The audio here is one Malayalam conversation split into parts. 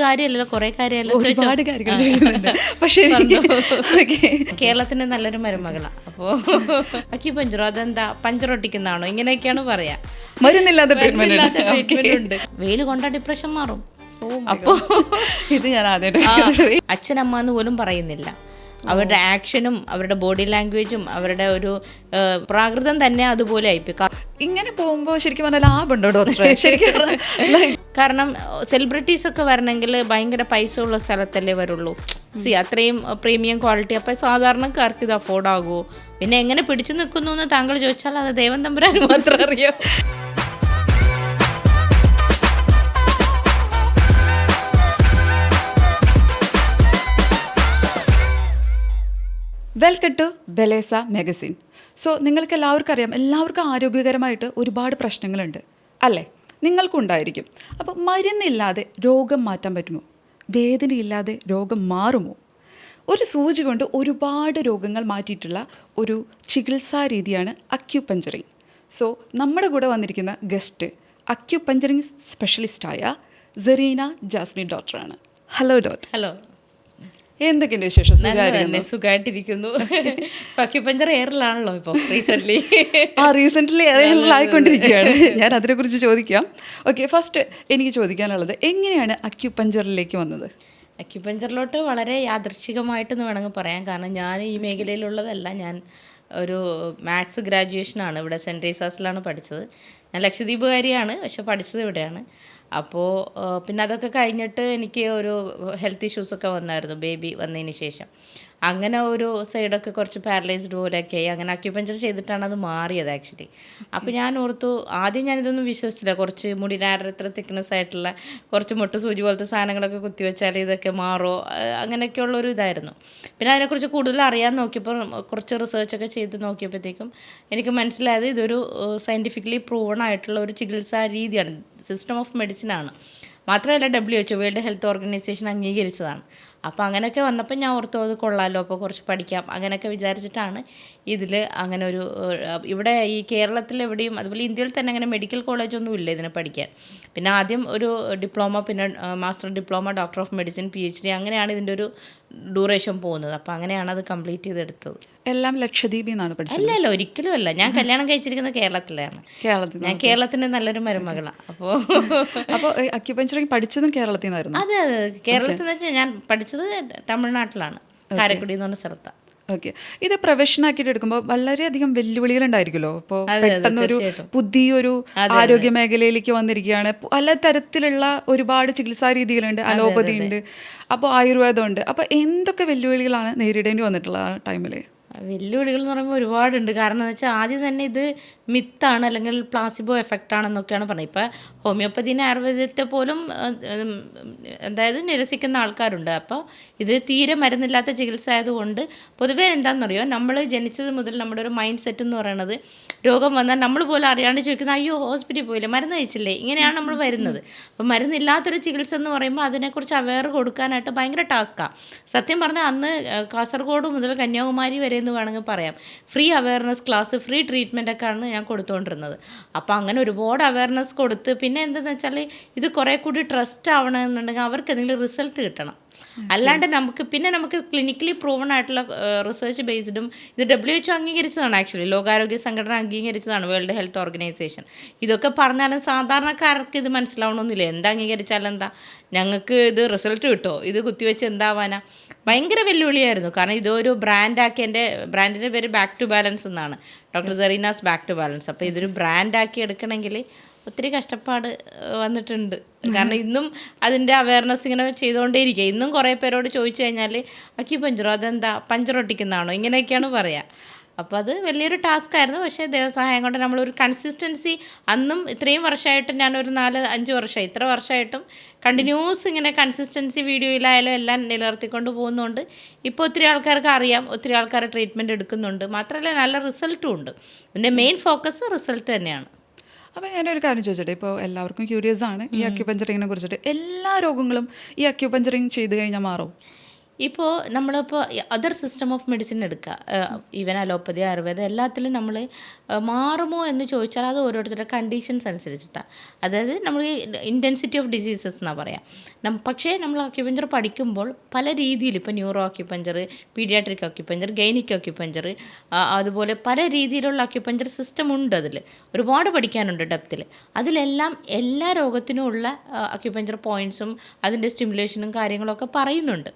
കാര്യമല്ലല്ലോ, കുറെ കാര്യമല്ലോ, ഒരുപാട് കാര്യങ്ങൾ ചെയ്യുന്നുണ്ട്. പക്ഷേ കേരളത്തിന്റെ നല്ലൊരു മരുമകളാണ്. അപ്പോൾ അക്യുപഞ്ചറോ അതെന്താ പഞ്ചർ ഒട്ടിക്കുന്നതാണോ ഇങ്ങനെയൊക്കെയാണ് പറയാ. മരുന്നില്ലാത്ത ട്രീറ്റ്മെന്റ് ഉണ്ട്. വെയിൽ കൊണ്ടാ ഡിപ്രഷൻ മാറും. അപ്പോ ഇത് ഞാൻ ആദ്യമായിട്ട് അച്ഛനമ്മ എന്ന് പോലും പറയുന്നില്ല. അവരുടെ ആക്ഷനും അവരുടെ ബോഡി ലാംഗ്വേജും അവരുടെ ഒരു പ്രാകൃതം തന്നെ അതുപോലെ ആയിപ്പോയി. ഇങ്ങനെ പോകുമ്പോൾ ശരിക്കും പറഞ്ഞാൽ ലാഭമുണ്ടോ ഡോക്ടറെ? ശരിക്കും കാരണം സെലിബ്രിറ്റീസ് ഒക്കെ വരണമെങ്കിൽ ഭയങ്കര പൈസ ഉള്ള സ്ഥലത്തല്ലേ വരുള്ളൂ. അത്രയും പ്രീമിയം ക്വാളിറ്റി. അപ്പം സാധാരണക്കാർക്ക് ഇത് അഫോർഡ് ആകുമോ? പിന്നെ എങ്ങനെ പിടിച്ചു നിൽക്കുന്നു എന്ന് താങ്കൾ ചോദിച്ചാൽ അത് ദൈവം തമ്പുരാൻ മാത്രം അറിയാം. Welcome to Belesa magazine. So നിങ്ങൾക്ക് എല്ലാവർക്കും അറിയാം, എല്ലാവർക്കും ആരോഗ്യകരമായിട്ട് ഒരുപാട് പ്രശ്നങ്ങളുണ്ട് അല്ലേ? നിങ്ങൾക്കും ഉണ്ടായിരിക്കും. അപ്പോൾ മരുന്നില്ലാതെ രോഗം മാറ്റാൻ പറ്റുമോ? വേദനയില്ലാതെ രോഗം മാറുമോ? ഒരു സൂചി കൊണ്ട് ഒരുപാട് രോഗങ്ങൾ മാറ്റിയിട്ടുള്ള ഒരു ചികിത്സാ രീതിയാണ് അക്യുപഞ്ചറിങ്. സോ നമ്മുടെ കൂടെ വന്നിരിക്കുന്ന ഗസ്റ്റ് അക്യുപഞ്ചറിങ് സ്പെഷ്യലിസ്റ്റായ സെറീന ജാസ്മിൻ ഡോക്ടറാണ്. Hello doctor. ഹലോ, എന്തൊക്കെയുണ്ട് വിശേഷം? സുഖമായിട്ടിരിക്കുന്നു. അക്യുപഞ്ചർ എയറിലാണല്ലോ ഇപ്പോൾ റീസെൻ്റ്ലി എയറിലായിക്കൊണ്ടിരിക്കുകയാണ്. ഞാൻ അതിനെക്കുറിച്ച് ചോദിക്കാം. ഓക്കെ, ഫസ്റ്റ് എനിക്ക് ചോദിക്കാനുള്ളത്, എങ്ങനെയാണ് അക്യുപഞ്ചറിലേക്ക് വന്നത്? അക്യുപഞ്ചറിലോട്ട് വളരെ യാദൃച്ഛികമായിട്ടെന്ന് വേണമെങ്കിൽ പറയാം. കാരണം ഞാൻ ഈ മേഖലയിലുള്ളതല്ല. ഞാൻ ഒരു മാത്സ് ഗ്രാജുവേഷനാണ് ഇവിടെ സെൻറ്റ് ട്രീസാസിലാണ് പഠിച്ചത്. ഞാൻ ലക്ഷദ്വീപുകാരിയാണ്, പക്ഷെ പഠിച്ചത് ഇവിടെയാണ്. അപ്പോൾ പിന്നെ അതൊക്കെ കഴിഞ്ഞിട്ട് എനിക്ക് ഒരു ഹെൽത്ത് ഇഷ്യൂസൊക്കെ വന്നായിരുന്നു ബേബി വന്നതിന് ശേഷം. അങ്ങനെ ഒരു സൈഡൊക്കെ കുറച്ച് പാരലൈസ്ഡ് പോലെയൊക്കെ ആയി. അങ്ങനെ അക്യുപഞ്ചർ ചെയ്തിട്ടാണ് അത് മാറിയത് ആക്ച്വലി. അപ്പോൾ ഞാൻ ഓർത്തു, ആദ്യം ഞാനിതൊന്നും വിശ്വസിച്ചില്ല. കുറച്ച് മുടിനാര ഇത്ര തിക്നെസ് ആയിട്ടുള്ള കുറച്ച് മുട്ട് സൂചി പോലത്തെ സാധനങ്ങളൊക്കെ കുത്തിവെച്ചാൽ ഇതൊക്കെ മാറോ അങ്ങനെയൊക്കെയുള്ളൊരു ഇതായിരുന്നു. പിന്നെ അതിനെക്കുറിച്ച് കൂടുതൽ അറിയാൻ നോക്കിയപ്പോൾ കുറച്ച് റിസർച്ചൊക്കെ ചെയ്ത് നോക്കിയപ്പോഴത്തേക്കും എനിക്ക് മനസ്സിലായത് ഇതൊരു സയൻറ്റിഫിക്കലി പ്രൂവൺ ആയിട്ടുള്ള ഒരു ചികിത്സാ രീതിയാണ്, സിസ്റ്റം ഓഫ് മെഡിസിൻ ആണ്. മാത്രമല്ല WHO വേൾഡ് ഹെൽത്ത് ഓർഗനൈസേഷൻ അംഗീകരിച്ചതാണ്. അപ്പോൾ അങ്ങനെയൊക്കെ വന്നപ്പോൾ ഞാൻ ഓർത്തു അത് കൊള്ളാമല്ലോ, അപ്പോൾ കുറച്ച് പഠിക്കാം അങ്ങനെയൊക്കെ വിചാരിച്ചിട്ടാണ് ഇതിൽ അങ്ങനെ ഒരു ഇവിടെ ഈ കേരളത്തിൽ എവിടെയും അതുപോലെ ഇന്ത്യയിൽ തന്നെ അങ്ങനെ മെഡിക്കൽ കോളേജൊന്നും ഇല്ല ഇതിനെ പഠിക്കാൻ. പിന്നെ ആദ്യം ഒരു ഡിപ്ലോമ, പിന്നെ master diploma, doctor of medicine, PhD, അങ്ങനെയാണ് ഇതിൻ്റെ ഒരു ഡ്യൂറേഷൻ പോകുന്നത്. അപ്പോൾ അങ്ങനെയാണ് അത് കംപ്ലീറ്റ് ചെയ്തെടുത്തത്. എല്ലാം ലക്ഷദ്വീപിൽ നിന്നാണ് പഠിച്ചത്? അല്ലല്ലോ, ഒരിക്കലും അല്ല. ഞാൻ കല്യാണം കഴിച്ചിരിക്കുന്നത് കേരളത്തിലാണ്. ഞാൻ കേരളത്തിൻ്റെ നല്ലൊരു മരുമകളാണ്. അപ്പോൾ അക്യുപഞ്ചറിങ് പഠിച്ചതും കേരളത്തിൽ നിന്നായിരുന്നു? അതെ അതെ, കേരളത്തിൽ നിന്ന് വെച്ചാൽ ഞാൻ പഠിച്ചത് തമിഴ്നാട്ടിലാണ്, കാരക്കുടി എന്ന് പറഞ്ഞ സ്ഥലത്താണ്. ഓക്കെ, ഇത് പ്രൊഫഷനാക്കിയിട്ട് എടുക്കുമ്പോൾ വളരെയധികം വെല്ലുവിളികൾ ഉണ്ടായിരിക്കുമല്ലോ. ഇപ്പോൾ പെട്ടെന്നൊരു പുതിയൊരു ആരോഗ്യ മേഖലയിലേക്ക് വന്നിരിക്കുകയാണ്. പലതരത്തിലുള്ള ഒരുപാട് ചികിത്സാ രീതികളുണ്ട്, അലോപ്പതി ഉണ്ട്, അപ്പോൾ ആയുർവേദം ഉണ്ട്. അപ്പോൾ എന്തൊക്കെ വെല്ലുവിളികളാണ് നേരിടേണ്ടി വന്നിട്ടുള്ള ആ ടൈമിൽ? വെല്ലുവിളികൾ എന്ന് പറയുമ്പോൾ ഒരുപാടുണ്ട്. കാരണം എന്ന് വെച്ചാൽ ആദ്യം തന്നെ ഇത് മിത്താണ് അല്ലെങ്കിൽ പ്ലാസിബോ എഫക്റ്റ് ആണെന്നൊക്കെയാണ് പറഞ്ഞത്. ഇപ്പോൾ ഹോമിയോപ്പതിനെ ആയുർവേദത്തെ പോലും അതായത് നിരസിക്കുന്ന ആൾക്കാരുണ്ട്. അപ്പോൾ ഇത് തീരെ മരുന്നില്ലാത്ത ചികിത്സ ആയതുകൊണ്ട് പൊതുവേ എന്താണെന്നറിയോ, നമ്മൾ ജനിച്ചത് മുതൽ നമ്മുടെ ഒരു മൈൻഡ് സെറ്റ് എന്ന് പറയുന്നത് രോഗം വന്നാൽ നമ്മൾ പോലും അറിയാണ്ട് ചോദിക്കുന്നത് അയ്യോ ഹോസ്പിറ്റലിൽ പോയില്ലേ, മരുന്ന് കഴിച്ചില്ലേ, ഇങ്ങനെയാണ് നമ്മൾ വരുന്നത്. അപ്പോൾ മരുന്നില്ലാത്തൊരു ചികിത്സ എന്ന് പറയുമ്പോൾ അതിനെക്കുറിച്ച് അവെയർ കൊടുക്കാനായിട്ട് ഭയങ്കര ടാസ്ക്കാണ്. സത്യം പറഞ്ഞാൽ അന്ന് കാസർഗോഡ് മുതൽ കന്യാകുമാരി വരെ എന്ന് വേണമെങ്കിൽ പറയാം ഫ്രീ അവെയർനെസ് ക്ലാസ്, ഫ്രീ ട്രീറ്റ്മെൻറ്റൊക്കെയാണ് ഞാൻ കൊടുത്തുകൊണ്ടിരുന്നത്. അപ്പോൾ അങ്ങനെ ഒരുപാട് അവെയർനെസ് കൊടുത്ത് പിന്നെ എന്തെന്ന് വെച്ചാൽ ഇത് കുറേ കൂടി ട്രസ്റ്റ് ആവണമെന്നുണ്ടെങ്കിൽ അവർക്ക് എന്തെങ്കിലും റിസൾട്ട് കിട്ടണം. അല്ലാണ്ട് നമുക്ക് ക്ലിനിക്കലി പ്രൂവൺ ആയിട്ടുള്ള റിസർച്ച് ബേസ്ഡും ഇത് WHO അംഗീകരിച്ചതാണ് ആക്ച്വലി, ലോകാരോഗ്യ സംഘടന അംഗീകരിച്ചതാണ്, വേൾഡ് ഹെൽത്ത് ഓർഗനൈസേഷൻ. ഇതൊക്കെ പറഞ്ഞാലും സാധാരണക്കാർക്ക് ഇത് മനസ്സിലാവണമെന്നില്ല. എന്താ അംഗീകരിച്ചാലും എന്താ, ഞങ്ങൾക്ക് ഇത് റിസൾട്ട് കിട്ടുമോ, ഇത് കുത്തിവെച്ച് എന്താവാനാ? ഭയങ്കര വെല്ലുവിളിയായിരുന്നു. കാരണം ഇതൊരു ബ്രാൻഡാക്കി, എൻ്റെ ബ്രാൻഡിൻ്റെ പേര് ബാക്ക് ടു ബാലൻസ് എന്നാണ്, ഡോക്ടർ സെറീനാസ് ബാക്ക് ടു ബാലൻസ്. അപ്പോൾ ഇതൊരു ബ്രാൻഡാക്കി എടുക്കണമെങ്കിൽ ഒത്തിരി കഷ്ടപ്പാട് വന്നിട്ടുണ്ട്. കാരണം ഇന്നും അതിൻ്റെ അവയർനെസ് ഇങ്ങനെ ചെയ്തുകൊണ്ടേയിരിക്കുക. ഇന്നും കുറേ പേരോട് ചോദിച്ചു കഴിഞ്ഞാൽ അക്യുപഞ്ചറോ അതെന്താ പഞ്ചർ ഒട്ടിക്കുന്നതാണോ ഇങ്ങനെയൊക്കെയാണ് പറയുക. അപ്പോൾ അത് വലിയൊരു ടാസ്ക് ആയിരുന്നു. പക്ഷേ ദൈവസഹായം കൊണ്ട് നമ്മളൊരു കൺസിസ്റ്റൻസി, അന്നും ഇത്രയും വർഷമായിട്ടും ഞാനൊരു 4-5 വർഷമായി, ഇത്ര വർഷമായിട്ടും കണ്ടിന്യൂസ് ഇങ്ങനെ കൺസിസ്റ്റൻസി വീഡിയോയിലായാലും എല്ലാം നിലനിർത്തിക്കൊണ്ട് പോകുന്നുണ്ട്. ഇപ്പോൾ ഒത്തിരി ആൾക്കാർക്ക് അറിയാം, ഒത്തിരി ആൾക്കാർ ട്രീറ്റ്മെൻറ്റ് എടുക്കുന്നുണ്ട്. മാത്രമല്ല നല്ല റിസൾട്ടും ഉണ്ട്. ഇതിൻ്റെ മെയിൻ ഫോക്കസ് റിസൾട്ട് തന്നെയാണ്. അപ്പോൾ ഞാനൊരു കാര്യം ചോദിച്ചോട്ടെ, ഇപ്പോൾ എല്ലാവർക്കും ക്യൂരിയസ് ആണ് ഈ അക്യുപഞ്ചറിങ്ങിനെ കുറിച്ചിട്ട്. എല്ലാ രോഗങ്ങളും ഈ അക്യുപഞ്ചറിങ് ചെയ്ത് കഴിഞ്ഞാൽ മാറും? ഇപ്പോൾ നമ്മളിപ്പോൾ അതർ സിസ്റ്റം ഓഫ് മെഡിസിൻ എടുക്കുക, ഈവൻ അലോപ്പതി, ആയുർവേദം എല്ലാത്തിലും നമ്മൾ മാറുമോ എന്ന് ചോദിച്ചാൽ അത് ഓരോരുത്തരുടെ കണ്ടീഷൻസ് അനുസരിച്ചിട്ടാണ്. അതായത് നമ്മൾ ഇൻറ്റൻസിറ്റി ഓഫ് ഡിസീസസ് എന്നാണ് പറയാം. പക്ഷേ നമ്മൾ അക്യുപഞ്ചർ പഠിക്കുമ്പോൾ പല രീതിയിൽ, ഇപ്പോൾ neuro acupuncture, paediatric acupuncture, gynaec acupuncture, അതുപോലെ പല രീതിയിലുള്ള അക്യുപഞ്ചർ സിസ്റ്റം ഉണ്ട്. അതിൽ ഒരുപാട് പഠിക്കാനുണ്ട് ഡെപ്തിൽ. അതിലെല്ലാം എല്ലാ രോഗത്തിനും ഉള്ള അക്യുപഞ്ചർ പോയിൻറ്റ്സും അതിൻ്റെ സ്റ്റിമുലേഷനും കാര്യങ്ങളൊക്കെ പറയുന്നുണ്ട്.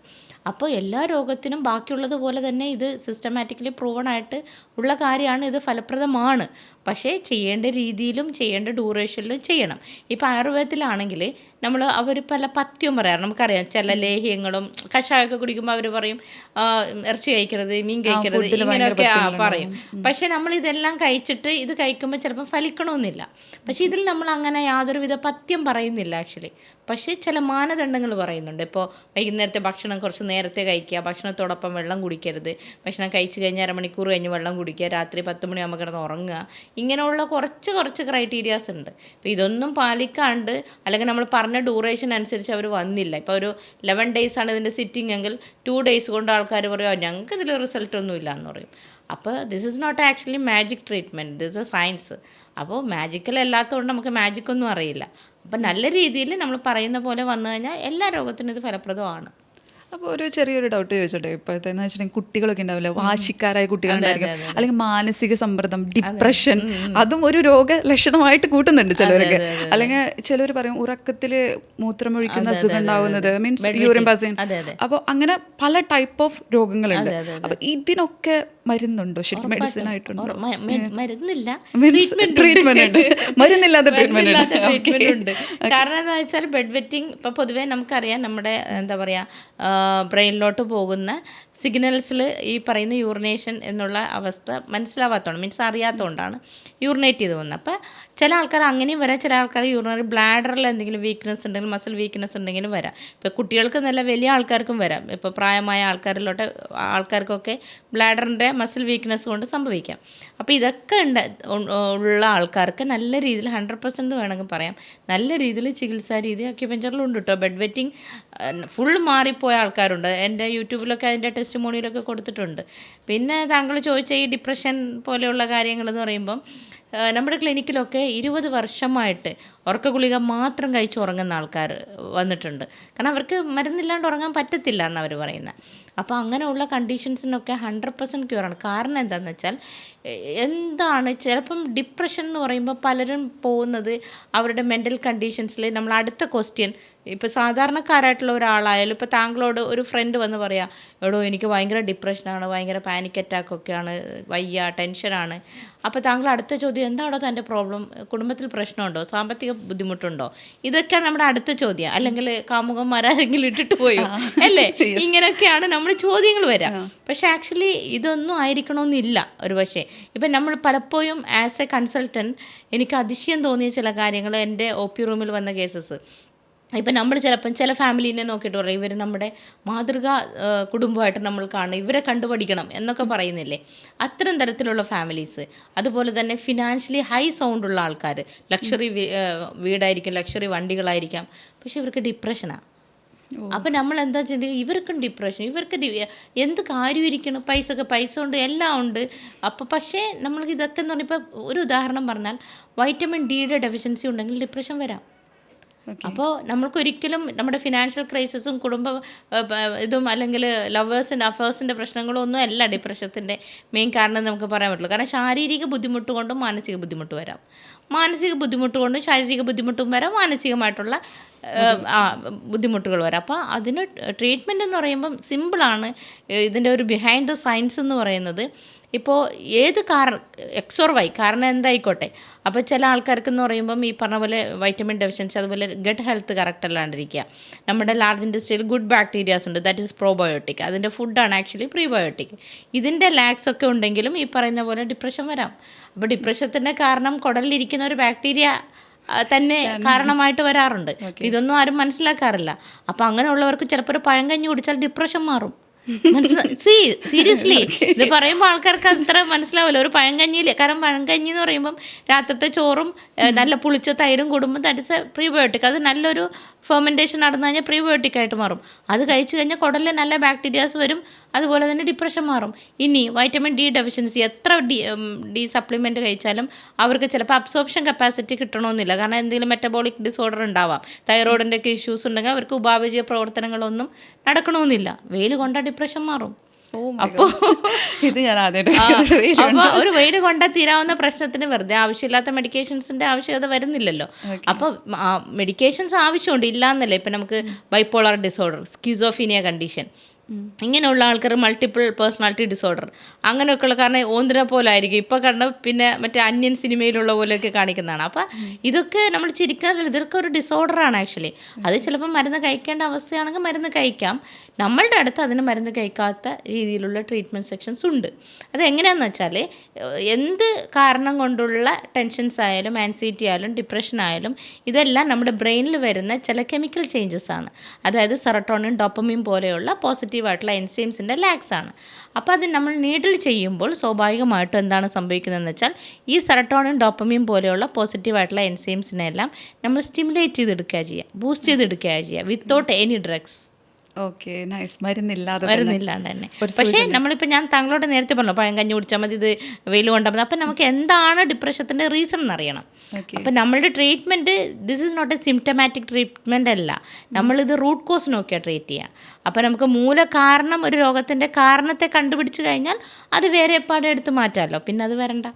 അപ്പോൾ എല്ലാ രോഗത്തിനും ബാക്കിയുള്ളതുപോലെ തന്നെ ഇത് സിസ്റ്റമാറ്റിക്കലി പ്രൂവൺ ആയിട്ട് ഉള്ള കാര്യമാണ്, ഇത് ഫലപ്രദമാണ്. പക്ഷേ ചെയ്യേണ്ട രീതിയിലും ചെയ്യേണ്ട ഡ്യൂറേഷനിലും ചെയ്യണം. ഇപ്പോൾ ആയുർവേദത്തിലാണെങ്കിൽ അവർ പല പഥ്യവും പറയാറ് നമുക്കറിയാം. ചില ലേഹ്യങ്ങളും കഷായമൊക്കെ കുടിക്കുമ്പോൾ അവർ പറയും ഇറച്ചി കഴിക്കരുത്, മീൻ കഴിക്കരുത്, ഇങ്ങനെയൊക്കെ പറയും. പക്ഷേ നമ്മളിതെല്ലാം കഴിച്ചിട്ട് ഇത് കഴിക്കുമ്പോൾ ചിലപ്പോൾ ഫലിക്കണമെന്നില്ല. പക്ഷേ ഇതിൽ നമ്മൾ അങ്ങനെ യാതൊരുവിധ പഥ്യം പറയുന്നില്ല ആക്ച്വലി. പക്ഷേ ചില മാനദണ്ഡങ്ങൾ പറയുന്നുണ്ട്. ഇപ്പോൾ വൈകുന്നേരത്തെ ഭക്ഷണം കുറച്ച് നേരത്തെ കഴിക്കുക, ഭക്ഷണത്തോടൊപ്പം വെള്ളം കുടിക്കരുത്, ഭക്ഷണം കഴിച്ച് കഴിഞ്ഞ് അരമണിക്കൂർ കഴിഞ്ഞ് വെള്ളം കുടിക്കുക, രാത്രി 10 മണിയാകുമ്പോൾ കിടന്ന് ഉറങ്ങുക, ഇങ്ങനെയുള്ള കുറച്ച് ക്രൈറ്റീരിയാസ് ഉണ്ട്. ഇപ്പോൾ ഇതൊന്നും പാലിക്കാണ്ട് അല്ലെങ്കിൽ നമ്മൾ പറഞ്ഞ ഡ്യൂറേഷൻ അനുസരിച്ച് അവർ വന്നില്ല. ഇപ്പോൾ ഒരു 11 days ആണ് ഇതിൻ്റെ സിറ്റിംഗ് എങ്കിൽ 2 days കൊണ്ട് ആൾക്കാർ പറയും ഞങ്ങൾക്ക് ഇതിൽ റിസൾട്ടൊന്നും ഇല്ല എന്ന് പറയും. അപ്പോൾ this is not actually magic treatment, this a science. അപ്പോൾ മാജിക്കൽ അല്ലാത്തതുകൊണ്ട് നമുക്ക് മാജിക്കൊന്നും അറിയില്ല. അപ്പം നല്ല രീതിയിൽ നമ്മൾ പറയുന്ന പോലെ വന്നു കഴിഞ്ഞാൽ എല്ലാ രോഗത്തിനും ഇത് ഫലപ്രദമാണ്. അപ്പോൾ ഒരു ചെറിയൊരു ഡൗട്ട് ചോദിച്ചോട്ടെ. ഇപ്പോഴത്തെ എന്ന് വെച്ചിട്ടുണ്ടെങ്കിൽ കുട്ടികളൊക്കെ ഉണ്ടാവില്ല, വാശിക്കാരായ കുട്ടികളുണ്ടായിരിക്കും, അല്ലെങ്കിൽ മാനസിക സമ്മർദ്ദം, ഡിപ്രഷൻ, അതും ഒരു രോഗലക്ഷണമായിട്ട് കൂട്ടുന്നുണ്ട് ചിലവരൊക്കെ. അല്ലെങ്കിൽ ചിലർ പറയും ഉറക്കത്തിൽ മൂത്രമൊഴിക്കുന്ന അസുഖം ഉണ്ടാവുന്നത്, മീൻസ് യൂറിൻ പാസിങ്. അപ്പോൾ അങ്ങനെ പല ടൈപ്പ് ഓഫ് രോഗങ്ങളുണ്ട്. അപ്പോൾ ഇതിനൊക്കെ മരുന്നുണ്ടോ, ശരിക്കും മെഡിസിൻ ആയിട്ടുണ്ടോ? മരുന്നില്ല, ട്രീറ്റ്മെന്റ് ഉണ്ട്, മരുന്നില്ലാത്ത ട്രീറ്റ്മെന്റ് ഉണ്ട്. കാരണം എന്താ വെച്ചാൽ ബെഡ് വെറ്റിംഗ് ഇപ്പോൾ പൊതുവേ നമുക്കറിയാം, നമ്മുടെ എന്താ പറയുക ബ്രെയിനിലോട്ട് പോകുന്ന സിഗ്നൽസിൽ ഈ പറയുന്ന യൂറിനേഷൻ എന്നുള്ള അവസ്ഥ മനസ്സിലാവാത്തതുകൊണ്ട്, മീൻസ് അറിയാത്തതുകൊണ്ടാണ് യൂറിനേറ്റ് ചെയ്ത് പോകുന്നത്. അപ്പോൾ ചില ആൾക്കാർ അങ്ങനെയും വരാം, ചില ആൾക്കാർ യൂറിനറി ബ്ലാഡറിൽ എന്തെങ്കിലും വീക്ക്നെസ് ഉണ്ടെങ്കിൽ, മസിൽ വീക്ക്നെസ് ഉണ്ടെങ്കിലും വരാം. ഇപ്പോൾ കുട്ടികൾക്ക് നല്ല വലിയ ആൾക്കാർക്കും വരാം. ഇപ്പോൾ പ്രായമായ ആൾക്കാർക്കൊക്കെ ബ്ലാഡറിൻ്റെ മസിൽ വീക്ക്നെസ് കൊണ്ട് സംഭവിക്കാം. അപ്പോൾ ഇതൊക്കെ ഉള്ള ആൾക്കാർക്ക് നല്ല രീതിയിൽ 100% വേണമെങ്കിൽ പറയാം, നല്ല രീതിയിൽ ചികിത്സാ രീതി അക്യുപഞ്ചറിലുണ്ട് കേട്ടോ. ബെഡ് വെറ്റിംഗ് ഫുൾ മാറിപ്പോയ ആൾക്കാരുണ്ട്. എൻ്റെ യൂട്യൂബിലൊക്കെ അതിൻ്റെ ടെസ്റ്റിമോണിയിലൊക്കെ കൊടുത്തിട്ടുണ്ട്. പിന്നെ താങ്കൾ ചോദിച്ച ഈ ഡിപ്രഷൻ പോലെയുള്ള കാര്യങ്ങളെന്ന് പറയുമ്പം നമ്മുടെ ക്ലിനിക്കിലൊക്കെ 20 വർഷമായിട്ട് ഉറക്ക ഗുളിക മാത്രം കഴിച്ച് ഉറങ്ങുന്ന ആൾക്കാർ വന്നിട്ടുണ്ട്. കാരണം അവർക്ക് മരുന്നില്ലാണ്ട് ഉറങ്ങാൻ പറ്റത്തില്ല എന്നവർ പറയുന്നത്. അപ്പോൾ അങ്ങനെയുള്ള കണ്ടീഷൻസിനൊക്കെ 100% ക്യൂറാണ്. കാരണം എന്താണെന്ന് വെച്ചാൽ എന്താണ് ചിലപ്പം ഡിപ്രഷൻ എന്ന് പറയുമ്പോൾ പലരും പോകുന്നത് അവരുടെ മെൻ്റൽ കണ്ടീഷൻസിൽ. നമ്മൾ അടുത്ത ക്വസ്റ്റ്യൻ, ഇപ്പോൾ സാധാരണക്കാരായിട്ടുള്ള ഒരാളായാലും, ഇപ്പോൾ താങ്കളോട് ഒരു ഫ്രണ്ട് വന്ന് പറയാം, എടോ എനിക്ക് ഭയങ്കര ഡിപ്രഷനാണ്, ഭയങ്കര പാനിക് അറ്റാക്കൊക്കെയാണ്, വയ്യ, ടെൻഷനാണ്. അപ്പോൾ താങ്കൾ അടുത്ത ചോദ്യം, എന്താണോ തൻ്റെ പ്രോബ്ലം, കുടുംബത്തിൽ പ്രശ്നമുണ്ടോ, സാമ്പത്തിക ബുദ്ധിമുട്ടുണ്ടോ, ഇതൊക്കെയാണ് നമ്മുടെ അടുത്ത ചോദ്യം. അല്ലെങ്കിൽ കാമുകന്മാരാരെങ്കിലും ഇട്ടിട്ട് പോയോ, അല്ലേ, ഇങ്ങനെയൊക്കെയാണ് നമ്മൾ ചോദ്യങ്ങൾ വരാം. പക്ഷേ ആക്ച്വലി ഇതൊന്നും ആയിരിക്കണമെന്നില്ല ഒരു പക്ഷേ. ഇപ്പം നമ്മൾ പലപ്പോഴും ആസ് എ കൺസൾട്ടൻറ്റ് എനിക്ക് അതിശയം തോന്നിയ ചില കാര്യങ്ങൾ, എൻ്റെ OP റൂമിൽ വന്ന കേസസ്, ഇപ്പം നമ്മൾ ചിലപ്പം ചില ഫാമിലീനെ നോക്കിയിട്ട് പറയും ഇവർ നമ്മുടെ മാതൃകാ കുടുംബമായിട്ട് നമ്മൾ കാണണം, ഇവരെ കണ്ടുപഠിക്കണം എന്നൊക്കെ പറയുന്നില്ലേ. അത്തരം തരത്തിലുള്ള ഫാമിലീസ്, അതുപോലെ തന്നെ ഫിനാൻഷ്യലി ഹൈ സൗണ്ടുള്ള ആൾക്കാർ, ലക്ഷറി വീടായിരിക്കും, ലക്ഷറി വണ്ടികളായിരിക്കാം, പക്ഷേ ഇവർക്ക് ഡിപ്രഷനാണ്. അപ്പം നമ്മൾ എന്താ ചിന്തിക്കുക, ഇവർക്കും ഡിപ്രഷൻ, ഇവർക്ക് എന്ത് കാര്യം ഇരിക്കണം, പൈസ ഉണ്ട്, എല്ലാം ഉണ്ട്. അപ്പോൾ പക്ഷേ നമ്മൾക്ക് ഇതൊക്കെ എന്ന് പറഞ്ഞാൽ, ഇപ്പോൾ ഒരു ഉദാഹരണം പറഞ്ഞാൽ വൈറ്റമിൻ ഡിയുടെ ഡെഫിഷ്യൻസി ഉണ്ടെങ്കിൽ ഡിപ്രഷൻ വരാം. അപ്പോൾ നമ്മൾക്കൊരിക്കലും നമ്മുടെ ഫിനാൻഷ്യൽ ക്രൈസിസും കുടുംബ ഇതും അല്ലെങ്കിൽ ലവേഴ്സിൻ്റെ അഫേഴ്സിൻ്റെ പ്രശ്നങ്ങളും ഒന്നും അല്ല ഡിപ്രഷത്തിൻ്റെ മെയിൻ കാരണം നമുക്ക് പറയാൻ പറ്റുള്ളൂ. കാരണം ശാരീരിക ബുദ്ധിമുട്ട് കൊണ്ടും മാനസിക ബുദ്ധിമുട്ട് വരാം, മാനസിക ബുദ്ധിമുട്ട് കൊണ്ടും ശാരീരിക ബുദ്ധിമുട്ടും വരാം, മാനസികമായിട്ടുള്ള ബുദ്ധിമുട്ടുകൾ വരാം. അപ്പോൾ അതിന് ട്രീറ്റ്മെൻറ്റ് എന്ന് പറയുമ്പം സിമ്പിളാണ്. ഇതിൻ്റെ ഒരു ബിഹൈൻഡ് ദ സയൻസ് എന്ന് പറയുന്നത്, ഇപ്പോൾ ഏത് കാരണം എക്സ് ഓർ വൈ കാരണം എന്തായിക്കോട്ടെ, അപ്പോൾ ചില ആൾക്കാർക്കെന്ന് പറയുമ്പം ഈ പറഞ്ഞ പോലെ വൈറ്റമിൻ ഡെഫിഷ്യൻസി, അതുപോലെ ഗട്ട് ഹെൽത്ത് കറക്റ്റ് അല്ലാണ്ടിരിക്കുക, നമ്മുടെ ലാർജ് ഇൻഡസ്ട്രിയിൽ ഗുഡ് ബാക്ടീരിയാസ് ഉണ്ട്, ദാറ്റ് ഈസ് പ്രോബയോട്ടിക്, അതിൻ്റെ ഫുഡാണ് ആക്ച്വലി പ്രീബയോട്ടിക്. ഇതിൻ്റെ ലാക്സ് ഒക്കെ ഉണ്ടെങ്കിലും ഈ പറയുന്ന പോലെ ഡിപ്രഷൻ വരാം. അപ്പോൾ ഡിപ്രഷത്തിൻ്റെ കാരണം കുടലിലിരിക്കുന്ന ഒരു ബാക്ടീരിയ തന്നെ കാരണമായിട്ട് വരാറുണ്ട്. ഇതൊന്നും ആരും മനസ്സിലാക്കാറില്ല. അപ്പോൾ അങ്ങനെയുള്ളവർക്ക് ചിലപ്പോൾ ഒരു പഴങ്കഞ്ഞി കുടിച്ചാൽ ഡിപ്രഷൻ മാറും. സീരിയസ്ലി ഇത് പറയുമ്പോൾ ആൾക്കാർക്ക് അത്ര മനസ്സിലാവില്ല. ഒരു പഴങ്കഞ്ഞിയില്ലേ, കാരണം പഴങ്കഞ്ഞി എന്ന് പറയുമ്പം രാത്രിത്തെ ചോറും നല്ല പുളിച്ച തൈരും കൂടുമ്പോൾ ദാറ്റ് ഇസ് എ പ്രീബയോട്ടിക്. അത് നല്ലൊരു ഫെർമെൻറ്റേഷൻ നടന്നു കഴിഞ്ഞാൽ പ്രീബയോട്ടിക് ആയിട്ട് മാറും. അത് കഴിച്ചു കഴിഞ്ഞാൽ കുടലിൽ നല്ല ബാക്ടീരിയാസ് വരും, അതുപോലെ തന്നെ ഡിപ്രഷൻ മാറും. ഇനി വൈറ്റമിൻ ഡി ഡെഫിഷ്യൻസി എത്ര ഡി സപ്ലിമെൻറ്റ് കഴിച്ചാലും അവർക്ക് ചിലപ്പോൾ അബ്സോർപ്ഷൻ കപ്പാസിറ്റി കിട്ടണമെന്നില്ല. കാരണം എന്തെങ്കിലും മെറ്റബോളിക് ഡിസോർഡർ ഉണ്ടാവാം, തൈറോയിഡിൻ്റെ ഒക്കെ ഇഷ്യൂസ് ഉണ്ടെങ്കിൽ അവർക്ക് ഉപാപചയ പ്രവർത്തനങ്ങളൊന്നും നടക്കണമെന്നില്ല. വെയിൽ കൊണ്ടാൽ ഡിപ്രഷൻ മാറും. അപ്പോൾ ഇത് ഞാൻ അപ്പോൾ ഒരു വെയിൽ കൊണ്ടാൽ തീരാവുന്ന പ്രശ്നത്തിന് വെറുതെ ആവശ്യമില്ലാത്ത മെഡിക്കേഷൻസിൻ്റെ ആവശ്യകത വരുന്നില്ലല്ലോ. അപ്പോൾ മെഡിക്കേഷൻസ് ആവശ്യമുണ്ട്, ഇല്ലയെന്നല്ല. ഇപ്പം നമുക്ക് ബൈപ്പോളർ ഡിസോർഡർ, സ്കിസോഫീനിയ കണ്ടീഷൻ, ഇങ്ങനെയുള്ള ആൾക്കാർ മൾട്ടിപ്പിൾ പേഴ്സണാലിറ്റി ഡിസോർഡർ അങ്ങനെയൊക്കെയുള്ള, കാരണം ഓന്തിനെ പോലെ ആയിരിക്കും ഇപ്പോൾ കണ്ട, പിന്നെ മറ്റേ അന്യൻ സിനിമയിലുള്ള പോലെയൊക്കെ കാണിക്കുന്നതാണ്. അപ്പോൾ ഇതൊക്കെ നമ്മൾ ചിരിക്കാറില്ല, ഇതൊക്കെ ഒരു ഡിസോർഡറാണ് ആക്ച്വലി. അത് ചിലപ്പോൾ മരുന്ന് കഴിക്കേണ്ട അവസ്ഥയാണെങ്കിൽ മരുന്ന് കഴിക്കാം. നമ്മളുടെ അടുത്ത് അതിന് മരുന്ന് കഴിക്കാത്ത രീതിയിലുള്ള ട്രീറ്റ്മെൻറ്റ് സെക്ഷൻസ് ഉണ്ട്. അതെങ്ങനെയാണെന്ന് വെച്ചാൽ എന്ത് കാരണം കൊണ്ടുള്ള ടെൻഷൻസ് ആയാലും ആൻസൈറ്റി ആയാലും ഡിപ്രഷൻ ആയാലും ഇതെല്ലാം നമ്മുടെ ബ്രെയിനിൽ വരുന്ന ചില കെമിക്കൽ ചേഞ്ചസ് ആണ്. അതായത് സെറട്ടോണിൻ, ഡോപ്പമിൻ പോലെയുള്ള പോസിറ്റീവായിട്ടുള്ള എൻസൈംസിൻ്റെ ലാക്സ് ആണ്. അപ്പോൾ അത് നമ്മൾ നീഡിൽ ചെയ്യുമ്പോൾ സ്വാഭാവികമായിട്ടും എന്താണ് സംഭവിക്കുന്നതെന്ന് വെച്ചാൽ ഈ സെറട്ടോണിൻ, ഡോപ്പമിൻ പോലെയുള്ള പോസിറ്റീവായിട്ടുള്ള എൻസൈംസിനെല്ലാം നമ്മൾ സ്റ്റിമുലേറ്റ് ചെയ്തെടുക്കുക ചെയ്യുക, ബൂസ്റ്റ് ചെയ്തെടുക്കുക ചെയ്യുക, without any drugs. Okay, nice. മരുന്നില്ലാണ്ട് തന്നെ. പക്ഷേ നമ്മളിപ്പോൾ ഞാൻ താങ്കളോട് നേരത്തെ പറഞ്ഞു പഴങ്കഞ്ഞി കുടിച്ചാൽ മതി, ഇത് വെയിൽ കൊണ്ടാൽ മതി. അപ്പം നമുക്ക് എന്താണ് ഡിപ്രഷത്തിൻ്റെ റീസൺ എന്നറിയണം. അപ്പം നമ്മളുടെ treatment this is not a symptomatic treatment അല്ല, നമ്മളിത് റൂട്ട് കോസ് നോക്കിയാൽ ട്രീറ്റ് ചെയ്യുക. അപ്പോൾ നമുക്ക് മൂലകാരണം, ഒരു രോഗത്തിൻ്റെ കാരണത്തെ കണ്ടുപിടിച്ച് കഴിഞ്ഞാൽ അത് വേറെ എപ്പാടെ എടുത്ത് മാറ്റാമല്ലോ, പിന്നെ അത് വരണ്ട.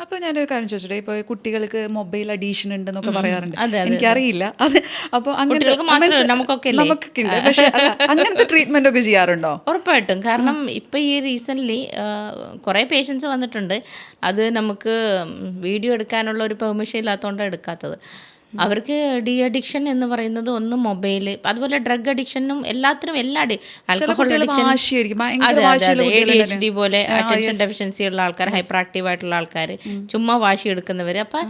അപ്പോൾ ഞാനൊരു കാര്യം ചോദിച്ചിട്ട്, ഇപ്പോൾ കുട്ടികൾക്ക് മൊബൈൽ അഡീഷൻ ഉണ്ടെന്നൊക്കെ പറയാറുണ്ട്, എനിക്കറിയില്ല അത്. അപ്പോൾ അങ്ങനെ നമുക്കൊക്കെ ഉണ്ട്, പക്ഷേ അങ്ങനത്തെ ട്രീറ്റ്മെൻ്റ് ഒക്കെ ചെയ്യാറുണ്ടോ? ഉറപ്പായിട്ടും. കാരണം ഇപ്പോൾ ഈ റീസെൻ്റ്ലി കുറേ പേഷ്യൻസ് വന്നിട്ടുണ്ട്, അത് നമുക്ക് വീഡിയോ എടുക്കാനുള്ള ഒരു പെർമിഷൻ ഇല്ലാത്തതുകൊണ്ടാണ് എടുക്കാത്തത്. അവർക്ക് ഡി അഡിക്ഷൻ എന്ന് പറയുന്നത് ഒന്ന് മൊബൈൽ, അതുപോലെ ഡ്രഗ് അഡിക്ഷനും എല്ലാത്തിനും ആൽക്കഹോൾ അഡിക്ഷൻ, ADHD പോലെ അറ്റൻഷൻ ഡെഫിഷ്യൻസി ഉള്ള ആൾക്കാർ, ഹൈപ്പർ ആക്റ്റീവ് ആയിട്ടുള്ള ആൾക്കാർ, ചുമ്മാ വാശി എടുക്കുന്നവർ. അപ്പം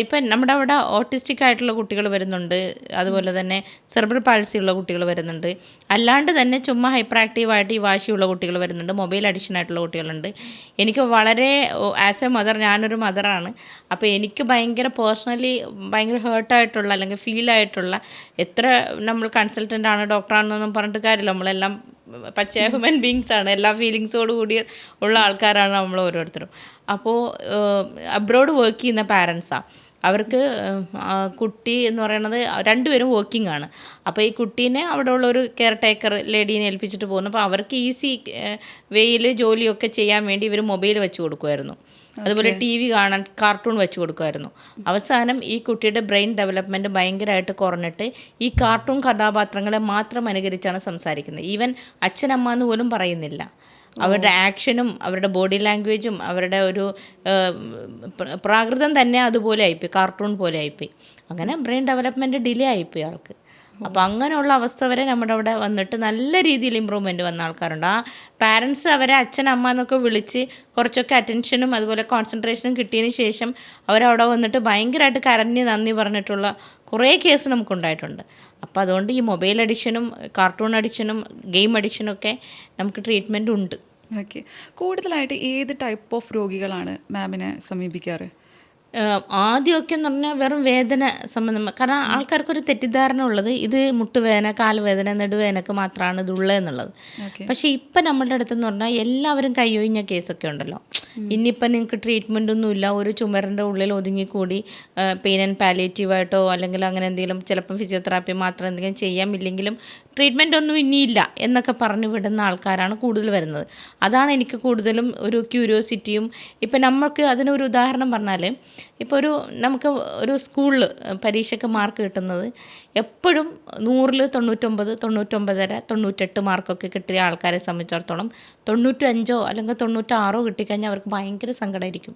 ഇപ്പം നമ്മുടെ അവിടെ ഓട്ടിസ്റ്റിക് ആയിട്ടുള്ള കുട്ടികൾ വരുന്നുണ്ട്, അതുപോലെ തന്നെ സെറിബ്രൽ പാൾസി ഉള്ള കുട്ടികൾ വരുന്നുണ്ട്, അല്ലാണ്ട് തന്നെ ചുമ്മാ ഹൈപ്പർ ആക്റ്റീവായിട്ട് ഈ വാശിയുള്ള കുട്ടികൾ വരുന്നുണ്ട്, മൊബൈൽ അഡിക്ഷൻ ആയിട്ടുള്ള കുട്ടികളുണ്ട്. എനിക്ക് വളരെ ആസ് എ മദർ, ഞാനൊരു മദറാണ്, അപ്പോൾ എനിക്ക് ഭയങ്കര പേഴ്സണലി ഭയങ്കര ഹേർട്ടായിട്ടുള്ള അല്ലെങ്കിൽ ഫീലായിട്ടുള്ള, എത്ര നമ്മൾ കൺസൾട്ടൻ്റ് ആണ് ഡോക്ടറാണെന്നൊന്നും പറഞ്ഞിട്ട് കാര്യമില്ല, നമ്മളെല്ലാം പച്ച ഹ്യൂമൻ ബീങ്സ് ആണ്, എല്ലാ ഫീലിങ്സോട് കൂടി ഉള്ള ആൾക്കാരാണ് നമ്മൾ ഓരോരുത്തരും. അപ്പോൾ അബ്രോഡ് വർക്ക് ചെയ്യുന്ന പാരൻസാണ്, അവർക്ക് കുട്ടി എന്ന് പറയുന്നത് രണ്ടുപേരും വർക്കിംഗ് ആണ്. അപ്പോൾ ഈ കുട്ടീനെ അവിടെ ഉള്ളൊരു കെയർ ടേക്കർ ലേഡീനെ ഏൽപ്പിച്ചിട്ട് പോകുന്നു. അപ്പോൾ അവർക്ക് ഈസി വേയിൽ ജോലിയൊക്കെ ചെയ്യാൻ വേണ്ടി ഇവർ മൊബൈൽ വെച്ച് കൊടുക്കുമായിരുന്നു, അതുപോലെ TV കാണാൻ കാർട്ടൂൺ വെച്ച് കൊടുക്കുമായിരുന്നു. അവസാനം ഈ കുട്ടിയുടെ ബ്രെയിൻ ഡെവലപ്മെൻറ്റ് ഭയങ്കരമായിട്ട് കുറഞ്ഞിട്ട് ഈ കാർട്ടൂൺ കഥാപാത്രങ്ങളെ മാത്രം അനുകരിച്ചാണ് സംസാരിക്കുന്നത്. ഈവൻ അച്ഛനമ്മ എന്ന് പോലും പറയുന്നില്ല. അവരുടെ ആക്ഷനും അവരുടെ ബോഡി ലാംഗ്വേജും അവരുടെ ഒരു പ്രാകൃതം തന്നെ അതുപോലെ ആയിപ്പോയി, കാർട്ടൂൺ പോലെ ആയിപ്പോയി. അങ്ങനെ ബ്രെയിൻ ഡെവലപ്മെൻറ്റ് ഡിലേ ആയിപ്പോയി ആൾക്ക്. അപ്പോൾ അങ്ങനെയുള്ള അവസ്ഥ വരെ നമ്മുടെ അവിടെ വന്നിട്ട് നല്ല രീതിയിൽ ഇമ്പ്രൂവ്മെൻറ്റ് വന്ന ആൾക്കാരുണ്ട്. ആ പാരൻസ് അവരെ അച്ഛനമ്മ എന്നൊക്കെ വിളിച്ച് കുറച്ചൊക്കെ അറ്റൻഷനും അതുപോലെ കോൺസെൻട്രേഷനും കിട്ടിയതിന് ശേഷം അവരവിടെ വന്നിട്ട് ഭയങ്കരമായിട്ട് കരഞ്ഞ് നന്ദി പറഞ്ഞിട്ടുള്ള കുറേ കേസ് നമുക്കുണ്ടായിട്ടുണ്ട്. അപ്പോൾ അതുകൊണ്ട് ഈ മൊബൈൽ അഡിക്ഷനും കാർട്ടൂൺ അഡിക്ഷനും ഗെയിം അഡിക്ഷനും ഒക്കെ നമുക്ക് ട്രീറ്റ്മെൻറ്റ് ഉണ്ട്. ഓക്കെ, കൂടുതലായിട്ട് ഏത് ടൈപ്പ് ഓഫ് രോഗികളാണ് മാമിനെ സമീപിക്കാറ്? ആദ്യമൊക്കെ എന്ന് പറഞ്ഞാൽ വെറും വേദന സംബന്ധം, കാരണം ആൾക്കാർക്കൊരു തെറ്റിദ്ധാരണ ഉള്ളത് ഇത് മുട്ടുവേദന, കാൽവേദന, നെടുവേദനക്ക് മാത്രമാണ് ഇതുള്ളതെന്നുള്ളത്. പക്ഷേ ഇപ്പം നമ്മളുടെ അടുത്തെന്ന് പറഞ്ഞാൽ എല്ലാവരും കൈയൊഴിഞ്ഞ കേസൊക്കെ ഉണ്ടല്ലോ. ഇനിയിപ്പം നിങ്ങൾക്ക് ട്രീറ്റ്മെൻ്റ് ഒന്നുമില്ല, ഒരു ചുമരിൻ്റെ ഉള്ളിൽ ഒതുങ്ങിക്കൂടി പെയിൻ ആൻഡ് പാലിയേറ്റീവായിട്ടോ അല്ലെങ്കിൽ അങ്ങനെ എന്തെങ്കിലും, ചിലപ്പം ഫിസിയോതെറാപ്പി മാത്രം എന്തെങ്കിലും ചെയ്യാമില്ലെങ്കിലും ട്രീറ്റ്മെൻ്റ് ഒന്നും ഇനിയില്ല എന്നൊക്കെ പറഞ്ഞു വിടുന്ന ആൾക്കാരാണ് കൂടുതൽ വരുന്നത്. അതാണ് എനിക്ക് കൂടുതലും ഒരു ക്യൂരിയോസിറ്റിയും. ഇപ്പം നമുക്ക് അതിനൊരു ഉദാഹരണം പറഞ്ഞാൽ, ഇപ്പോൾ നമുക്ക് ഒരു സ്കൂളിൽ പരീക്ഷയ്ക്ക് മാർക്ക് കിട്ടുന്നത് എപ്പോഴും 100-ൽ 99, 99.5, 98 മാർക്കൊക്കെ കിട്ടിയ ആൾക്കാരെ സംബന്ധിച്ചിടത്തോളം 95 അല്ലെങ്കിൽ 96 കിട്ടിക്കഴിഞ്ഞാൽ അവർക്ക് ഭയങ്കര സങ്കടമായിരിക്കും.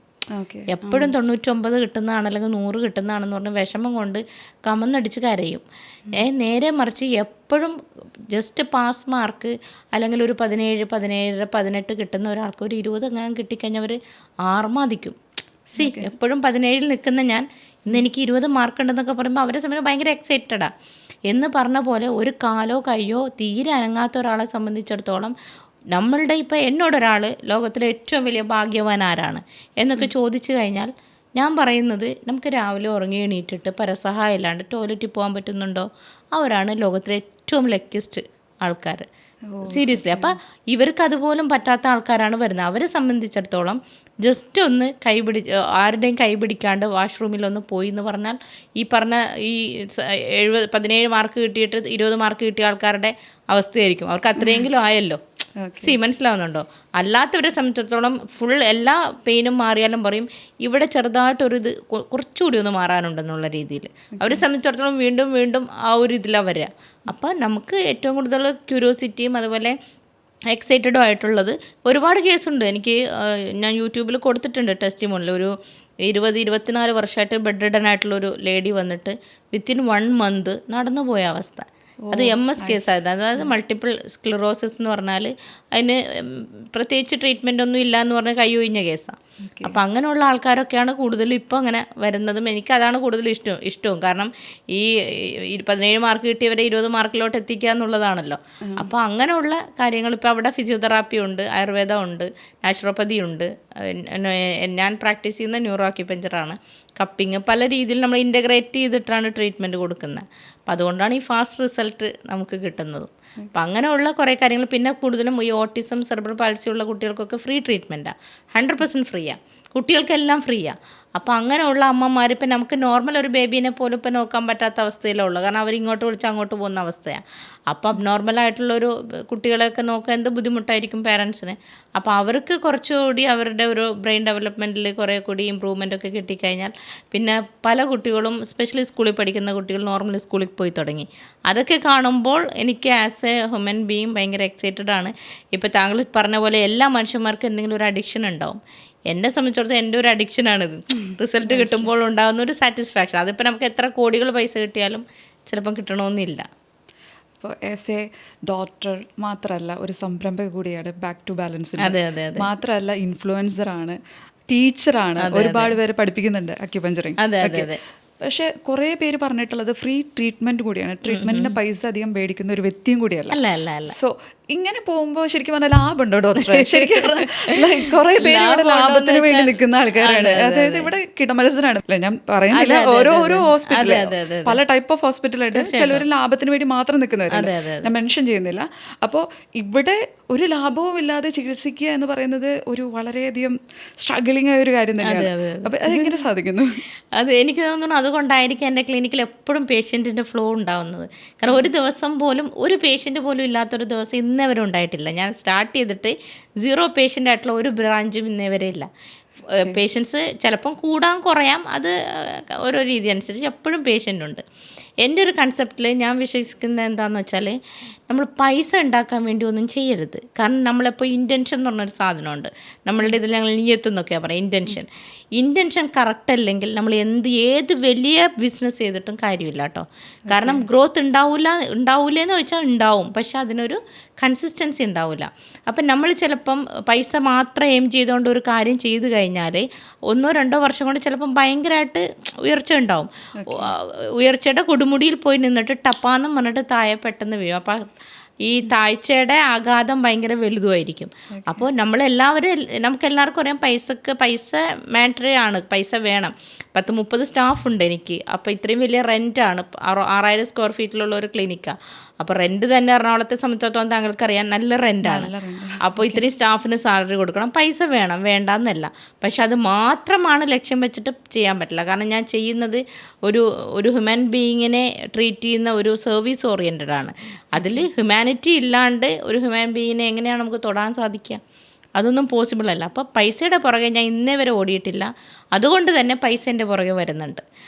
എപ്പോഴും 99 കിട്ടുന്നതാണ് അല്ലെങ്കിൽ 100 കിട്ടുന്നതാണെന്ന് പറഞ്ഞ് വിഷമം കൊണ്ട് കമന്നടിച്ച് കരയും. നേരെ മറിച്ച് എപ്പോഴും ജസ്റ്റ് പാസ് മാർക്ക് അല്ലെങ്കിൽ ഒരു 17, 17, 18 കിട്ടുന്ന ഒരാൾക്ക് ഒരു 20 എങ്ങനെ കിട്ടിക്കഴിഞ്ഞാൽ അവർ ആർമാദിക്കും. എപ്പോഴും 17-ൽ നിൽക്കുന്ന ഞാൻ ഇന്ന് എനിക്ക് 20 മാർക്ക് ഉണ്ടെന്നൊക്കെ പറയുമ്പോൾ അവരെ സമയം ഭയങ്കര എക്സൈറ്റഡാണ്. എന്ന് പറഞ്ഞ പോലെ ഒരു കാലോ കയ്യോ തീരെ അനങ്ങാത്ത ഒരാളെ സംബന്ധിച്ചിടത്തോളം നമ്മളുടെ ഇപ്പോൾ എന്നോടൊരാൾ ലോകത്തിലെ ഏറ്റവും വലിയ ഭാഗ്യവാൻ ആരാണ് എന്നൊക്കെ ചോദിച്ചു കഴിഞ്ഞാൽ ഞാൻ പറയുന്നത് നമുക്ക് രാവിലെ ഉറങ്ങി എണീറ്റിട്ട് പരസഹായം ഇല്ലാണ്ട് ടോയ്ലറ്റിൽ പോകാൻ പറ്റുന്നുണ്ടോ, അവരാണ് ലോകത്തിലെ ഏറ്റവും ലക്കിയസ്റ്റ് ആൾക്കാർ. സീരിയസ്ലി. അപ്പം ഇവർക്ക് അതുപോലും പറ്റാത്ത ആൾക്കാരാണ് വരുന്നത്. അവരെ സംബന്ധിച്ചിടത്തോളം ജസ്റ്റ് ഒന്ന് ആരുടെയും കൈ പിടിക്കാണ്ട് വാഷ്റൂമിലൊന്ന് പോയി എന്ന് പറഞ്ഞാൽ ഈ പറഞ്ഞ ഈ 17 മാർക്ക് കിട്ടിയിട്ട് 20 മാർക്ക് കിട്ടിയ ആൾക്കാരുടെ അവസ്ഥയായിരിക്കും. അവർക്ക് അത്രയെങ്കിലും ആയല്ലോ. മനസ്സിലാവുന്നുണ്ടോ? അല്ലാത്തവരെ സംബന്ധിച്ചിടത്തോളം ഫുൾ എല്ലാ പെയിനും മാറിയാലും പറയും ഇവിടെ ചെറുതായിട്ടൊരു ഇത് കുറച്ചുകൂടി ഒന്ന് മാറാനുണ്ടെന്നുള്ള രീതിയിൽ അവരെ സംബന്ധിച്ചിടത്തോളം വീണ്ടും വീണ്ടും ആ ഒരു ഇതിലാണ് വരിക. അപ്പം നമുക്ക് ഏറ്റവും കൂടുതൽ ക്യൂരിയോസിറ്റിയും അതുപോലെ എക്സൈറ്റഡും ആയിട്ടുള്ളത് ഒരുപാട് കേസുണ്ട്. ഞാൻ യൂട്യൂബിൽ കൊടുത്തിട്ടുണ്ട് ടെസ്റ്റിമോണിൽ. ഒരു 24 വർഷമായിട്ട് ബെഡ് റിഡൻ ആയിട്ടുള്ളൊരു ലേഡി വന്നിട്ട് വിത്തിൻ 1 മന്ത് നടന്നു പോയ അവസ്ഥ. അത് MS കേസായത്. അതായത് മൾട്ടിപ്പിൾ സ്ക്ലിറോസിസ് എന്ന് പറഞ്ഞാൽ അതിന് പ്രത്യേകിച്ച് ട്രീറ്റ്മെൻ്റ് ഒന്നും ഇല്ല എന്ന് പറഞ്ഞാൽ കൈയൊഴിഞ്ഞ കേസാണ്. അപ്പം അങ്ങനെയുള്ള ആൾക്കാരൊക്കെയാണ് കൂടുതലും ഇപ്പോൾ അങ്ങനെ വരുന്നതും. എനിക്കതാണ് കൂടുതൽ ഇഷ്ടവും. കാരണം ഈ 17 മാർക്ക് കിട്ടിയവരെ 20 മാർക്കിലോട്ട് എത്തിക്കുക എന്നുള്ളതാണല്ലോ. അപ്പോൾ അങ്ങനെയുള്ള കാര്യങ്ങൾ ഇപ്പോൾ അവിടെ ഫിസിയോതെറാപ്പി ഉണ്ട്, ആയുർവേദം ഉണ്ട്, നാച്ചുറോപ്പതി ഉണ്ട്, ഞാൻ പ്രാക്ടീസ് ചെയ്യുന്ന ന്യൂറോ ആക്യുപഞ്ചറാണ്, കപ്പിങ്, പല രീതിയിൽ നമ്മൾ ഇൻ്റഗ്രേറ്റ് ചെയ്തിട്ടാണ് ട്രീറ്റ്മെൻറ്റ് കൊടുക്കുന്നത്. അപ്പം അതുകൊണ്ടാണ് ഈ ഫാസ്റ്റ് റിസൾട്ട് നമുക്ക് കിട്ടുന്നതും. അപ്പം അങ്ങനെയുള്ള കുറേ കാര്യങ്ങൾ. പിന്നെ കൂടുതലും ഈ ഓട്ടിസം, സെറിബ്രൽ പാൽസി ഉള്ള കുട്ടികൾക്കൊക്കെ ഫ്രീ ട്രീറ്റ്മെൻറ്റാണ്, 100% ഫ്രീയാണ്, കുട്ടികൾക്കെല്ലാം ഫ്രീയാണ്. അപ്പോൾ അങ്ങനെയുള്ള അമ്മമാർ ഇപ്പം നമുക്ക് നോർമൽ ഒരു ബേബീനെ പോലും ഇപ്പം നോക്കാൻ പറ്റാത്ത അവസ്ഥയിലുള്ളൂ. കാരണം അവരിങ്ങോട്ട് വിളിച്ച് അങ്ങോട്ട് പോകുന്ന അവസ്ഥയാണ്. അപ്പം അബ്നോർമലായിട്ടുള്ളൊരു കുട്ടികളെയൊക്കെ നോക്കാൻ എന്ത് ബുദ്ധിമുട്ടായിരിക്കും പേരൻസിന്. അപ്പോൾ അവർക്ക് കുറച്ചുകൂടി അവരുടെ ഒരു ബ്രെയിൻ ഡെവലപ്മെൻറ്റിൽ കുറേ കൂടി ഇമ്പ്രൂവ്മെൻ്റ് ഒക്കെ കിട്ടിക്കഴിഞ്ഞാൽ പിന്നെ പല കുട്ടികളും സ്പെഷ്യലി സ്കൂളിൽ പഠിക്കുന്ന കുട്ടികൾ നോർമൽ സ്കൂളിൽ പോയി തുടങ്ങി. അതൊക്കെ കാണുമ്പോൾ എനിക്ക് ആസ് എ ഹ്യൂമൻ ബീയിങ് ഭയങ്കര എക്സൈറ്റഡ് ആണ്. ഇപ്പോൾ താങ്കൾ പറഞ്ഞ പോലെ എല്ലാ മനുഷ്യന്മാർക്കും എന്തെങ്കിലും ഒരു അഡിക്ഷൻ ഉണ്ടാവും. എന്നെ സംബന്ധിച്ചിടത്തോളം എൻ്റെ ഒരു അഡിക്ഷനാണിത്. റിസൾട്ട് കിട്ടുമ്പോൾ ഉണ്ടാകുന്ന ഒരു സാറ്റിസ്ഫാക്ഷൻ. അതിപ്പോൾ നമുക്ക് എത്ര കോടികൾ പൈസ കിട്ടിയാലും ചിലപ്പം കിട്ടണമെന്നില്ല. അപ്പോൾ ആസ് എ ഡോക്ടർ മാത്രമല്ല ഒരു സംരംഭക കൂടിയാണ് ബാക്ക് ടു ബാലൻസ്. അതെ അതെ അതെ. മാത്രമല്ല ഇൻഫ്ലുവൻസറാണ്, ടീച്ചറാണ്, ഒരുപാട് പേര് പഠിപ്പിക്കുന്നുണ്ട് അക്യുപഞ്ചറിങ്. അതെ അതെ അതെ. പക്ഷേ കുറേ പേര് പറഞ്ഞിട്ടുള്ളത് ഫ്രീ ട്രീറ്റ്മെൻറ്റ് കൂടിയാണ്. ട്രീറ്റ്മെൻറ്റിന് പൈസ അധികം മേടിക്കുന്ന ഒരു വ്യക്തിയും കൂടിയല്ല. അല്ല അല്ല അല്ല. സോ ഇങ്ങനെ പോകുമ്പോൾ ശരിക്കും പറഞ്ഞാൽ ലാഭമുണ്ടോ ഡോക്ടറെ? ശരിക്കും കുറേ പേര് ഇവിടെ ലാഭത്തിന് വേണ്ടി നിൽക്കുന്ന ആൾക്കാരാണ്. അതായത് ഇവിടെ കിടമത്സരമാണ്. അല്ലെ, ഞാൻ പറയുന്നില്ല, ഓരോ ഹോസ്പിറ്റൽ പല ടൈപ്പ് ഓഫ് ഹോസ്പിറ്റലായിട്ട് ചിലവർ ലാഭത്തിന് വേണ്ടി മാത്രം നിൽക്കുന്നവരുണ്ട്, ഞാൻ മെൻഷൻ ചെയ്യുന്നില്ല. അപ്പോൾ ഇവിടെ ഒരു ലാഭവും ഇല്ലാതെ ചികിത്സിക്കുക എന്ന് പറയുന്നത് ഒരു വളരെയധികം സ്ട്രഗിളിംഗ് ആയ ഒരു കാര്യം തന്നെയാണ്. അപ്പോൾ അതെങ്ങനെ സാധിക്കുന്നു? അത് എനിക്ക് തോന്നുന്നു അതുകൊണ്ടായിരിക്കും എൻ്റെ ക്ലിനിക്കിൽ എപ്പോഴും പേഷ്യൻറ്റിൻ്റെ ഫ്ലോ ഉണ്ടാവുന്നത്. കാരണം ഒരു ദിവസം പോലും ഒരു പേഷ്യൻ്റ് പോലും ഇല്ലാത്തൊരു ദിവസം ഇന്നേ വരെ ഉണ്ടായിട്ടില്ല. ഞാൻ സ്റ്റാർട്ട് ചെയ്തിട്ട് 0 പേഷ്യൻ്റ് ആയിട്ടുള്ള ഒരു ബ്രാഞ്ചും ഇന്നേ വരെ ഇല്ല. പേഷ്യൻസ് ചിലപ്പം കൂടാൻ കുറയാം, അത് ഓരോ രീതി അനുസരിച്ച് എപ്പോഴും പേഷ്യൻ്റ് ഉണ്ട്. എൻ്റെ ഒരു കൺസെപ്റ്റിൽ ഞാൻ വിശ്വസിക്കുന്നത് എന്താണെന്ന് വെച്ചാൽ നമ്മൾ പൈസ ഉണ്ടാക്കാൻ വേണ്ടി ഒന്നും ചെയ്യരുത്. കാരണം നമ്മളിപ്പോൾ ഇൻറ്റൻഷൻ എന്ന് പറഞ്ഞൊരു സാധനമുണ്ട് നമ്മളുടെ ഇതിൽ. ഞങ്ങൾ നീയത്തെന്നൊക്കെയാണ് പറയുക. ഇൻറ്റൻഷൻ കറക്റ്റ് അല്ലെങ്കിൽ നമ്മൾ ഏത് വലിയ ബിസിനസ് ചെയ്തിട്ടും കാര്യമില്ല കേട്ടോ. കാരണം ഗ്രോത്ത് ഉണ്ടാവില്ലെന്ന് ചോദിച്ചാൽ ഉണ്ടാവും, പക്ഷെ അതിനൊരു കൺസിസ്റ്റൻസി ഉണ്ടാവില്ല. അപ്പം നമ്മൾ ചിലപ്പം പൈസ മാത്രം എയിം ചെയ്തുകൊണ്ട് ഒരു കാര്യം ചെയ്ത് കഴിഞ്ഞാൽ 1-2 വർഷം കൊണ്ട് ചിലപ്പം ഭയങ്കരമായിട്ട് ഉയർച്ച ഉണ്ടാവും. ഉയർച്ചയുടെ കൊടുമുടിയിൽ പോയി നിന്നിട്ട് ടപ്പാന്നും പറഞ്ഞിട്ട് താഴെ പെട്ടെന്ന് വീഴും. അപ്പം ഈ താഴ്ചയുടെ ആഘാതം ഭയങ്കര വലുതുമായിരിക്കും. അപ്പോൾ നമുക്കെല്ലാവർക്കും അറിയാം പൈസ മാറ്ററി ആണ്, പൈസ വേണം. 10-30 സ്റ്റാഫ് ഉണ്ട് എനിക്ക്. അപ്പോൾ ഇത്രയും വലിയ റെൻറ്റാണ്, 6000 സ്ക്വയർ ഫീറ്റിലുള്ള ഒരു ക്ലിനിക്കാണ്. അപ്പോൾ റെൻറ്റ് തന്നെ എറണാകുളത്തെ സംബന്ധിച്ചിടത്തോളം താങ്കൾക്കറിയാം നല്ല റെൻറ്റാണ്. അപ്പോൾ ഇത്രയും സ്റ്റാഫിന് സാലറി കൊടുക്കണം, പൈസ വേണം, വേണ്ടാന്നല്ല. പക്ഷെ അത് മാത്രമാണ് ലക്ഷ്യം വെച്ചിട്ട് ചെയ്യാൻ പറ്റില്ല. കാരണം ഞാൻ ചെയ്യുന്നത് ഒരു ഹ്യൂമൻ ബീയിങ്ങിനെ ട്രീറ്റ് ചെയ്യുന്ന ഒരു സർവീസ് ഓറിയൻറ്റഡ് ആണ്. അതിൽ ഹ്യൂമാനിറ്റി ഇല്ലാണ്ട് ഒരു ഹ്യൂമൻ ബീയിങ്ങിനെ എങ്ങനെയാണ് നമുക്ക് തൊടാൻ സാധിക്കുക? അതൊന്നും പോസിബിൾ അല്ല. അപ്പോൾ പൈസയുടെ പുറകെ ഞാൻ ഇന്നേ വരെ ഓടിയിട്ടില്ല. അതുകൊണ്ട് തന്നെ പൈസ എൻ്റെ പുറകെ വരുന്നുണ്ട്.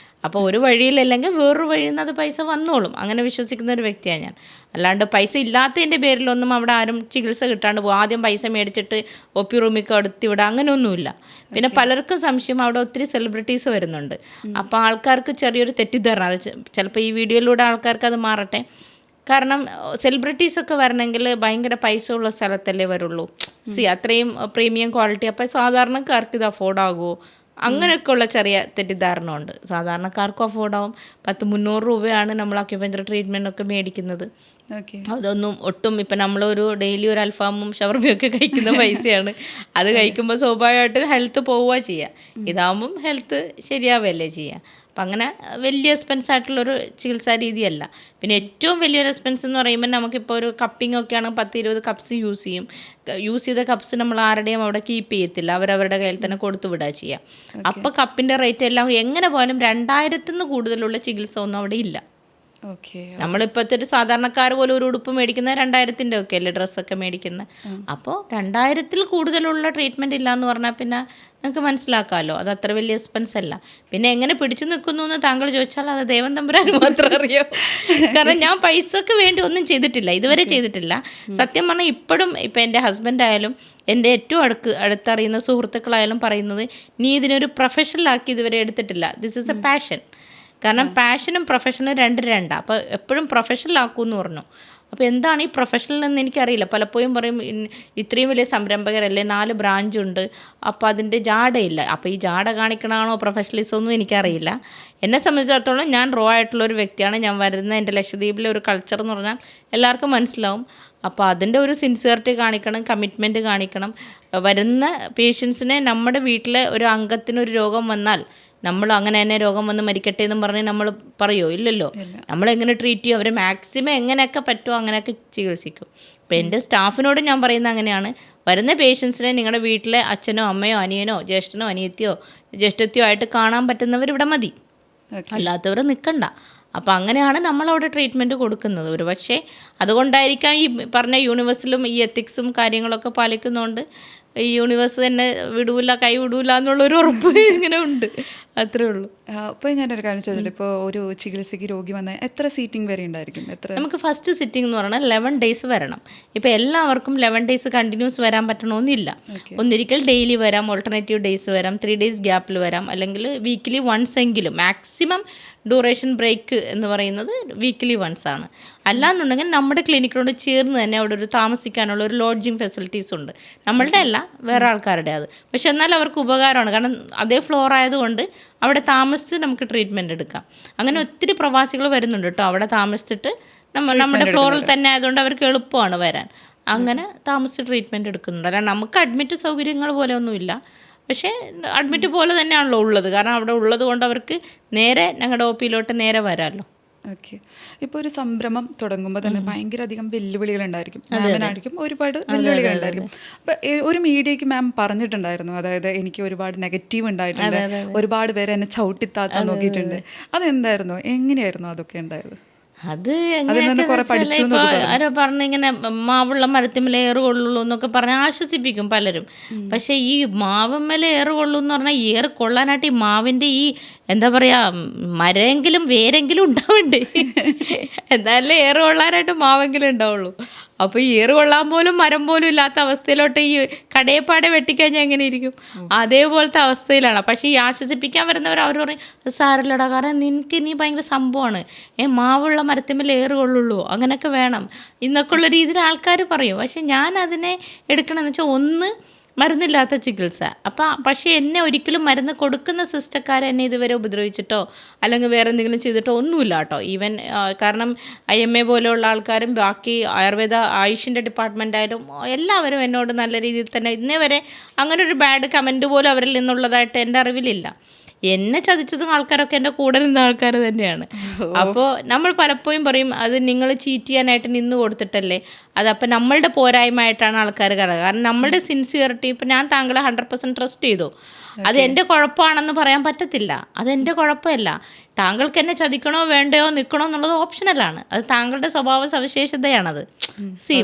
അപ്പോൾ ഒരു വഴിയിലല്ലെങ്കിൽ വേറൊരു വഴിയിൽ നിന്ന് അത് പൈസ വന്നോളും, അങ്ങനെ വിശ്വസിക്കുന്ന ഒരു വ്യക്തിയാണ് ഞാൻ. അല്ലാണ്ട് പൈസ ഇല്ലാത്തതിൻ്റെ പേരിലൊന്നും അവിടെ ആരും ചികിത്സ കിട്ടാണ്ട് പോകും. ആദ്യം പൈസ മേടിച്ചിട്ട് OP റൂമിൽ അടുത്തിവിടുക, അങ്ങനെയൊന്നുമില്ല. പിന്നെ പലർക്കും സംശയം അവിടെ ഒത്തിരി സെലിബ്രിറ്റീസ് വരുന്നുണ്ട്. അപ്പോൾ ആൾക്കാർക്ക് ചെറിയൊരു തെറ്റിദ്ധാരണ, അത് ചിലപ്പോൾ ഈ വീഡിയോയിലൂടെ ആൾക്കാർക്ക് അത് മാറട്ടെ. കാരണം സെലിബ്രിറ്റീസൊക്കെ വരണമെങ്കിൽ ഭയങ്കര പൈസ ഉള്ള സ്ഥലത്തല്ലേ വരുള്ളൂ. അത്രയും പ്രീമിയം ക്വാളിറ്റി. അപ്പോൾ സാധാരണക്കാർക്ക് ഇത് അഫോർഡ് ആകുമോ? അങ്ങനെയൊക്കെയുള്ള ചെറിയ തെറ്റിദ്ധാരണ ഉണ്ട്. സാധാരണക്കാർക്കും അഫോർഡാവും. 100-300 രൂപയാണ് നമ്മൾ അക്യുപഞ്ചർ ട്രീറ്റ്മെൻറ്റൊക്കെ മേടിക്കുന്നത്. ഓക്കെ. അതൊന്നും ഒട്ടും ഇപ്പം നമ്മളൊരു ഡെയിലി ഒരു അൽഫാമും ഷവർമയൊക്കെ കഴിക്കുന്ന പൈസയാണ്. അത് കഴിക്കുമ്പോൾ സ്വാഭാവികമായിട്ട് ഹെൽത്ത് പോവുക ചെയ്യുക. ഇതാകുമ്പം ഹെൽത്ത് ശരിയാവുകയല്ലേ ചെയ്യുക. അപ്പം അങ്ങനെ വലിയ എക്സ്പെൻസ് ആയിട്ടുള്ളൊരു ചികിത്സാ രീതിയല്ല. പിന്നെ ഏറ്റവും വലിയൊരു എക്സ്പെൻസ് എന്ന് പറയുമ്പോൾ നമുക്കിപ്പോൾ ഒരു കപ്പിംഗ് ഒക്കെ ആണെങ്കിൽ 10-20 കപ്സ് യൂസ് ചെയ്യും. യൂസ് ചെയ്ത കപ്സ് നമ്മൾ ആരുടെയും അവിടെ കീപ്പ് ചെയ്യത്തില്ല, അവരവരുടെ കയ്യിൽ തന്നെ കൊടുത്തു വിടുക ചെയ്യുക. അപ്പോൾ കപ്പിൻ്റെ റേറ്റ് എല്ലാം എങ്ങനെ പോയാലും 2000-ൽ കൂടുതലുള്ള ചികിത്സ ഒന്നും അവിടെ ഇല്ല. ഓക്കെ. നമ്മളിപ്പോഴത്തെ ഒരു സാധാരണക്കാർ പോലും ഒരു ഉടുപ്പ് മേടിക്കുന്നത് 2000-ൻ്റെ ഒക്കെ അല്ലേ ഡ്രസ്സൊക്കെ മേടിക്കുന്നത്. അപ്പോൾ 2000-ൽ കൂടുതലുള്ള ട്രീറ്റ്മെൻറ്റ് ഇല്ല എന്ന് പറഞ്ഞാൽ പിന്നെ നിങ്ങൾക്ക് മനസ്സിലാക്കാമല്ലോ അത് അത്ര വലിയ എക്സ്പെൻസ് അല്ല. പിന്നെ എങ്ങനെ പിടിച്ചു നിൽക്കുന്നു എന്ന് താങ്കൾ ചോദിച്ചാൽ അത് ദൈവം തമ്പുരാൻ മാത്രം അറിയാം. കാരണം ഞാൻ പൈസക്ക് വേണ്ടി ഒന്നും ചെയ്തിട്ടില്ല, ഇതുവരെ ചെയ്തിട്ടില്ല. സത്യം പറഞ്ഞാൽ ഇപ്പോഴും ഇപ്പം എൻ്റെ ഹസ്ബൻഡായാലും എൻ്റെ ഏറ്റവും അടുത്തറിയുന്ന സുഹൃത്തുക്കളായാലും പറയുന്നത് നീ ഇതിനൊരു പ്രൊഫഷണലാക്കി ഇതുവരെ എടുത്തിട്ടില്ല. This is A passion. കാരണം പാഷനും പ്രൊഫഷനും രണ്ടാണ്. അപ്പോൾ എപ്പോഴും പ്രൊഫഷണലാക്കുമെന്ന് പറഞ്ഞു. അപ്പോൾ എന്താണ് ഈ പ്രൊഫഷണൽ എന്ന് എനിക്കറിയില്ല. പലപ്പോഴും പറയും ഇത്രയും വലിയ സംരംഭകരല്ലേ, 4 ബ്രാഞ്ചുണ്ട്, അപ്പോൾ അതിൻ്റെ ജാടയില്ല. അപ്പോൾ ഈ ജാട കാണിക്കണമാണോ പ്രൊഫഷണലിസം ഒന്നും എനിക്കറിയില്ല. എന്നെ സംബന്ധിച്ചിടത്തോളം ഞാൻ റോ ആയിട്ടുള്ളൊരു വ്യക്തിയാണ്. ഞാൻ വരുന്ന എൻ്റെ ലക്ഷദ്വീപിലെ ഒരു കൾച്ചർ എന്ന് പറഞ്ഞാൽ എല്ലാവർക്കും മനസ്സിലാവും. അപ്പോൾ അതിൻ്റെ ഒരു സിൻസിയറിറ്റി കാണിക്കണം, കമ്മിറ്റ്മെൻറ്റ് കാണിക്കണം. വരുന്ന പേഷ്യൻസിനെ നമ്മുടെ വീട്ടിലെ ഒരു അംഗത്തിനൊരു രോഗം വന്നാൽ നമ്മൾ അങ്ങനെ തന്നെ രോഗം വന്ന് മരിക്കട്ടെ എന്നും പറഞ്ഞ് നമ്മൾ പറയുമോ? ഇല്ലല്ലോ. നമ്മളെങ്ങനെ ട്രീറ്റ് ചെയ്യും? അവരെ മാക്സിമം എങ്ങനെയൊക്കെ പറ്റുമോ അങ്ങനെയൊക്കെ ചികിത്സിക്കും. അപ്പോൾ എൻ്റെ സ്റ്റാഫിനോട് ഞാൻ പറയുന്നത് അങ്ങനെയാണ്, വരുന്ന പേഷ്യൻസിനെ നിങ്ങളുടെ വീട്ടിലെ അച്ഛനോ അമ്മയോ അനിയനോ ജ്യേഷ്ഠനോ അനിയത്തിയോ ജ്യേഷ്ഠത്തിയോ ആയിട്ട് കാണാൻ പറ്റുന്നവർ ഇവിടെ മതി, അല്ലാത്തവർ നിൽക്കണ്ട. അപ്പോൾ അങ്ങനെയാണ് നമ്മളവിടെ ട്രീറ്റ്മെൻറ്റ് കൊടുക്കുന്നത്. ഒരു പക്ഷേ അതുകൊണ്ടായിരിക്കാം ഈ പറഞ്ഞ യൂണിവേഴ്സിലും ഈ എത്തിക്സും കാര്യങ്ങളൊക്കെ പാലിക്കുന്നതുകൊണ്ട് ഈ യൂണിവേഴ്സ് തന്നെ വിടൂല, കൈ വിടൂല എന്നുള്ളൊരു ഉറപ്പ് ഇങ്ങനെ ഉണ്ട്. അത്രേ ഉള്ളൂ. അപ്പോൾ ഞാനൊരു കാര്യം ചോദിച്ചിട്ട്, ഇപ്പോൾ ഒരു ചികിത്സയ്ക്ക് രോഗി വന്നാൽ എത്ര സീറ്റിംഗ് വരെ ഉണ്ടായിരിക്കും? നമുക്ക് ഫസ്റ്റ് സിറ്റിംഗ് എന്ന് പറഞ്ഞാൽ 11 ഡേയ്സ് വരണം. ഇപ്പോൾ എല്ലാവർക്കും 11 ഡേയ്സ് കണ്ടിന്യൂസ് വരാൻ പറ്റണമെന്നില്ല. ഒന്നിരിക്കൽ ഡെയിലി വരാം, ഓൾട്ടർനേറ്റീവ് ഡേയ്സ് വരാം, 3 ഡേയ്സ് ഗ്യാപ്പിൽ വരാം, അല്ലെങ്കിൽ വീക്കിലി വൺസ് എങ്കിലും. മാക്സിമം ഡ്യൂറേഷൻ ബ്രേക്ക് എന്ന് പറയുന്നത് വീക്കിലി വൺസ് ആണ്. അല്ലാന്നുണ്ടെങ്കിൽ നമ്മുടെ ക്ലിനിക്കിനോട് ചേർന്ന് തന്നെ അവിടെ ഒരു താമസിക്കാനുള്ള ഒരു ലോഡ്ജിങ് ഫെസിലിറ്റീസ് ഉണ്ട്. നമ്മളുടെ അല്ല, വേറെ ആൾക്കാരുടെ അത്. പക്ഷെ എന്നാൽ അവർക്ക് ഉപകാരമാണ്. കാരണം അതേ ഫ്ലോർ ആയതുകൊണ്ട് അവിടെ താമസിച്ച് നമുക്ക് ട്രീറ്റ്മെൻറ്റ് എടുക്കാം. അങ്ങനെ ഒത്തിരി പ്രവാസികൾ വരുന്നുണ്ട് കേട്ടോ. അവിടെ താമസിച്ചിട്ട് നമ്മുടെ ഫ്ലോറിൽ തന്നെ ആയതുകൊണ്ട് അവർക്ക് എളുപ്പമാണ് വരാൻ. അങ്ങനെ താമസിച്ച് ട്രീറ്റ്മെൻറ്റ് എടുക്കുന്നുണ്ട്. അല്ല നമുക്ക് അഡ്മിറ്റ് സൗകര്യങ്ങൾ പോലെ ഒന്നുമില്ല, പക്ഷേ അഡ്മിറ്റ് പോലെ തന്നെയാണല്ലോ ഉള്ളത്. കാരണം അവിടെ ഉള്ളത് കൊണ്ട് അവർക്ക് നേരെ ഞങ്ങളുടെ OP-യിലോട്ട് നേരെ വരാമല്ലോ. ഓക്കെ. ഇപ്പോൾ ഒരു സംരംഭം തുടങ്ങുമ്പോൾ തന്നെ ഭയങ്കര അധികം വെല്ലുവിളികളുണ്ടായിരിക്കും. മാമിനായിരിക്കും ഒരുപാട് വെല്ലുവിളികളുണ്ടായിരിക്കും. അപ്പോൾ ഒരു മീഡിയയ്ക്ക് മാം പറഞ്ഞിട്ടുണ്ടായിരുന്നു, അതായത് എനിക്ക് ഒരുപാട് നെഗറ്റീവ് ഉണ്ടായിട്ടുണ്ട്, ഒരുപാട് പേര് എന്നെ ചവിട്ടിത്താത്താൻ നോക്കിയിട്ടുണ്ട്. അതെന്തായിരുന്നു, എങ്ങനെയായിരുന്നു അതൊക്കെ ഉണ്ടായത്? അത് എങ്ങനെയൊക്കെ ആരോ പറഞ്ഞ് ഇങ്ങനെ മാവുള്ള മരത്തിന്മേലെ ഏറ് കൊള്ളുള്ളൂ എന്നൊക്കെ പറഞ്ഞ് ആശ്വസിപ്പിക്കും പലരും. പക്ഷേ ഈ മാവുമ്മേലെ ഏറ് കൊള്ളൂ എന്ന് പറഞ്ഞാൽ ഏറ് കൊള്ളാനായിട്ട് ഈ മാവിൻ്റെ ഈ എന്താ പറയുക മരമെങ്കിലും വേരെങ്കിലും ഉണ്ടാവണ്ടേ, എന്നാലേ ഏറ് കൊള്ളാനായിട്ട് മാവെങ്കിലും ഉണ്ടാവുള്ളൂ. അപ്പോൾ ഈ ഏറ് കൊള്ളാൻ പോലും മരം പോലും ഇല്ലാത്ത അവസ്ഥയിലോട്ട് ഈ കടയപ്പാടെ വെട്ടിക്കഴിഞ്ഞാൽ എങ്ങനെ ഇരിക്കും? അതേപോലത്തെ അവസ്ഥയിലാണ്. പക്ഷേ ഈ ആശ്വസിപ്പിക്കാൻ വരുന്നവർ അവർ പറയും സാരല്ലടാ, കാരണം നിനക്ക് നീ ഭയങ്കര സംഭവമാണ്, മാവുള്ള മരത്തിന്മേൽ ഏറ് കൊള്ളുള്ളൂ, അങ്ങനെയൊക്കെ വേണം എന്നൊക്കെ ഉള്ള രീതിയിൽ ആൾക്കാർ പറയും. പക്ഷേ ഞാൻ അതിനെ എടുക്കണമെന്ന് വെച്ചാൽ ഒന്ന് മരുന്നില്ലാത്ത ചികിത്സ. പക്ഷേ എന്നെ ഒരിക്കലും മരുന്ന് കൊടുക്കുന്ന സിസ്റ്റർക്കാർ എന്നെ ഇതുവരെ ഉപദ്രവിച്ചിട്ടോ അല്ലെങ്കിൽ വേറെ എന്തെങ്കിലും ചെയ്തിട്ടോ ഒന്നുമില്ല കേട്ടോ. ഈവൻ കാരണം IMA പോലെയുള്ള ആൾക്കാരും ബാക്കി ആയുർവേദ ആയുഷിൻ്റെ ഡിപ്പാർട്ട്മെൻറ്റായാലും എല്ലാവരും എന്നോട് നല്ല രീതിയിൽ തന്നെ ഇന്നേ വരെ അങ്ങനെ ഒരു ബാഡ് കമൻറ്റ് പോലും അവരിൽ നിന്നുള്ളതായിട്ട് എൻ്റെ അറിവിലില്ല. എന്നെ ചതിച്ചതും ആൾക്കാരൊക്കെ എൻ്റെ കൂടെ നിന്ന ആൾക്കാർ തന്നെയാണ്. അപ്പോൾ നമ്മൾ പലപ്പോഴും പറയും അത് നിങ്ങൾ ചീറ്റ് ചെയ്യാനായിട്ട് നിന്ന് കൊടുത്തിട്ടല്ലേ, അതപ്പോൾ നമ്മളുടെ പോരായ്മയായിട്ടാണ് ആൾക്കാർ കാണുക. കാരണം നമ്മളുടെ സിൻസിയറിറ്റി, ഇപ്പം ഞാൻ താങ്കളെ 100% ട്രസ്റ്റ് ചെയ്തു, അത് എൻ്റെ കുഴപ്പമാണെന്ന് പറയാൻ പറ്റത്തില്ല. അതെൻ്റെ കുഴപ്പമല്ല. താങ്കൾക്ക് എന്നെ ചതിക്കണോ വേണ്ടയോ നിൽക്കണോ എന്നുള്ളത് ഓപ്ഷണലാണ്. അത് താങ്കളുടെ സ്വഭാവ സവിശേഷതയാണത്.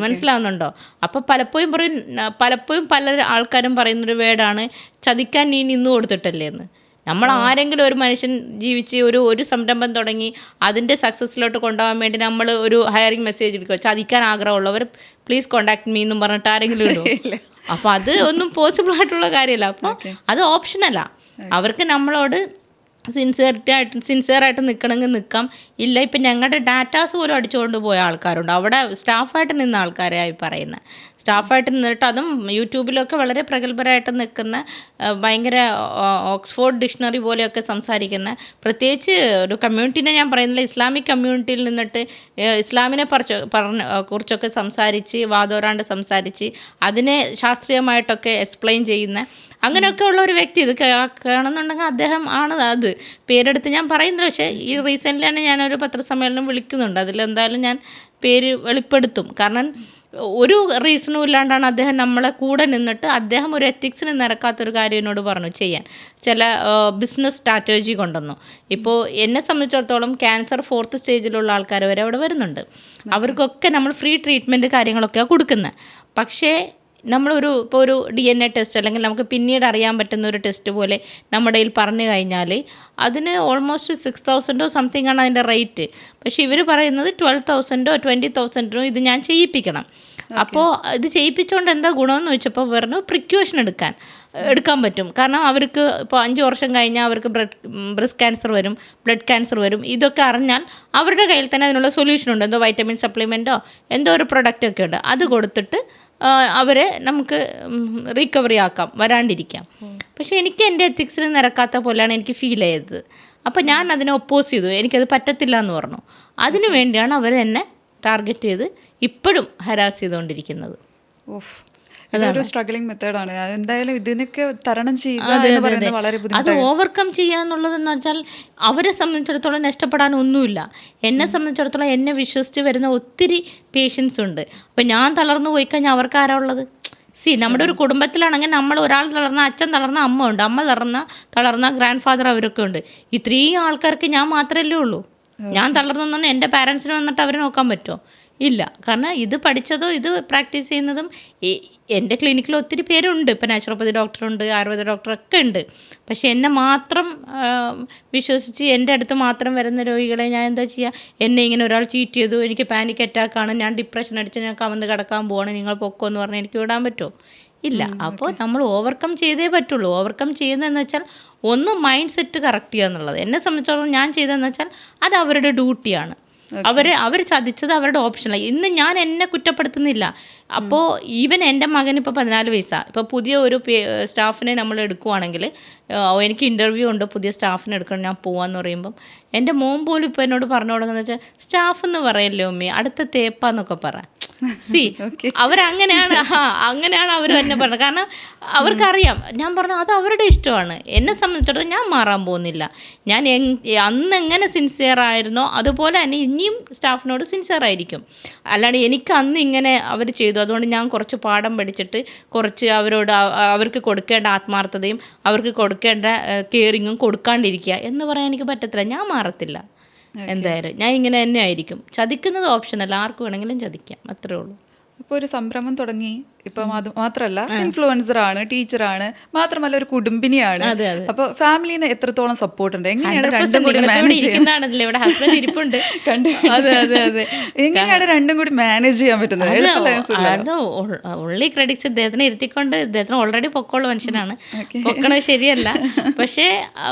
മനസ്സിലാവുന്നുണ്ടോ? അപ്പോൾ പലപ്പോഴും പല ആൾക്കാരും പറയുന്നൊരു വേർഡാണ് ചതിക്കാൻ നീ നിന്ന് കൊടുത്തിട്ടല്ലേ എന്ന്. നമ്മൾ ആരെങ്കിലും ഒരു മനുഷ്യൻ ജീവിച്ച് ഒരു സംരംഭം തുടങ്ങി അതിൻ്റെ സക്സസ്സിലോട്ട് കൊണ്ടുപോകാൻ വേണ്ടി നമ്മൾ ഒരു ഹയറിംഗ് മെസ്സേജ് എടുക്കുക, ചതിക്കാൻ ആഗ്രഹമുള്ളവർ പ്ലീസ് കോൺടാക്ട് മീ എന്നും പറഞ്ഞിട്ട് ആരെങ്കിലും ഇടുമോ? അപ്പോൾ അത് ഒന്നും പോസിബിൾ ആയിട്ടുള്ള കാര്യമല്ല. അപ്പോൾ അത് ഓപ്ഷനല്ല. അവർക്ക് നമ്മളോട് സിൻസിയറായിട്ട് നിൽക്കണമെങ്കിൽ നിൽക്കാം. ഇല്ല, ഇപ്പം ഞങ്ങളുടെ ഡാറ്റാസ് പോലും അടിച്ചുകൊണ്ട് പോയ ആൾക്കാരുണ്ട്. അവിടെ സ്റ്റാഫായിട്ട് നിന്ന ആൾക്കാരായി പറയുന്നത്. സ്റ്റാഫായിട്ട് നിന്നിട്ട് അതും യൂട്യൂബിലൊക്കെ വളരെ പ്രഗത്ഭരായിട്ട് നിൽക്കുന്ന ഭയങ്കര ഓക്സ്ഫോർഡ് ഡിക്ഷണറി പോലെയൊക്കെ സംസാരിക്കുന്ന, പ്രത്യേകിച്ച് ഒരു കമ്മ്യൂണിറ്റീനെ ഞാൻ പറയുന്നില്ല, ഇസ്ലാമിക് കമ്മ്യൂണിറ്റിയിൽ നിന്നിട്ട് ഇസ്ലാമിനെ കുറിച്ചൊക്കെ സംസാരിച്ച് വാദോരാണ്ട് സംസാരിച്ച് അതിനെ ശാസ്ത്രീയമായിട്ടൊക്കെ എക്സ്പ്ലെയിൻ ചെയ്യുന്ന അങ്ങനെയൊക്കെ ഉള്ള ഒരു വ്യക്തി. ഇത് കാണുന്നുണ്ടെങ്കിൽ അദ്ദേഹം ആണ് അത്. പേരെടുത്ത് ഞാൻ പറയുന്നില്ല, പക്ഷേ ഈ റീസെൻ്റ്ലി തന്നെ ഞാനൊരു പത്രസമ്മേളനം വിളിക്കുന്നുണ്ട്. അതിലെന്തായാലും ഞാൻ പേര് വെളിപ്പെടുത്തും. കാരണം ഒരു റീസണും ഇല്ലാണ്ടാണ് അദ്ദേഹം നമ്മളെ കൂടെ നിന്നിട്ട് അദ്ദേഹം ഒരു എത്തിക്സിന് നിരക്കാത്തൊരു കാര്യം എന്നോട് പറഞ്ഞു ചെയ്യാൻ. ചില ബിസിനസ് സ്ട്രാറ്റജി കൊണ്ടുവന്നു. ഇപ്പോൾ എന്നെ സംബന്ധിച്ചിടത്തോളം ക്യാൻസർ 4th സ്റ്റേജിലുള്ള ആൾക്കാർ വരെ അവിടെ വരുന്നുണ്ട്. അവർക്കൊക്കെ നമ്മൾ ഫ്രീ ട്രീറ്റ്മെൻറ്റ് കാര്യങ്ങളൊക്കെയാണ് കൊടുക്കുന്നത്. പക്ഷേ ഇപ്പോൾ ഒരു DNA ടെസ്റ്റ് അല്ലെങ്കിൽ നമുക്ക് പിന്നീട് അറിയാൻ പറ്റുന്ന ഒരു ടെസ്റ്റ് പോലെ നമ്മുടെ കയ്യിൽ പറഞ്ഞു കഴിഞ്ഞാൽ അതിന് ഓൾമോസ്റ്റ് 6,000 സംതിങ് ആണ് അതിൻ്റെ റേറ്റ്. പക്ഷേ ഇവർ പറയുന്നത് 12,000 20,000 ഇത് ഞാൻ ചെയ്യിപ്പിക്കണം. അപ്പോൾ ഇത് ചെയ്യിപ്പിച്ചുകൊണ്ട് എന്താ ഗുണമെന്ന് ചോദിച്ചപ്പോൾ പറഞ്ഞു പ്രിക്യൂഷൻ എടുക്കാൻ പറ്റും. കാരണം അവർക്ക് ഇപ്പോൾ 5 വർഷം കഴിഞ്ഞാൽ അവർക്ക് ബ്രസ്റ്റ് ക്യാൻസർ വരും, ബ്ലഡ് ക്യാൻസർ വരും. ഇതൊക്കെ അറിഞ്ഞാൽ അവരുടെ കയ്യിൽ തന്നെ അതിനുള്ള സൊല്യൂഷനുണ്ട്. എന്തോ വൈറ്റമിൻ സപ്ലിമെൻറ്റോ എന്തോ ഒരു പ്രൊഡക്റ്റൊക്കെ ഉണ്ട്. അത് കൊടുത്തിട്ട് അവരെ നമുക്ക് റീക്കവറി ആക്കാം, വരാണ്ടിരിക്കാം. പക്ഷേ എനിക്ക് എൻ്റെ എത്തിക്സിന് നിരക്കാത്ത പോലെയാണ് എനിക്ക് ഫീൽ ചെയ്തത്. അപ്പോൾ ഞാൻ അതിനെ ഒപ്പോസ് ചെയ്തു. എനിക്കത് പറ്റത്തില്ല എന്ന് പറഞ്ഞു. അതിനു വേണ്ടിയാണ് അവരെന്നെ ടാർഗറ്റ് ചെയ്ത് ഇപ്പോഴും ഹരാസ് ചെയ്തുകൊണ്ടിരിക്കുന്നത്. അതൊരു സ്ട്രഗ്ലിംഗ് മെത്തേഡാണ്. എന്തായാലും ഇതിനൊക്കെ തരണം ചെയ്യുക എന്ന് പറയുന്നത് വളരെ അത് ഓവർകം ചെയ്യുക എന്നുള്ളതെന്ന് വെച്ചാൽ അവരെ സംബന്ധിച്ചിടത്തോളം നഷ്ടപ്പെടാൻ ഒന്നുമില്ല. എന്നെ സംബന്ധിച്ചിടത്തോളം എന്നെ വിശ്വസിച്ച് വരുന്ന ഒത്തിരി പേഷ്യൻസ് ഉണ്ട്. അപ്പം ഞാൻ തളർന്നു പോയി കഴിഞ്ഞാൽ അവർക്ക് ആരാ ഉള്ളത്? നമ്മുടെ ഒരു കുടുംബത്തിലാണെങ്കിൽ നമ്മൾ ഒരാൾ തളർന്ന അച്ഛൻ തളർന്ന അമ്മ ഉണ്ട്, അമ്മ തളർന്ന ഗ്രാൻഡ് ഫാദർ അവരൊക്കെ ഉണ്ട്. ഇത്രയും ആൾക്കാർക്ക് ഞാൻ മാത്രമല്ലേ ഉള്ളൂ. ഞാൻ തളർന്നു എൻ്റെ പാരൻസിന് വന്നിട്ട് അവരെ നോക്കാൻ പറ്റുമോ? ഇല്ല. കാരണം ഇത് പഠിച്ചതോ ഇത് പ്രാക്ടീസ് ചെയ്യുന്നതും എൻ്റെ ക്ലിനിക്കിൽ ഒത്തിരി പേരുണ്ട്. ഇപ്പോൾ നാച്ചുറോപ്പതി ഡോക്ടറുണ്ട്, ആയുർവേദ ഡോക്ടറൊക്കെ ഉണ്ട്. പക്ഷേ എന്നെ മാത്രം വിശ്വസിച്ച് എൻ്റെ അടുത്ത് മാത്രം വരുന്ന രോഗികളെ ഞാൻ എന്താ ചെയ്യുക? എന്നെ ഇങ്ങനെ ഒരാൾ ചീറ്റ് ചെയ്തു, എനിക്ക് പാനിക് അറ്റാക്കാണ്, ഞാൻ ഡിപ്രഷൻ അടിച്ച് ഞാൻ കവന്ന് കിടക്കാൻ പോവാണ്, നിങ്ങൾ പൊക്കോ എന്ന് പറഞ്ഞാൽ എനിക്ക് വിടാൻ പറ്റുമോ? ഇല്ല. അപ്പോൾ നമ്മൾ ഓവർകം ചെയ്തേ പറ്റുള്ളൂ. ഓവർകം ചെയ്യുന്നതെന്ന് വെച്ചാൽ ഒന്ന് മൈൻഡ് സെറ്റ് കറക്റ്റ് ചെയ്യുക എന്നുള്ളത്. എന്നെ സംബന്ധിച്ചിടത്തോളം ഞാൻ ചെയ്തതെന്ന് വെച്ചാൽ അത് അവരുടെ ഡ്യൂട്ടിയാണ്. അവർ ചതിച്ചത് അവരുടെ ഓപ്ഷനാണ്. ഇന്ന് ഞാൻ എന്നെ കുറ്റപ്പെടുത്തുന്നില്ല. അപ്പോൾ ഈവൻ എൻ്റെ മകനിപ്പോൾ 14 വയസ്സാണ്. ഇപ്പോൾ പുതിയ ഒരു സ്റ്റാഫിനെ നമ്മൾ എടുക്കുവാണെങ്കിൽ എനിക്ക് ഇൻ്റർവ്യൂ ഉണ്ട്, പുതിയ സ്റ്റാഫിനെ എടുക്കണം, ഞാൻ പോവാന്ന് പറയുമ്പം എൻ്റെ മോൻ പോലും ഇപ്പോൾ എന്നോട് പറഞ്ഞു തുടങ്ങുന്നത് വെച്ചാൽ സ്റ്റാഫ് എന്ന് പറയല്ലോ ഉമ്മി, അടുത്ത തേപ്പാന്നൊക്കെ പറ. അവരങ്ങനെയാണ് അങ്ങനെയാണ് അവർ തന്നെ പറഞ്ഞത്. കാരണം അവർക്കറിയാം. ഞാൻ പറഞ്ഞു അത് അവരുടെ ഇഷ്ടമാണ്. എന്നെ സംബന്ധിച്ചിടത്തോളം ഞാൻ മാറാൻ പോകുന്നില്ല. ഞാൻ അന്ന് എങ്ങനെ സിൻസിയർ ആയിരുന്നോ അതുപോലെ തന്നെ ഇനിയും സ്റ്റാഫിനോട് സിൻസിയർ ആയിരിക്കും. അല്ലാണ്ട് എനിക്ക് അന്ന് ഇങ്ങനെ അവർ ചെയ്തു, അതുകൊണ്ട് ഞാൻ കുറച്ച് പാഠം പഠിച്ചിട്ട് കുറച്ച് അവർക്ക് കൊടുക്കേണ്ട ആത്മാർത്ഥതയും അവർക്ക് കൊടുക്കേണ്ട കെയറിങ്ങും കൊടുക്കാണ്ടിരിക്കുക എന്ന് പറയാൻ എനിക്ക് പറ്റത്തില്ല. ഞാൻ മാറത്തില്ല. എന്തായാലും ഞാൻ ഇങ്ങനെ തന്നെ ആയിരിക്കും. ചതിക്കുന്നത് ഓപ്ഷനല്ല, ആർക്ക് വേണമെങ്കിലും ചതിക്കാം, അത്രേ ഉള്ളൂ. ഇപ്പോൾ ഒരു സംരംഭം തുടങ്ങി, ഇപ്പം അത് മാത്രമല്ല ഇൻഫ്ലുവൻസറാണ്, ടീച്ചറാണ്, മാത്രമല്ല ഒരു കുടുംബിനിയാണ്. അപ്പോൾ ഫാമിലിന്ന് എത്രത്തോളം സപ്പോർട്ട് ഉണ്ട്? എങ്ങനെയാണ് രണ്ടും കൂടി മാനേജ് എങ്ങനെയാണ് രണ്ടും കൂടി മാനേജ് ചെയ്യാൻ പറ്റുന്നത്? ഉള്ളി ക്രെഡിറ്റ്സ് ഇദ്ദേഹത്തിനെ ഇരുത്തിക്കൊണ്ട്, ഇദ്ദേഹത്തിന് ഓൾറെഡി പൊക്കമുള്ള മനുഷ്യനാണ്, പൊക്കണത് ശരിയല്ല. പക്ഷേ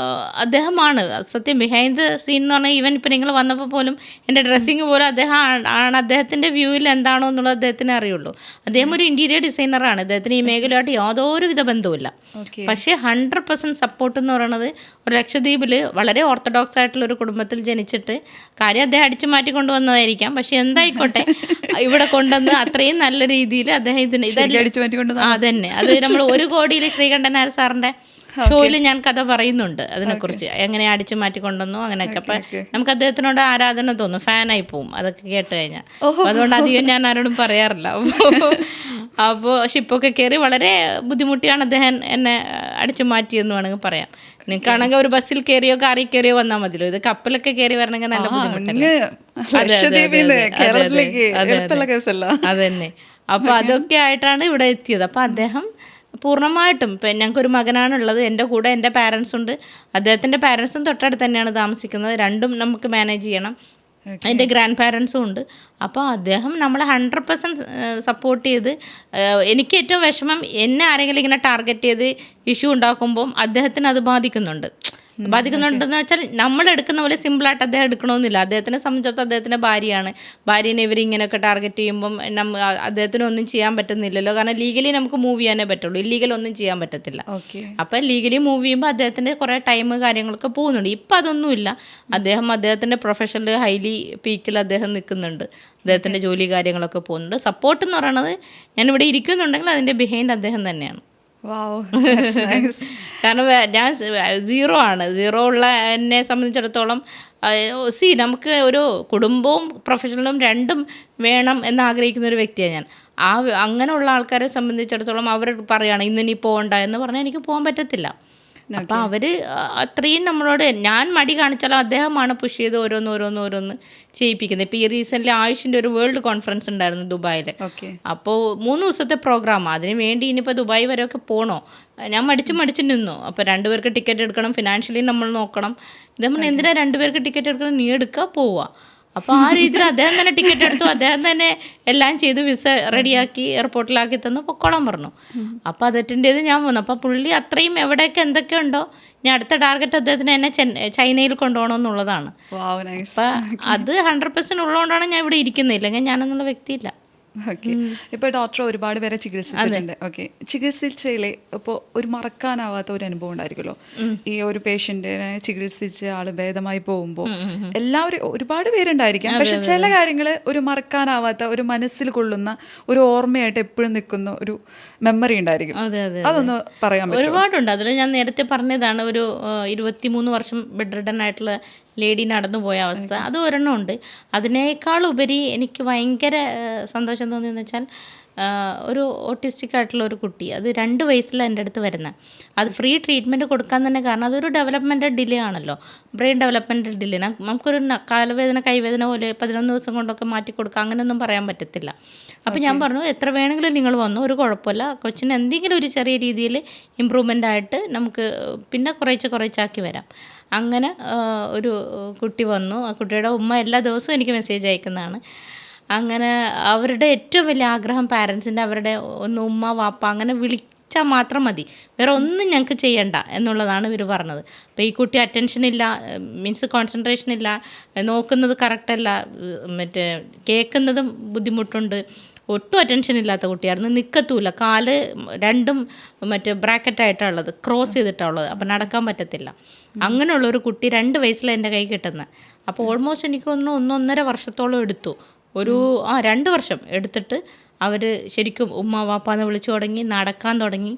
അദ്ദേഹമാണ് സത്യം ബിഹൈൻഡ് ദ സീൻ എന്ന് പറഞ്ഞാൽ. ഈവൻ ഇപ്പം നിങ്ങൾ വന്നപ്പോൾ പോലും എൻ്റെ ഡ്രസ്സിങ് പോലും അദ്ദേഹത്തിൻ്റെ വ്യൂവിൽ എന്താണോ എന്നുള്ളത് അദ്ദേഹത്തിന് അറിയുള്ളൂ. അദ്ദേഹം ഒരു ഇൻറ്റീരിയർ ഡിസൈനറാണ്. അദ്ദേഹത്തിന് ഈ മേഖലയായിട്ട് യാതൊരുവിധ ബന്ധവുമില്ല. പക്ഷേ 100% സപ്പോർട്ട് എന്ന് പറയുന്നത് ഒരു ലക്ഷദ്വീപിൽ വളരെ ഓർത്തഡോക്സ് ആയിട്ടുള്ള ഒരു കുടുംബത്തിൽ ജനിച്ചിട്ട്, കാര്യം അദ്ദേഹം അടിച്ചു മാറ്റി കൊണ്ടുവന്നതായിരിക്കാം, പക്ഷെ എന്തായിക്കോട്ടെ ഇവിടെ കൊണ്ടുവന്ന് അത്രയും നല്ല രീതിയിൽ അദ്ദേഹം അതന്നെ. അത് നമ്മൾ 1 കോടിയിൽ ശ്രീകണ്ഠൻ നായർ സാറിൻ്റെ ഷോയിൽ ഞാൻ കഥ പറയുന്നുണ്ട് അതിനെക്കുറിച്ച്, എങ്ങനെ അടിച്ചു മാറ്റി കൊണ്ടുവന്നു അങ്ങനെയൊക്കെ. അപ്പം നമുക്ക് അദ്ദേഹത്തിനോട് ആരാധന തോന്നും, ഫാനായി പോവും അതൊക്കെ കേട്ട് കഴിഞ്ഞാൽ. അതുകൊണ്ട് അധികം ഞാൻ ആരോടും പറയാറില്ല. അപ്പോൾ ഷിപ്പൊക്കെ കയറി വളരെ ബുദ്ധിമുട്ടിയാണ് അദ്ദേഹം എന്നെ അടിച്ചു മാറ്റിയെന്ന് വേണമെങ്കിൽ പറയാം. നിങ്ങൾക്കാണെങ്കിൽ ഒരു ബസ്സിൽ കയറിയോ കാറിൽ കയറിയോ വന്നാൽ മതിയല്ലോ. ഇത് കപ്പലൊക്കെ കയറി വരണമെങ്കിൽ നല്ല ബുദ്ധിമുട്ടല്ലേ. അതന്നെ. അപ്പോൾ അതൊക്കെ ആയിട്ടാണ് ഇവിടെ എത്തിയത്. അപ്പോൾ അദ്ദേഹം പൂർണ്ണമായിട്ടും ഇപ്പം ഞങ്ങൾക്കൊരു മകനാണുള്ളത്, എൻ്റെ കൂടെ എൻ്റെ പാരൻസ് ഉണ്ട്, അദ്ദേഹത്തിൻ്റെ പാരൻസും തൊട്ടടുത്ത് തന്നെയാണ് താമസിക്കുന്നത്. രണ്ടും നമുക്ക് മാനേജ് ചെയ്യണം. എൻ്റെ ഗ്രാൻഡ് പാരൻസും ഉണ്ട്. അപ്പോൾ അദ്ദേഹം നമ്മളെ 100% സപ്പോർട്ട് ചെയ്ത്. എനിക്ക് ഏറ്റവും വിഷമം എന്നെ ആരെങ്കിലും ഇങ്ങനെ ടാർഗറ്റ് ചെയ്ത് ഇഷ്യൂ ഉണ്ടാക്കുമ്പം അദ്ദേഹത്തിന് അത് ബാധിക്കുന്നുണ്ട്. ബാധിക്കുന്നുണ്ടെന്ന് വെച്ചാൽ നമ്മൾ എടുക്കുന്ന പോലെ സിമ്പിളായിട്ട് അദ്ദേഹം എടുക്കണമെന്നില്ല. അദ്ദേഹത്തിനെ സംബന്ധിച്ചിടത്തോളം അദ്ദേഹത്തിൻ്റെ ഭാര്യയാണ്. ഭാര്യനെ ഇവരിങ്ങനെയൊക്കെ ടാർഗറ്റ് ചെയ്യുമ്പം അദ്ദേഹത്തിന് ഒന്നും ചെയ്യാൻ പറ്റുന്നില്ലല്ലോ. കാരണം ലീഗലി നമുക്ക് മൂവ് ചെയ്യാനേ പറ്റുള്ളൂ, ഇല്ലീഗൽ ഒന്നും ചെയ്യാൻ പറ്റത്തില്ല. അപ്പം ലീഗലി മൂവ് ചെയ്യുമ്പോൾ അദ്ദേഹത്തിൻ്റെ കുറേ ടൈം കാര്യങ്ങളൊക്കെ പോകുന്നുണ്ട്. ഇപ്പം അതൊന്നുമില്ല. അദ്ദേഹത്തിൻ്റെ പ്രൊഫഷനിൽ ഹൈലി പീക്കിൽ അദ്ദേഹം നിൽക്കുന്നുണ്ട്. അദ്ദേഹത്തിൻ്റെ ജോലി കാര്യങ്ങളൊക്കെ പോകുന്നുണ്ട്. സപ്പോർട്ട് എന്ന് പറയുന്നത് ഞാനിവിടെ ഇരിക്കുന്നുണ്ടെങ്കിൽ അതിൻ്റെ ബിഹൈൻഡ് അദ്ദേഹം തന്നെയാണ്. കാരണം ഞാൻ 0 ആണ്. 0 ഉള്ള എന്നെ സംബന്ധിച്ചിടത്തോളം നമുക്ക് ഒരു കുടുംബവും പ്രൊഫഷണലും രണ്ടും വേണം എന്നാഗ്രഹിക്കുന്ന ഒരു വ്യക്തിയാണ് ഞാൻ. അങ്ങനെയുള്ള ആൾക്കാരെ സംബന്ധിച്ചിടത്തോളം അവർ പറയുകയാണ് ഇന്നിനി പോകണ്ട എന്ന് പറഞ്ഞാൽ എനിക്ക് പോകാൻ പറ്റത്തില്ല. അപ്പം അവർ അത്രയും നമ്മളോട്, ഞാൻ മടി കാണിച്ചാലും അദ്ദേഹമാണ് പുഷ് ചെയ്ത് ഓരോന്ന് ചെയ്യിപ്പിക്കുന്നത്. ഇപ്പോൾ ഈ റീസെൻ്റ്ലി ആയുഷിൻ്റെ ഒരു വേൾഡ് കോൺഫറൻസ് ഉണ്ടായിരുന്നു ദുബായിൽ. അപ്പോൾ 3 ദിവസത്തെ പ്രോഗ്രാമാണ്. അതിന് വേണ്ടി ഇനിയിപ്പോൾ ദുബായ് വരെയൊക്കെ പോകണോ? ഞാൻ മടിച്ച് നിന്നു. അപ്പോൾ 2 പേർക്ക് ടിക്കറ്റ് എടുക്കണം, ഫിനാൻഷ്യലി നമ്മൾ നോക്കണം. ഇതേപോലെ എന്തിനാ 2 പേർക്ക് ടിക്കറ്റ് എടുക്കണം, നീ എടുക്കുക പോവുക. അപ്പോൾ ആ രീതിയിൽ അദ്ദേഹം തന്നെ ടിക്കറ്റ് എടുത്തു, അദ്ദേഹം തന്നെ എല്ലാം ചെയ്തു, വിസ റെഡിയാക്കി എയർപോർട്ടിലാക്കി തന്നു, പൊക്കോളാൻ പറഞ്ഞു. അപ്പോൾ അത് അറ്റൻഡ് ചെയ്ത് ഞാൻ വന്നു. അപ്പോൾ പുള്ളി അത്രയും എവിടെയൊക്കെ എന്തൊക്കെ ഉണ്ടോ, ഞാൻ അടുത്ത ടാർഗറ്റ് അദ്ദേഹത്തിന് എന്നെ ചൈനയിൽ കൊണ്ടുപോകണമെന്നുള്ളതാണ്. അപ്പം അത് 100% ഉള്ളതുകൊണ്ടാണ് ഞാൻ ഇവിടെ ഇരിക്കുന്നത്. ഇല്ലെങ്കിൽ ഞാനെന്നുള്ള വ്യക്തിയില്ല. ഓക്കെ. ഇപ്പോൾ ഡോക്ടർ ഒരുപാട് പേരെ ചികിത്സിച്ചിട്ടുണ്ട്. ഓക്കെ, ചികിത്സിച്ചതിൽ ഇപ്പോൾ ഒരു മറക്കാനാവാത്ത ഒരു അനുഭവം ഉണ്ടായിരിക്കുമല്ലോ. ഈ ഒരു പേഷ്യൻറ്റിനെ ചികിത്സിച്ച് ആൾ ഭേദമായി പോകുമ്പോൾ എല്ലാവരും ഒരുപാട് പേരുണ്ടായിരിക്കാം, പക്ഷെ ചില കാര്യങ്ങൾ ഒരു മറക്കാനാവാത്ത, ഒരു മനസ്സിൽ കൊള്ളുന്ന ഒരു ഓർമ്മയായിട്ട് എപ്പോഴും നിൽക്കുന്ന ഒരു മെമ്മറി ഉണ്ടായിരിക്കും. അതൊന്ന് പറയാൻ പറ്റുമോ? ഒരുപാടുണ്ട്. അതിൽ ഞാൻ നേരത്തെ പറഞ്ഞതാണ്, ഒരു 23 വർഷം ബെഡ് റിഡൻ ആയിട്ടുള്ള ലേഡി നടന്നു പോയ അവസ്ഥ, അത് ഒരെണ്ണമുണ്ട്. അതിനേക്കാൾ ഉപരി എനിക്ക് ഭയങ്കര സന്തോഷം തോന്നിയെന്ന് വെച്ചാൽ, ഒരു ഓട്ടിസ്റ്റിക് ആയിട്ടുള്ള ഒരു കുട്ടി, അത് 2 വയസ്സിൽ എൻ്റെ അടുത്ത് വരുന്നത്. അത് ഫ്രീ ട്രീറ്റ്മെൻറ്റ് കൊടുക്കാൻ തന്നെ കാരണം അതൊരു ഡെവലപ്മെൻറ്റൽ ഡിലേ ആണല്ലോ, ബ്രെയിൻ ഡെവലപ്മെൻറ്റൽ ഡിലേ. നമുക്കൊരു കാലുവേദന കൈവേദന പോലെ 11 ദിവസം കൊണ്ടൊക്കെ മാറ്റി കൊടുക്കാം, അങ്ങനെയൊന്നും പറയാൻ പറ്റത്തില്ല. അപ്പോൾ ഞാൻ പറഞ്ഞു, എത്ര വേണമെങ്കിലും നിങ്ങൾ വന്നു, ഒരു കുഴപ്പമില്ല, കൊച്ചിന് എന്തെങ്കിലും ഒരു ചെറിയ രീതിയിൽ ഇമ്പ്രൂവ്മെൻ്റ് ആയിട്ട് നമുക്ക് പിന്നെ കുറേച്ചാക്കി വരാം. അങ്ങനെ ഒരു കുട്ടി വന്നു. ആ കുട്ടിയുടെ ഉമ്മ എല്ലാ ദിവസവും എനിക്ക് മെസ്സേജ് അയക്കുന്നതാണ്. അങ്ങനെ അവരുടെ ഏറ്റവും വലിയ ആഗ്രഹം പാരൻസിൻ്റെ, അവരുടെ ഒന്ന് ഉമ്മ വാപ്പ അങ്ങനെ വിളിച്ചാൽ മാത്രം മതി, വേറെ ഒന്നും ഞങ്ങൾക്ക് ചെയ്യണ്ട എന്നുള്ളതാണ് ഇവർ പറഞ്ഞത്. അപ്പോൾ ഈ കുട്ടി അറ്റൻഷൻ ഇല്ല, മീൻസ് കോൺസെൻട്രേഷൻ ഇല്ല, നോക്കുന്നത് കറക്റ്റല്ല, കേൾക്കുന്നതും ബുദ്ധിമുട്ടുണ്ട്, ഒട്ടും അറ്റൻഷൻ ഇല്ലാത്ത കുട്ടിയായിരുന്നു. നിൽക്കത്തുമില്ല, കാല് രണ്ടും ബ്രാക്കറ്റായിട്ടുള്ളത്, ക്രോസ് ചെയ്തിട്ടുള്ളത്, അപ്പം നടക്കാൻ പറ്റത്തില്ല. അങ്ങനെയുള്ളൊരു കുട്ടി 2 വയസ്സിൽ എൻ്റെ കൈ കിട്ടുന്നത്. അപ്പോൾ ഓൾമോസ്റ്റ് എനിക്ക് 1.5 വർഷത്തോളം എടുത്തു. 2 വർഷം എടുത്തിട്ട് അവർ ശരിക്കും ഉമ്മ വാപ്പാന്ന് വിളിച്ചു തുടങ്ങി, നടക്കാൻ തുടങ്ങി.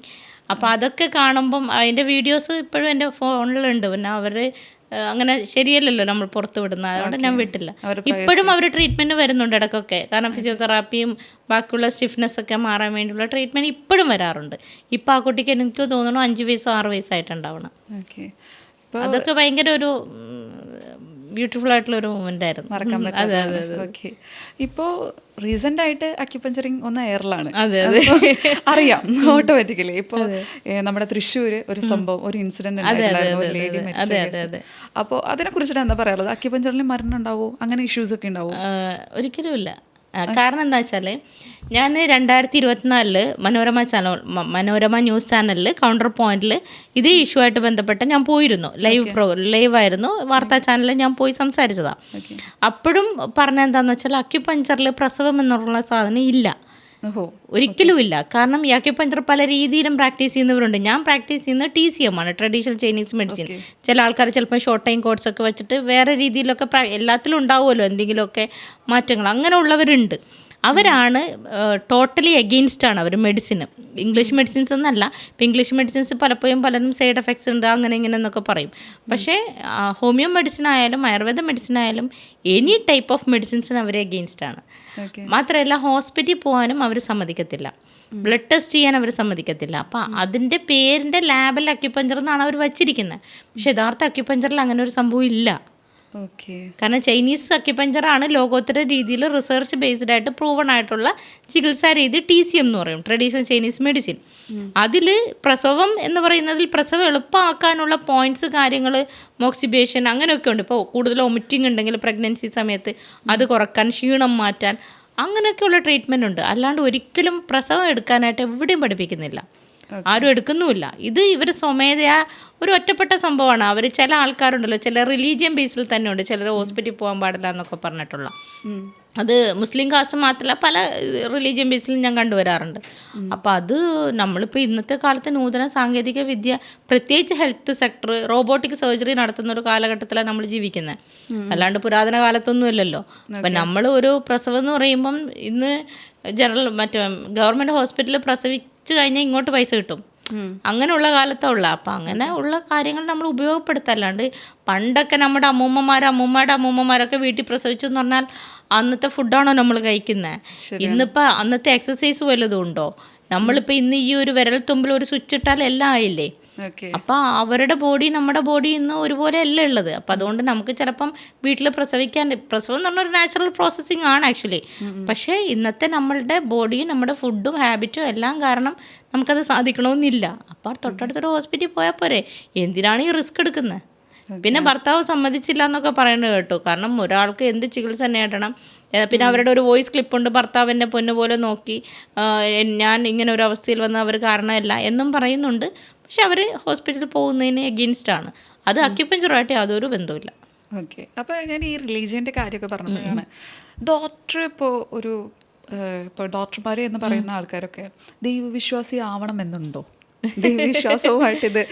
അപ്പോൾ അതൊക്കെ കാണുമ്പം അതിൻ്റെ വീഡിയോസ് ഇപ്പോഴും എൻ്റെ ഫോണിലുണ്ട്. പിന്നെ അവർ അങ്ങനെ ശരിയല്ലല്ലോ നമ്മൾ പുറത്ത് വിടുന്നത്, അതുകൊണ്ട് ഞാൻ വിട്ടില്ല. ഇപ്പോഴും അവർ ട്രീറ്റ്മെൻറ്റ് വരുന്നുണ്ട് ഇടയ്ക്കൊക്കെ, കാരണം ഫിസിയോതെറാപ്പിയും ബാക്കിയുള്ള സ്റ്റിഫ്നെസ്സൊക്കെ മാറാൻ വേണ്ടിയുള്ള ട്രീറ്റ്മെൻറ്റ് ഇപ്പോഴും വരാറുണ്ട്. ഇപ്പോൾ ആ കുട്ടിക്ക് എനിക്ക് തോന്നുന്നു 5 വയസ്സോ 6 വയസ്സായിട്ടുണ്ടാവണം. അതൊക്കെ ഭയങ്കര ഒരു ബ്യൂട്ടിഫുൾ ആയിട്ടുള്ള ഒരു മൂമെൻ്റ് ആയിരുന്നു, മറക്കാൻ പറ്റാത്ത. ഓക്കെ, ഇപ്പോൾ റീസെൻ്റ് ആയിട്ട് അക്യുപഞ്ചറിങ് ഒന്ന് എയറിലാണ്, അറിയാം ഓട്ടോമാറ്റിക്കലി. ഇപ്പോൾ നമ്മുടെ തൃശ്ശൂർ ഒരു സംഭവം, ഒരു ഇൻസിഡന്റ് ഉണ്ടായിരുന്നു, ഒരു ലേഡി മരിച്ചത്. അപ്പോൾ അതിനെ കുറിച്ചിട്ട് എന്താ പറയാനുള്ളത്? അക്യുപഞ്ചറിൽ മരണം ഉണ്ടാവുമോ, അങ്ങനെ ഇഷ്യൂസ് ഒക്കെ ഉണ്ടാവുമോ? ഒരിക്കലും ഇല്ല. കാരണം എന്താ വെച്ചാൽ, ഞാൻ 2024 മനോരമ ന്യൂസ് ചാനലിൽ കൗണ്ടർ പോയിന്റിൽ ഇതേ ഇഷ്യൂ ആയിട്ട് ബന്ധപ്പെട്ട് ഞാൻ പോയിരുന്നു. ലൈവായിരുന്നു, വാർത്താ ചാനലിൽ ഞാൻ പോയി സംസാരിച്ചതാണ്. അപ്പോഴും പറഞ്ഞ എന്താണെന്ന് വെച്ചാൽ, അക്യുപഞ്ചറിൽ പ്രസവം എന്നുള്ള സാധനം ഇല്ല, ഒരിക്കലും ഇല്ല. കാരണം ഈ അക്യുപഞ്ചർ പല രീതിയിലും പ്രാക്ടീസ് ചെയ്യുന്നവരുണ്ട്. ഞാൻ പ്രാക്ടീസ് ചെയ്യുന്നത് TCM ആണ്, ട്രഡീഷണൽ ചൈനീസ് മെഡിസിൻ. ചില ആൾക്കാർ ചിലപ്പോൾ ഷോർട്ട് ടൈം കോഴ്സൊക്കെ വെച്ചിട്ട് വേറെ രീതിയിലൊക്കെ എല്ലാത്തിലും ഉണ്ടാവുമല്ലോ എന്തെങ്കിലുമൊക്കെ മാറ്റങ്ങൾ, അങ്ങനെയുള്ളവരുണ്ട്. അവരാണ് ടോട്ടലി എഗെയിൻസ്റ്റ് ആണ് അവർ മെഡിസിന്, ഇംഗ്ലീഷ് മെഡിസിൻസ് എന്നല്ല. ഇപ്പം ഇംഗ്ലീഷ് മെഡിസിൻസ് പലരും സൈഡ് എഫക്ട്സ് ഉണ്ട് അങ്ങനെ ഇങ്ങനെ എന്നൊക്കെ പറയും. പക്ഷേ ഹോമിയോ മെഡിസിൻ ആയാലും ആയുർവേദ മെഡിസിൻ ആയാലും എനി ടൈപ്പ് ഓഫ് മെഡിസിൻസിന് അവർ എഗെയിൻസ്റ്റ് ആണ്. മാത്രമല്ല ഹോസ്പിറ്റലിൽ പോകാനും അവർ സമ്മതിക്കത്തില്ല, ബ്ലഡ് ടെസ്റ്റ് ചെയ്യാൻ അവർ സമ്മതിക്കത്തില്ല. അപ്പം അതിൻ്റെ പേരിൻ്റെ ലാബിൽ അക്യുപഞ്ചർ എന്നാണ് അവർ വച്ചിരിക്കുന്നത്. പക്ഷെ യഥാർത്ഥ അക്യുപഞ്ചറിൽ അങ്ങനെ ഒരു സംഭവം ഇല്ല. കാരണം ചൈനീസ് അക്യുപഞ്ചറാണ് ലോകോത്തര രീതിയിൽ റിസർച്ച് ബേസ്ഡ് ആയിട്ട് പ്രൂവൺ ആയിട്ടുള്ള ചികിത്സാ രീതി TCM എന്ന് പറയും, ട്രഡീഷണൽ ചൈനീസ് മെഡിസിൻ. അതിൽ പ്രസവം എന്ന് പറയുന്നതിൽ പ്രസവം എളുപ്പമാക്കാനുള്ള പോയിന്റ്സ്, കാര്യങ്ങൾ, മോക്സിബേഷൻ അങ്ങനെയൊക്കെ ഉണ്ട്. ഇപ്പോൾ കൂടുതൽ വൊമിറ്റിംഗ് ഉണ്ടെങ്കിൽ പ്രഗ്നൻസി സമയത്ത് അത് കുറക്കാൻ, ക്ഷീണം മാറ്റാൻ, അങ്ങനെയൊക്കെയുള്ള ട്രീറ്റ്മെൻ്റ് ഉണ്ട്. അല്ലാണ്ട് ഒരിക്കലും പ്രസവം എടുക്കാനായിട്ട് എവിടെയും പഠിപ്പിക്കുന്നില്ല. ആരും എടുക്കുന്നുമില്ല. ഇത് ഇവർ സ്വമേധയാ ഒരു ഒറ്റപ്പെട്ട സംഭവമാണ്. അവർ ചില ആൾക്കാരുണ്ടല്ലോ, ചില റിലീജിയൻ ബേസിൽ തന്നെ ഉണ്ട്, ചിലർ ഹോസ്പിറ്റലിൽ പോകാൻ പാടില്ല എന്നൊക്കെ പറഞ്ഞിട്ടുള്ള. അത് മുസ്ലിം കാസ്റ്റ് മാത്രമല്ല, പല റിലീജിയൻ ബേസിലും ഞാൻ കണ്ടുവരാറുണ്ട്. അപ്പോൾ അത് നമ്മളിപ്പോൾ ഇന്നത്തെ കാലത്ത് നൂതന സാങ്കേതിക വിദ്യ, പ്രത്യേകിച്ച് ഹെൽത്ത് സെക്ടർ, റോബോട്ടിക് സർജറി നടത്തുന്ന ഒരു കാലഘട്ടത്തിലാണ് നമ്മൾ ജീവിക്കുന്നത്. അല്ലാണ്ട് പുരാതന കാലത്തൊന്നും അല്ലല്ലോ. അപ്പം നമ്മൾ ഒരു പ്രസവം എന്ന് പറയുമ്പം ഇന്ന് മറ്റേ ഗവൺമെൻറ് ഹോസ്പിറ്റലിൽ പ്രസവിച്ച് കഴിഞ്ഞാൽ ഇങ്ങോട്ട് പൈസ കിട്ടും, അങ്ങനെയുള്ള കാലത്തുള്ള. അപ്പം അങ്ങനെ ഉള്ള കാര്യങ്ങൾ നമ്മൾ ഉപയോഗപ്പെടുത്തല്ലാണ്ട് പണ്ടൊക്കെ നമ്മുടെ അമ്മൂമ്മമാരുടെ അമ്മൂമ്മമാരൊക്കെ വീട്ടിൽ പ്രസവിച്ചു എന്ന് പറഞ്ഞാൽ അന്നത്തെ ഫുഡാണോ നമ്മൾ കഴിക്കുന്നത്? ഇന്നിപ്പോൾ അന്നത്തെ എക്സസൈസ് വല്ലതും ഉണ്ടോ? നമ്മളിപ്പോൾ ഇന്ന് ഈ ഒരു വിരൽത്തുമ്പിൽ ഒരു സ്വിച്ച് ഇട്ടാൽ എല്ലാം ആയില്ലേ. അപ്പം അവരുടെ ബോഡി നമ്മുടെ ബോഡി ഇന്ന് ഒരുപോലെ അല്ല ഉള്ളത്. അപ്പം അതുകൊണ്ട് നമുക്ക് ചിലപ്പം വീട്ടിൽ പ്രസവം എന്ന് പറഞ്ഞാൽ ഒരു നാച്ചുറൽ പ്രോസസ്സിങ് ആണ് ആക്ച്വലി. പക്ഷേ ഇന്നത്തെ നമ്മളുടെ ബോഡിയും നമ്മുടെ ഫുഡും ഹാബിറ്റും എല്ലാം കാരണം നമുക്കത് സാധിക്കണമെന്നില്ല. അപ്പം തൊട്ടടുത്തൊരു ഹോസ്പിറ്റലിൽ പോയാൽ പോരെ, എന്തിനാണ് ഈ റിസ്ക് എടുക്കുന്നത്? പിന്നെ ഭർത്താവ് സമ്മതിച്ചില്ല എന്നൊക്കെ പറയുന്നത് കേട്ടു. കാരണം ഒരാൾക്ക് എന്ത് ചികിത്സ നേടണം, പിന്നെ അവരുടെ ഒരു വോയിസ് ക്ലിപ്പുണ്ട്, ഭർത്താവിൻ്റെ പൊന്നു പോലെ നോക്കി ഞാൻ ഇങ്ങനെ ഒരു അവസ്ഥയിൽ വന്ന അവർ കാരണമല്ല എന്നും പറയുന്നുണ്ട്. പക്ഷെ അവർ ഹോസ്പിറ്റലിൽ പോകുന്നതിന് എഗെയിൻസ്റ്റാണ്. അത് അക്യുപഞ്ചറുമായിട്ട് യാതൊരു ബന്ധമില്ല. ഓക്കെ. അപ്പോൾ ഞാൻ ഈ റിലീജിയൻ്റെ കാര്യമൊക്കെ പറഞ്ഞപ്പോഴാണ് ഡോക്ടർ ഇപ്പോൾ ഡോക്ടർമാർ എന്ന് പറയുന്ന ആൾക്കാരൊക്കെ ദൈവവിശ്വാസി ആവണമെന്നുണ്ടോ? ദൈവവിശ്വാസവുമായിട്ട് ഇത്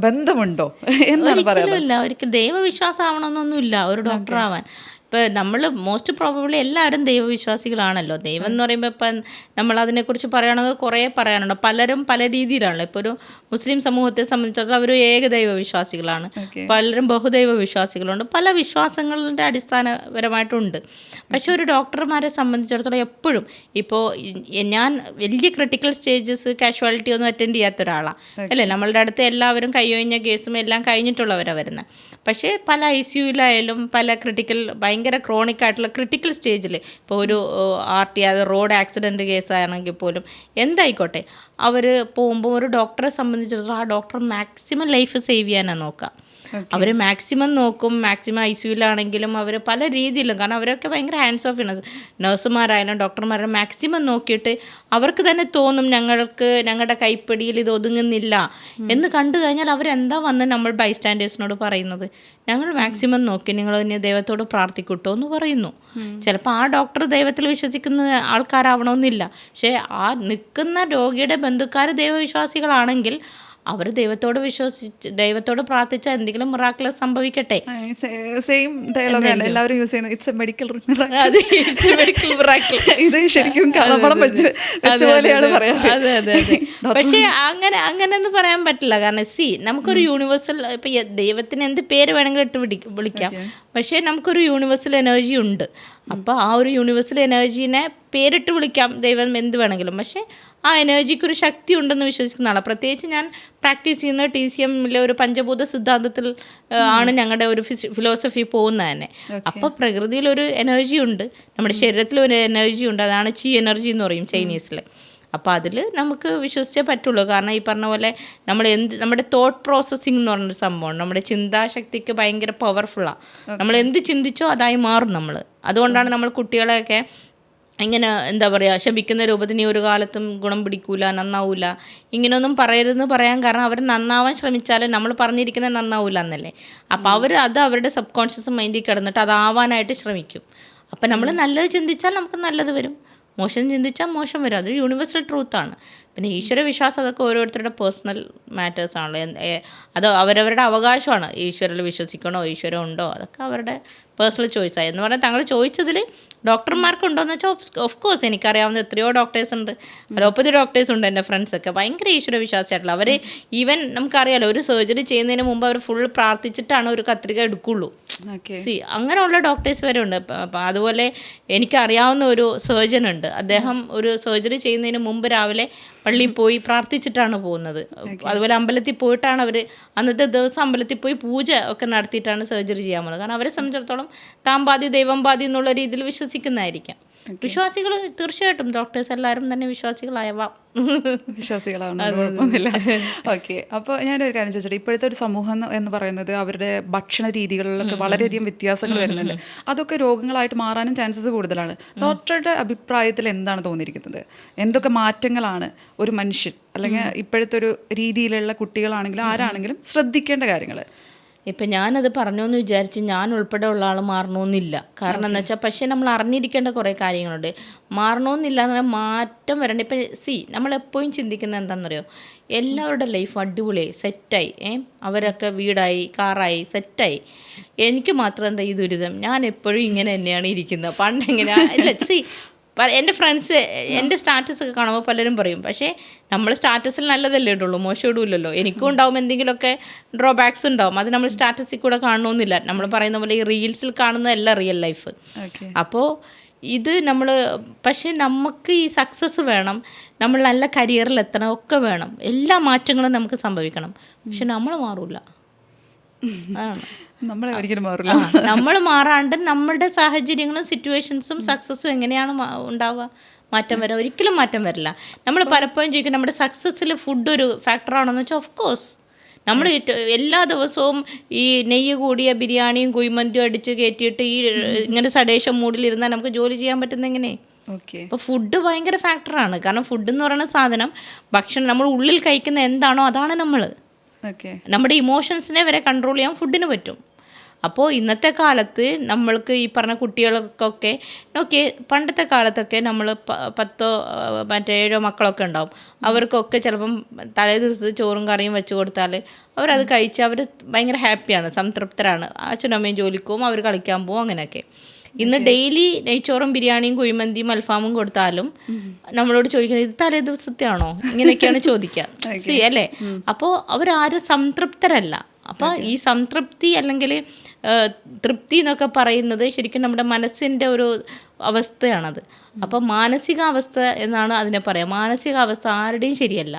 ബന്ധമുണ്ടോ എന്നാണ് പറയുന്നത്? ഒരിക്കലും ദൈവവിശ്വാസം ആവണമെന്നൊന്നുമില്ല ഒരു ഡോക്ടർ ആവാൻ. ഇപ്പോൾ നമ്മൾ മോസ്റ്റ് പ്രോബബ്ലി എല്ലാവരും ദൈവവിശ്വാസികളാണല്ലോ. ദൈവം എന്ന് പറയുമ്പോൾ ഇപ്പം നമ്മളതിനെക്കുറിച്ച് പറയുകയാണെങ്കിൽ കുറേ പറയാനുണ്ട്. പലരും പല രീതിയിലാണല്ലോ. ഇപ്പോൾ ഒരു മുസ്ലിം സമൂഹത്തെ സംബന്ധിച്ചിടത്തോളം അവർ ഏകദൈവ വിശ്വാസികളാണ്, പലരും ബഹുദൈവ വിശ്വാസികളുണ്ട്, പല വിശ്വാസങ്ങളുടെ അടിസ്ഥാനപരമായിട്ടുണ്ട്. പക്ഷേ ഒരു ഡോക്ടർമാരെ സംബന്ധിച്ചിടത്തോളം എപ്പോഴും ഇപ്പോൾ ഞാൻ വലിയ ക്രിട്ടിക്കൽ സ്റ്റേജസ് കാഷ്വാലിറ്റി ഒന്നും അറ്റൻഡ് ചെയ്യാത്ത ഒരാളാണ് അല്ലേ. നമ്മളുടെ അടുത്ത് എല്ലാവരും കൈയൊഴിഞ്ഞ കേസും എല്ലാം കഴിഞ്ഞിട്ടുള്ളവരാണ് വരുന്നത്. പക്ഷേ പല ICUയിലായാലും പല ഭയങ്കര ക്രോണിക് ആയിട്ടുള്ള ക്രിട്ടിക്കൽ സ്റ്റേജിൽ, ഇപ്പോൾ ഒരു അത് റോഡ് ആക്സിഡൻറ്റ് കേസാണെങ്കിൽ പോലും എന്തായിക്കോട്ടെ, അവർ പോകുമ്പോൾ ഒരു ഡോക്ടറെ സംബന്ധിച്ചിടത്തോളം ആ ഡോക്ടർ മാക്സിമം ലൈഫ് സേവ് ചെയ്യാനാണ് നോക്കുക. അവർ മാക്സിമം നോക്കും. മാക്സിമം ICUയിലാണെങ്കിലും അവർ പല രീതിയിലും, കാരണം അവരൊക്കെ ഭയങ്കര ഹാൻഡ്സ് ഓഫ് നഴ്സുമാരായാലും ഡോക്ടർമാരായാലും മാക്സിമം നോക്കിയിട്ട് അവർക്ക് തന്നെ തോന്നും ഞങ്ങളുടെ കൈപ്പിടിയിൽ ഇത് ഒതുങ്ങുന്നില്ല എന്ന് കണ്ടു കഴിഞ്ഞാൽ അവരെന്താ വന്ന് നമ്മൾ ബൈസ്റ്റാൻഡേഴ്സിനോട് പറയുന്നത്, ഞങ്ങൾ മാക്സിമം നോക്കി, നിങ്ങൾ ഇനി ദൈവത്തോട് പ്രാർത്ഥിക്കൂട്ടോ എന്ന് പറയുന്നു. ചിലപ്പോൾ ആ ഡോക്ടർ ദൈവത്തിൽ വിശ്വസിക്കുന്ന ആൾക്കാരാവണമെന്നില്ല. പക്ഷേ ആ നിൽക്കുന്ന രോഗിയുടെ ബന്ധുക്കാർ ദൈവവിശ്വാസികളാണെങ്കിൽ അവർ ദൈവത്തോട് പ്രാർത്ഥിച്ചാൽ എന്തെങ്കിലും മിറാക്കിൾസ് സംഭവിക്കട്ടെ. സെയിം ഡയലോഗ് ആണ് എല്ലാവരും യൂസ് ചെയ്യുന്നത്. It's A medical miracle. ഇത് ശരിക്കും പോലെയാണ് പറയാറ്. പക്ഷേ അങ്ങനെയൊന്നും പറയാൻ പറ്റില്ല. കാരണം നമുക്കൊരു യൂണിവേഴ്സൽ, ഇപ്പം ദൈവത്തിന് എന്ത് പേര് വേണമെങ്കിലും ഇട്ട് വിളിക്കാം, പക്ഷേ നമുക്കൊരു യൂണിവേഴ്സൽ എനർജി ഉണ്ട്. അപ്പോൾ ആ ഒരു യൂണിവേഴ്സൽ എനർജീനെ പേരിട്ട് വിളിക്കാം, ദൈവം എന്ത് വേണമെങ്കിലും. പക്ഷേ ആ എനർജിക്കൊരു ശക്തി ഉണ്ടെന്ന് വിശ്വസിക്കുന്ന ആളാണ്. പ്രത്യേകിച്ച് ഞാൻ പ്രാക്ടീസ് ചെയ്യുന്ന TCMലെ ഒരു പഞ്ചഭൂത സിദ്ധാന്തത്തിൽ ആണ് ഞങ്ങളുടെ ഒരു ഫിലോസഫി പോകുന്നത് തന്നെ. അപ്പോൾ പ്രകൃതിയിലൊരു എനർജി ഉണ്ട്, നമ്മുടെ ശരീരത്തിലൊരു എനർജി ഉണ്ട്, അതാണ് ചി എനർജി എന്ന് പറയും ചൈനീസിൽ. അപ്പോൾ അതിൽ നമുക്ക് വിശ്വസിച്ചേ പറ്റുള്ളൂ. കാരണം ഈ പറഞ്ഞ പോലെ നമ്മുടെ തോട്ട് പ്രോസസ്സിംഗ് എന്ന് പറഞ്ഞൊരു സംഭവമാണ്. നമ്മുടെ ചിന്താശക്തിക്ക് ഭയങ്കര പവർഫുള്ളാണ്. നമ്മൾ എന്ത് ചിന്തിച്ചോ അതായി മാറും നമ്മൾ. അതുകൊണ്ടാണ് നമ്മൾ കുട്ടികളെയൊക്കെ ഇങ്ങനെ എന്താ പറയുക, ശപിക്കുന്ന രൂപത്തിന് ഒരു കാലത്തും ഗുണം പിടിക്കൂല, നന്നാവൂല, ഇങ്ങനെയൊന്നും പറയരുതെന്ന് പറയാൻ കാരണം അവർ നന്നാവാൻ ശ്രമിച്ചാലും നമ്മൾ പറഞ്ഞിരിക്കുന്നത് നന്നാവൂല എന്നല്ലേ. അപ്പോൾ അത് അവരുടെ സബ് കോൺഷ്യസ് മൈൻഡിൽ കിടന്നിട്ട് അതാവാനായിട്ട് ശ്രമിക്കും. അപ്പം നമ്മൾ നല്ലത് ചിന്തിച്ചാൽ നമുക്ക് നല്ലത് വരും, മോശം ചിന്തിച്ചാൽ മോശം വരും. അതൊരു യൂണിവേഴ്സൽ ട്രൂത്താണ്. പിന്നെ ഈശ്വര വിശ്വാസം അതൊക്കെ ഓരോരുത്തരുടെ പേഴ്സണൽ മാറ്റേഴ്സാണല്ലോ. അത് അവരവരുടെ അവകാശമാണ്. ഈശ്വരൽ വിശ്വസിക്കണോ, ഈശ്വരം ഉണ്ടോ, അതൊക്കെ അവരുടെ പേഴ്സണൽ ചോയ്സായി. എന്ന് പറഞ്ഞാൽ താങ്കൾ ചോദിച്ചതിൽ ഡോക്ടർമാർക്കുണ്ടോയെന്ന് വെച്ചാൽ ഓഫ് കോഴ്സ് എനിക്കറിയാവുന്ന എത്രയോ ഡോക്ടേഴ്സ് ഉണ്ട്, അലോപ്പതി ഡോക്ടേഴ്സ് ഉണ്ട്. എൻ്റെ ഫ്രണ്ട്സൊക്കെ ഭയങ്കര ഈശ്വര വിശ്വാസമായിട്ടുള്ള അവർ ഈവൻ നമുക്കറിയാലോ ഒരു സർജറി ചെയ്യുന്നതിന് മുമ്പ് അവർ ഫുൾ പ്രാർത്ഥിച്ചിട്ടാണ് ഒരു കത്രിക എടുക്കുള്ളൂ. അങ്ങനെയുള്ള ഡോക്ടേഴ്സ് വരെ ഉണ്ട്. അതുപോലെ എനിക്കറിയാവുന്ന ഒരു സർജൻ ഉണ്ട്, അദ്ദേഹം ഒരു സർജറി ചെയ്യുന്നതിന് മുമ്പ് രാവിലെ പള്ളിയിൽ പോയി പ്രാർത്ഥിച്ചിട്ടാണ് പോകുന്നത്. അതുപോലെ അമ്പലത്തിൽ പോയിട്ടാണ് അവർ അന്നത്തെ ദിവസം അമ്പലത്തിൽ പോയി പൂജ ഒക്കെ നടത്തിയിട്ടാണ് സർജറി ചെയ്യാൻ പോകുന്നത്. കാരണം അവരെ സംബന്ധിച്ചിടത്തോളം താൻ ബാധി ദൈവം ബാധി എന്നുള്ള രീതിയിൽ വിശ്വസിക്കുന്നതായിരിക്കാം. വിശ്വാസികൾ തീർച്ചയായിട്ടും ഡോക്ടേഴ്സ് എല്ലാവരും തന്നെ വിശ്വാസികളായവാം. വിശ്വാസികളാവുന്നത് കുഴപ്പമൊന്നുമില്ല. ഓക്കെ, അപ്പോൾ ഞാനൊരു കാര്യം ചോദിച്ചിട്ട്, ഇപ്പോഴത്തെ ഒരു സമൂഹം എന്ന് പറയുന്നത് അവരുടെ ഭക്ഷണ രീതികളിലൊക്കെ വളരെയധികം വ്യത്യാസങ്ങൾ വരുന്നുണ്ട്. അതൊക്കെ രോഗങ്ങളായിട്ട് മാറാനും ചാൻസസ് കൂടുതലാണ്. ഡോക്ടറുടെ അഭിപ്രായത്തിൽ എന്താണ് തോന്നിയിരിക്കുന്നത്? എന്തൊക്കെ മാറ്റങ്ങളാണ് ഒരു മനുഷ്യൻ അല്ലെങ്കിൽ ഇപ്പോഴത്തെ ഒരു രീതിയിലുള്ള കുട്ടികളാണെങ്കിലും ആരാണെങ്കിലും ശ്രദ്ധിക്കേണ്ട കാര്യങ്ങൾ? ഇപ്പം ഞാനത് പറഞ്ഞു എന്ന് വിചാരിച്ച് ഞാൻ ഉൾപ്പെടെ ഉള്ള ആൾ മാറണമെന്നില്ല. കാരണം എന്താ വെച്ചാൽ, പക്ഷേ നമ്മൾ അറിഞ്ഞിരിക്കേണ്ട കുറേ കാര്യങ്ങളുണ്ട്. മാറണമെന്നില്ല എന്ന് പറഞ്ഞാൽ മാറ്റം വരണ്ട. ഇപ്പം നമ്മളെപ്പോഴും ചിന്തിക്കുന്നത് എന്താണെന്നറിയോ, എല്ലാവരുടെ ലൈഫ് അടിപൊളിയായി സെറ്റായി, അവരൊക്കെ വീടായി കാറായി സെറ്റായി, എനിക്ക് മാത്രം എന്താ ഈ ദുരിതം, ഞാൻ എപ്പോഴും ഇങ്ങനെ തന്നെയാണ് ഇരിക്കുന്നത്. പണ്ടെങ്ങനെയാണ് എൻ്റെ ഫ്രണ്ട്സ് എൻ്റെ സ്റ്റാറ്റസ് ഒക്കെ കാണുമ്പോൾ പലരും പറയും, പക്ഷേ നമ്മൾ സ്റ്റാറ്റസിൽ നല്ലതല്ലേ ഇടുള്ളൂ, മോശം ഇടില്ലല്ലോ. എനിക്കും ഉണ്ടാവും എന്തെങ്കിലുമൊക്കെ ഡ്രോബാക്സ് ഉണ്ടാവും. അത് നമ്മൾ സ്റ്റാറ്റസിൽ കൂടെ കാണണമെന്നില്ല. നമ്മൾ പറയുന്ന പോലെ ഈ റീൽസിൽ കാണുന്നതല്ല റിയൽ ലൈഫ്. അപ്പോൾ ഇത് പക്ഷേ നമുക്ക് ഈ സക്സസ് വേണം, നമ്മൾ നല്ല കരിയറിൽ എത്തണം, ഒക്കെ വേണം. എല്ലാ മാറ്റങ്ങളും നമുക്ക് സംഭവിക്കണം. പക്ഷെ നമ്മൾ മാറില്ല. അതാണ് നമ്മൾ മാറാണ്ട് നമ്മളുടെ സാഹചര്യങ്ങളും സിറ്റുവേഷൻസും സക്സസ്സും എങ്ങനെയാണ് ഉണ്ടാവുക, മാറ്റം വരാം. ഒരിക്കലും മാറ്റം വരില്ല. നമ്മൾ പലപ്പോഴും ചോദിക്കും നമ്മുടെ സക്സസ്സിൽ ഫുഡ് ഒരു ഫാക്ടറാണെന്ന് വെച്ചാൽ, ഓഫ് കോഴ്സ് നമ്മൾ എല്ലാ ദിവസവും ഈ നെയ്യ് കൂടിയ ബിരിയാണിയും കുഴിമന്തിയും അടിച്ച് കയറ്റിയിട്ട് ഈ ഇങ്ങനെ സഡേഷൻ മൂഡിലിരുന്നാൽ നമുക്ക് ജോലി ചെയ്യാൻ പറ്റുന്ന എങ്ങനെ? അപ്പോൾ ഫുഡ് ഭയങ്കര ഫാക്ടറാണ്. കാരണം ഫുഡ് എന്ന് പറയുന്ന സാധനം, ഭക്ഷണം നമ്മൾ ഉള്ളിൽ കഴിക്കുന്ന എന്താണോ അതാണ് നമ്മൾ. നമ്മുടെ ഇമോഷൻസിനെ വരെ കൺട്രോൾ ചെയ്യാൻ ഫുഡിന് പറ്റും. അപ്പോൾ ഇന്നത്തെ കാലത്ത് നമ്മൾക്ക് ഈ പറഞ്ഞ കുട്ടികൾക്കൊക്കെ പണ്ടത്തെ കാലത്തൊക്കെ നമ്മൾ 10 7 മക്കളൊക്കെ ഉണ്ടാവും. അവർക്കൊക്കെ ചിലപ്പം തലേ ദിവസത്തെ ചോറും കറിയും വെച്ച് കൊടുത്താൽ അവരത് കഴിച്ച് അവർ ഭയങ്കര ഹാപ്പിയാണ്, സംതൃപ്തരാണ്. അച്ഛനും അമ്മയും ജോലിക്ക് പോകും, അവർ കളിക്കാൻ പോകും, അങ്ങനെയൊക്കെ. ഇന്ന് ഡെയിലി നെയ്ച്ചോറും ബിരിയാണിയും കുഴിമന്തിയും അൽഫാമും കൊടുത്താലും നമ്മളോട് ചോദിക്കുന്നത് ഇത് തലേ ദിവസത്തെ ആണോ, ഇങ്ങനെയൊക്കെയാണ് ചോദിക്കുക. അല്ലേ? അപ്പോൾ അവരാരും സംതൃപ്തരല്ല. അപ്പോൾ ഈ സംതൃപ്തി അല്ലെങ്കിൽ തൃപ്തി എന്നൊക്കെ പറയുന്നത് ശരിക്കും നമ്മുടെ മനസ്സിൻ്റെ ഒരു അവസ്ഥയാണത്. അപ്പോൾ മാനസികാവസ്ഥ എന്നാണ് അതിനെ പറയുക. മാനസികാവസ്ഥ ആരുടെയും ശരിയല്ല.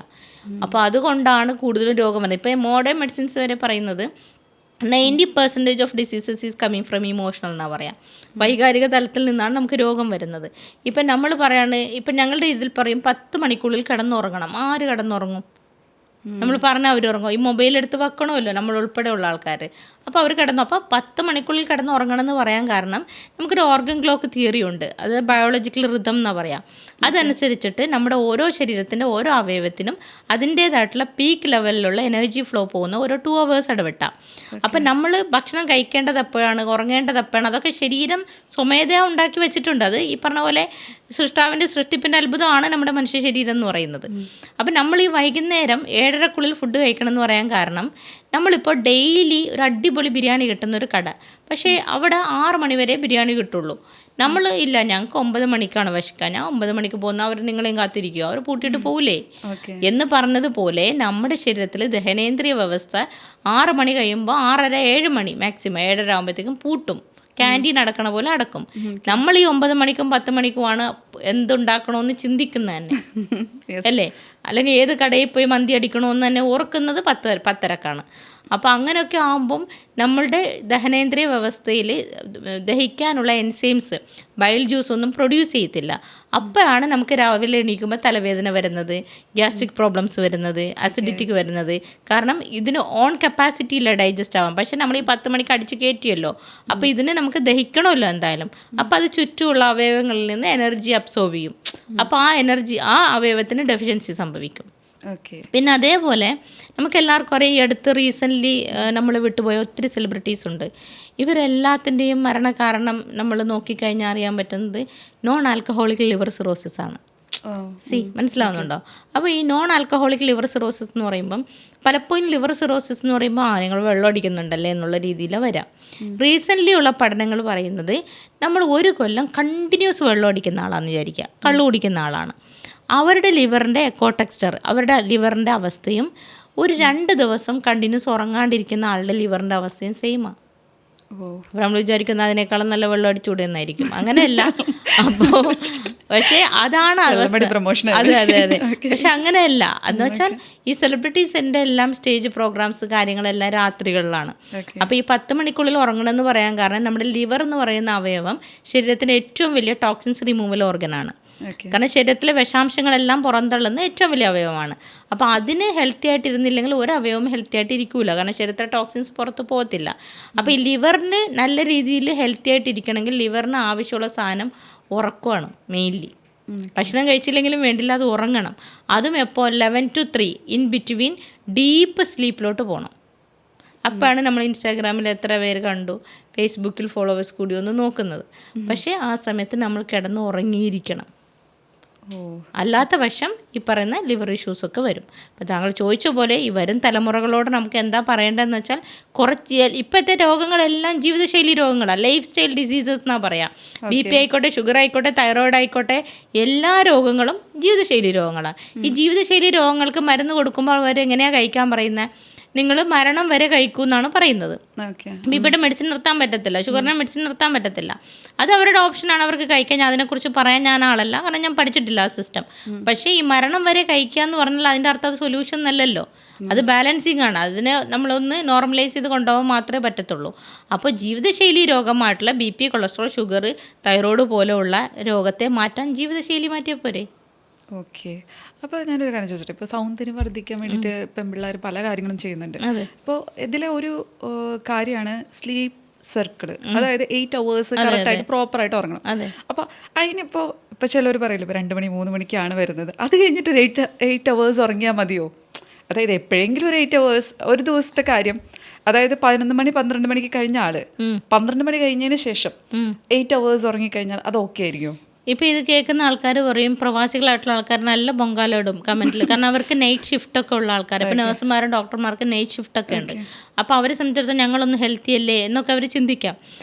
അപ്പോൾ അതുകൊണ്ടാണ് കൂടുതലും രോഗം വന്നത്. ഇപ്പോൾ മോഡേൺ മെഡിസിൻസ് വരെ പറയുന്നത് 90% of diseases is coming from emotional എന്നാണ് പറയാം. വൈകാരിക തലത്തിൽ നിന്നാണ് നമുക്ക് രോഗം വരുന്നത്. ഇപ്പം നമ്മൾ പറയാണ്, ഇപ്പം ഞങ്ങളുടെ ഇതിൽ പറയും 10 മണിക്കുള്ളിൽ കിടന്നുറങ്ങണം. ആര് കിടന്നുറങ്ങും? നമ്മൾ പറഞ്ഞാൽ അവർ ഉറങ്ങും. ഈ മൊബൈൽ എടുത്ത് വെക്കണമല്ലോ നമ്മൾ ഉൾപ്പെടെ ഉള്ള ആൾക്കാർ. അപ്പോൾ അവർ കിടന്നു. അപ്പോൾ 10 മണിക്കുള്ളിൽ കിടന്ന് ഉറങ്ങണം എന്ന് പറയാൻ കാരണം നമുക്കൊരു ഓർഗൻ ക്ലോക്ക് തിയറി ഉണ്ട്. അത് ബയോളജിക്കൽ റിതം എന്നാണ് പറയുക. അതനുസരിച്ചിട്ട് നമ്മുടെ ഓരോ ശരീരത്തിൻ്റെ ഓരോ അവയവത്തിനും അതിൻ്റേതായിട്ടുള്ള പീക്ക് ലെവലിലുള്ള എനർജി ഫ്ലോ പോകുന്ന ഓരോ 2 hours ഇടവിട്ടാം. അപ്പം നമ്മൾ ഭക്ഷണം കഴിക്കേണ്ടത് എപ്പോഴാണ്, ഉറങ്ങേണ്ടത് എപ്പോഴാണ്, അതൊക്കെ ശരീരം സ്വമേധയാ ഉണ്ടാക്കി വെച്ചിട്ടുണ്ട്. അത് ഈ പറഞ്ഞ പോലെ സൃഷ്ടാവിൻ്റെ സൃഷ്ടിപ്പിൻ്റെ അത്ഭുതമാണ് നമ്മുടെ മനുഷ്യ ശരീരം എന്ന് പറയുന്നത്. അപ്പം നമ്മൾ ഈ വൈകുന്നേരം 7:30 ഫുഡ് കഴിക്കണം എന്ന് പറയാൻ കാരണം, നമ്മളിപ്പോൾ ഡെയിലി ഒരു അടിപൊളി ബിരിയാണി കിട്ടുന്നൊരു കട, പക്ഷേ അവിടെ 6 മണി വരെ ബിരിയാണി കിട്ടുള്ളൂ. നമ്മൾ ഇല്ല, ഞങ്ങൾക്ക് 9 മണിക്കാണ് വിശക്കുക, ഞാൻ 9 മണിക്ക് പോകുന്ന അവർ നിങ്ങളെയും കാത്തിരിക്കുമോ, അവർ പൂട്ടിയിട്ട് പോകില്ലേ എന്ന് പറഞ്ഞതുപോലെ നമ്മുടെ ശരീരത്തിൽ ദഹനേന്ദ്രിയ വ്യവസ്ഥ 6 മണി കഴിയുമ്പോൾ 6:30 7 മണി മാക്സിമം 7:30 ആകുമ്പോഴത്തേക്കും പൂട്ടും. ക്യാൻറ്റീൻ അടക്കണ പോലെ അടക്കും. നമ്മൾ ഈ 9 മണിക്കും 10 മണിക്കുമാണ് എന്തുണ്ടാക്കണമെന്ന് ചിന്തിക്കുന്നത് തന്നെ, അല്ലേ? അല്ലെങ്കിൽ ഏത് കടയിൽ പോയി മന്തി അടിക്കണമെന്ന് തന്നെ ഓർക്കുന്നത് 10:30ക്കാണ്. അപ്പോൾ അങ്ങനെയൊക്കെ ആകുമ്പം നമ്മളുടെ ദഹനേന്ദ്രിയ വ്യവസ്ഥയിൽ ദഹിക്കാനുള്ള എൻസൈംസ് ബൈൽ ജ്യൂസ് ഒന്നും പ്രൊഡ്യൂസ് ചെയ്യത്തില്ല. അപ്പോഴാണ് നമുക്ക് രാവിലെ എണീക്കുമ്പോൾ തലവേദന വരുന്നത്, ഗ്യാസ്ട്രിക് പ്രോബ്ലംസ് വരുന്നത്, അസിഡിറ്റിക്ക് വരുന്നത്. കാരണം ഇതിന് ഓൺ കപ്പാസിറ്റി ഇല്ല ഡൈജസ്റ്റ് ആവാൻ. പക്ഷേ നമ്മൾ ഈ 10 മണിക്ക് അടിച്ച് കയറ്റിയല്ലോ, അപ്പോൾ ഇതിന് നമുക്ക് ദഹിക്കണമല്ലോ എന്തായാലും. അപ്പോൾ അത് ചുറ്റുമുള്ള അവയവങ്ങളിൽ നിന്ന് എനർജി അബ്സോർബ് ചെയ്യും. അപ്പോൾ ആ അവയവത്തിന് ഡെഫിഷ്യൻസി സംഭവിക്കും. പിന്നെ അതേപോലെ നമുക്ക് എല്ലാവർക്കും അറിയാം, ഈ അടുത്ത് റീസെൻ്റ്ലി നമ്മൾ വിട്ടുപോയ ഒത്തിരി സെലിബ്രിറ്റീസ് ഉണ്ട്. ഇവരെല്ലാത്തിൻ്റെയും മരണകാരണം നമ്മൾ നോക്കിക്കഴിഞ്ഞാൽ അറിയാൻ പറ്റുന്നത് നോൺ ആൽക്കഹോളിക് ലിവർ സിറോസിസ് ആണ്. മനസ്സിലാവുന്നുണ്ടോ? അപ്പോൾ ഈ നോൺ ആൽക്കഹോളിക് ലിവർ സിറോസിസ് എന്ന് പറയുമ്പം പലപ്പോഴും ലിവർ സിറോസിസ് എന്ന് പറയുമ്പോൾ നിങ്ങൾ വെള്ളം അടിക്കുന്നുണ്ടല്ലേ എന്നുള്ള രീതിയിലാണ് വരാം. റീസെൻ്റ്ലി ഉള്ള പഠനങ്ങൾ പറയുന്നത് നമ്മൾ 1 കൊല്ലം കണ്ടിന്യൂസ് വെള്ളം അടിക്കുന്ന ആളാണെന്ന് വിചാരിക്കുക, കള്ളു കുടിക്കുന്ന ആളാണ്. അവരുടെ ലിവറിൻ്റെ എക്കോടെക്സ്ചർ, അവരുടെ ലിവറിൻ്റെ അവസ്ഥയും ഒരു 2 ദിവസം കണ്ടിന്യൂസ് ഉറങ്ങാണ്ടിരിക്കുന്ന ആളുടെ ലിവറിൻ്റെ അവസ്ഥയും സെയിമാണ്. ഓ അപ്പോൾ നമ്മൾ വിചാരിക്കുന്ന അതിനേക്കാളും നല്ല വെള്ളം അടിച്ചുകൂടെ എന്നായിരിക്കും. അങ്ങനെയല്ല. അപ്പോൾ പക്ഷേ അതാണ് അവസ്ഥ. പ്രൊമോഷൻ. അതെ അതെ അതെ. പക്ഷെ അങ്ങനെയല്ല. എന്ന് വെച്ചാൽ ഈ സെലിബ്രിറ്റീസിൻ്റെ എല്ലാം സ്റ്റേജ് പ്രോഗ്രാംസ് കാര്യങ്ങളെല്ലാം രാത്രികളിലാണ്. അപ്പോൾ ഈ 10 മണിക്കുള്ളിൽ ഉറങ്ങണമെന്ന് പറയാൻ കാരണം നമ്മുടെ ലിവർ എന്ന് പറയുന്ന അവയവം ശരീരത്തിൻ്റെ ഏറ്റവും വലിയ ടോക്സിൻസ് റിമൂവൽ ഓർഗനാണ്. കാരണം ശരീരത്തിലെ വിഷാംശങ്ങളെല്ലാം പുറന്തള്ളുന്ന ഏറ്റവും വലിയ അവയവമാണ്. അപ്പോൾ അതിന് ഹെൽത്തി ആയിട്ട് ഇരുന്നില്ലെങ്കിൽ ഒരു അവയവം ഹെൽത്തി ആയിട്ട് ഇരിക്കില്ല. കാരണം ശരീരത്തിലെ ടോക്സിൻസ് പുറത്ത് പോകത്തില്ല. അപ്പോൾ ഈ ലിവറിന് നല്ല രീതിയിൽ ഹെൽത്തി ആയിട്ട് ഇരിക്കണമെങ്കിൽ ലിവറിന് ആവശ്യമുള്ള സാധനം ഉറക്കമാണ് മെയിൻലി. ഭക്ഷണം കഴിച്ചില്ലെങ്കിലും വേണ്ടില്ല, അത് ഉറങ്ങണം. അതും എപ്പോൾ 11 to 3 ഇൻ ബിറ്റ്വീൻ ഡീപ്പ് സ്ലീപ്പിലോട്ട് പോകണം. അപ്പോഴാണ് നമ്മൾ ഇൻസ്റ്റാഗ്രാമിൽ എത്ര പേര് കണ്ടു, ഫേസ്ബുക്കിൽ ഫോളോവേഴ്സ് കൂടി ഒന്ന് നോക്കുന്നത്. പക്ഷേ ആ സമയത്ത് നമ്മൾ കിടന്ന് ഉറങ്ങിയിരിക്കണം. അല്ലാത്ത പക്ഷം ഈ പറയുന്ന ലിവർ ഇഷ്യൂസൊക്കെ വരും. അപ്പോൾ താങ്കൾ ചോദിച്ച പോലെ ഈ വരും തലമുറകളോട് നമുക്ക് എന്താ പറയേണ്ടതെന്ന് വെച്ചാൽ കുറച്ച് ഇപ്പോഴത്തെ രോഗങ്ങളെല്ലാം ജീവിതശൈലി രോഗങ്ങളാണ്, ലൈഫ് സ്റ്റൈൽ ഡിസീസസ് എന്നാണ് പറയാം. BP ആയിക്കോട്ടെ, ഷുഗർ ആയിക്കോട്ടെ, തൈറോയിഡ് ആയിക്കോട്ടെ, എല്ലാ രോഗങ്ങളും ജീവിതശൈലി രോഗങ്ങളാണ്. ഈ ജീവിതശൈലി രോഗങ്ങൾക്ക് മരുന്ന് കൊടുക്കുമ്പോൾ അവരെങ്ങനെയാണ് കഴിക്കാൻ പറയുന്നത്? നിങ്ങൾ മരണം വരെ കഴിക്കൂ എന്നാണ് പറയുന്നത്. ബിപിയുടെ മെഡിസിൻ നിർത്താൻ പറ്റത്തില്ല, ഷുഗറിൻ്റെ മെഡിസിൻ നിർത്താൻ പറ്റത്തില്ല. അത് അവരുടെ ഓപ്ഷനാണ്, അവർക്ക് കഴിക്കാൻ. ഞാൻ അതിനെക്കുറിച്ച് പറയാൻ ഞാൻ ആളല്ല, കാരണം ഞാൻ പഠിച്ചിട്ടില്ല ആ സിസ്റ്റം. പക്ഷേ ഈ മരണം വരെ കഴിക്കുക എന്ന് പറഞ്ഞാൽ അതിൻ്റെ അർത്ഥം അത് സൊല്യൂഷൻ അല്ലല്ലോ, അത് ബാലൻസിങ് ആണ്. അതിനെ നമ്മളൊന്ന് നോർമലൈസ് ചെയ്ത് കൊണ്ടുപോകാൻ മാത്രമേ പറ്റത്തുള്ളൂ. അപ്പോൾ ജീവിതശൈലി രോഗമായിട്ടുള്ള BP, കൊളസ്ട്രോൾ, ഷുഗർ, തൈറോയ്ഡ് പോലെയുള്ള രോഗത്തെ മാറ്റാൻ ജീവിതശൈലി മാറ്റിയാൽ പോരെ? ഓക്കെ. അപ്പോൾ ഞാനൊരു കാര്യം ചോദിച്ചിട്ട്, ഇപ്പോൾ സൗന്ദര്യം വർദ്ധിക്കാൻ വേണ്ടിയിട്ട് പെൺപിള്ളേർ പല കാര്യങ്ങളും ചെയ്യുന്നുണ്ട്. ഇപ്പോൾ ഇതിലെ ഒരു കാര്യമാണ് സ്ലീപ്പ് സർക്കിൾ. അതായത് 8 hours കറക്റ്റായിട്ട് പ്രോപ്പറായിട്ട് ഉറങ്ങണം. അപ്പോൾ അതിനിപ്പോൾ ചിലർ പറയില്ല, ഇപ്പോൾ 2 മണി 3 മണിക്കാണ് വരുന്നത്, അത് കഴിഞ്ഞിട്ട് ഒരു 8 hours ഉറങ്ങിയാൽ മതിയോ? അതായത് എപ്പോഴെങ്കിലും ഒരു 8 hours ഒരു ദിവസത്തെ കാര്യം. അതായത് 11 മണി 12 മണിക്ക് കഴിഞ്ഞ ആള് 12 മണി കഴിഞ്ഞതിന് ശേഷം 8 hours ഉറങ്ങിക്കഴിഞ്ഞാൽ അത് ഓക്കെ ആയിരിക്കും? ഇപ്പോൾ ഇത് കേൾക്കുന്ന ആൾക്കാർ പറയും, പ്രവാസികളായിട്ടുള്ള ആൾക്കാർ നല്ല പൊങ്കാലിടും കമൻറ്റിൽ. കാരണം അവർക്ക് നൈറ്റ് ഷിഫ്റ്റൊക്കെ ഉള്ള ആൾക്കാർ, ഇപ്പോൾ നഴ്സുമാരും ഡോക്ടർമാർക്ക് നൈറ്റ് ഷിഫ്റ്റൊക്കെ ഉണ്ട്. അപ്പോൾ അവരെ സംബന്ധിച്ചിടത്തോളം ഞങ്ങളൊന്ന് ഹെൽത്തി അല്ലേ എന്നൊക്കെ അവർ ചിന്തിക്കാം.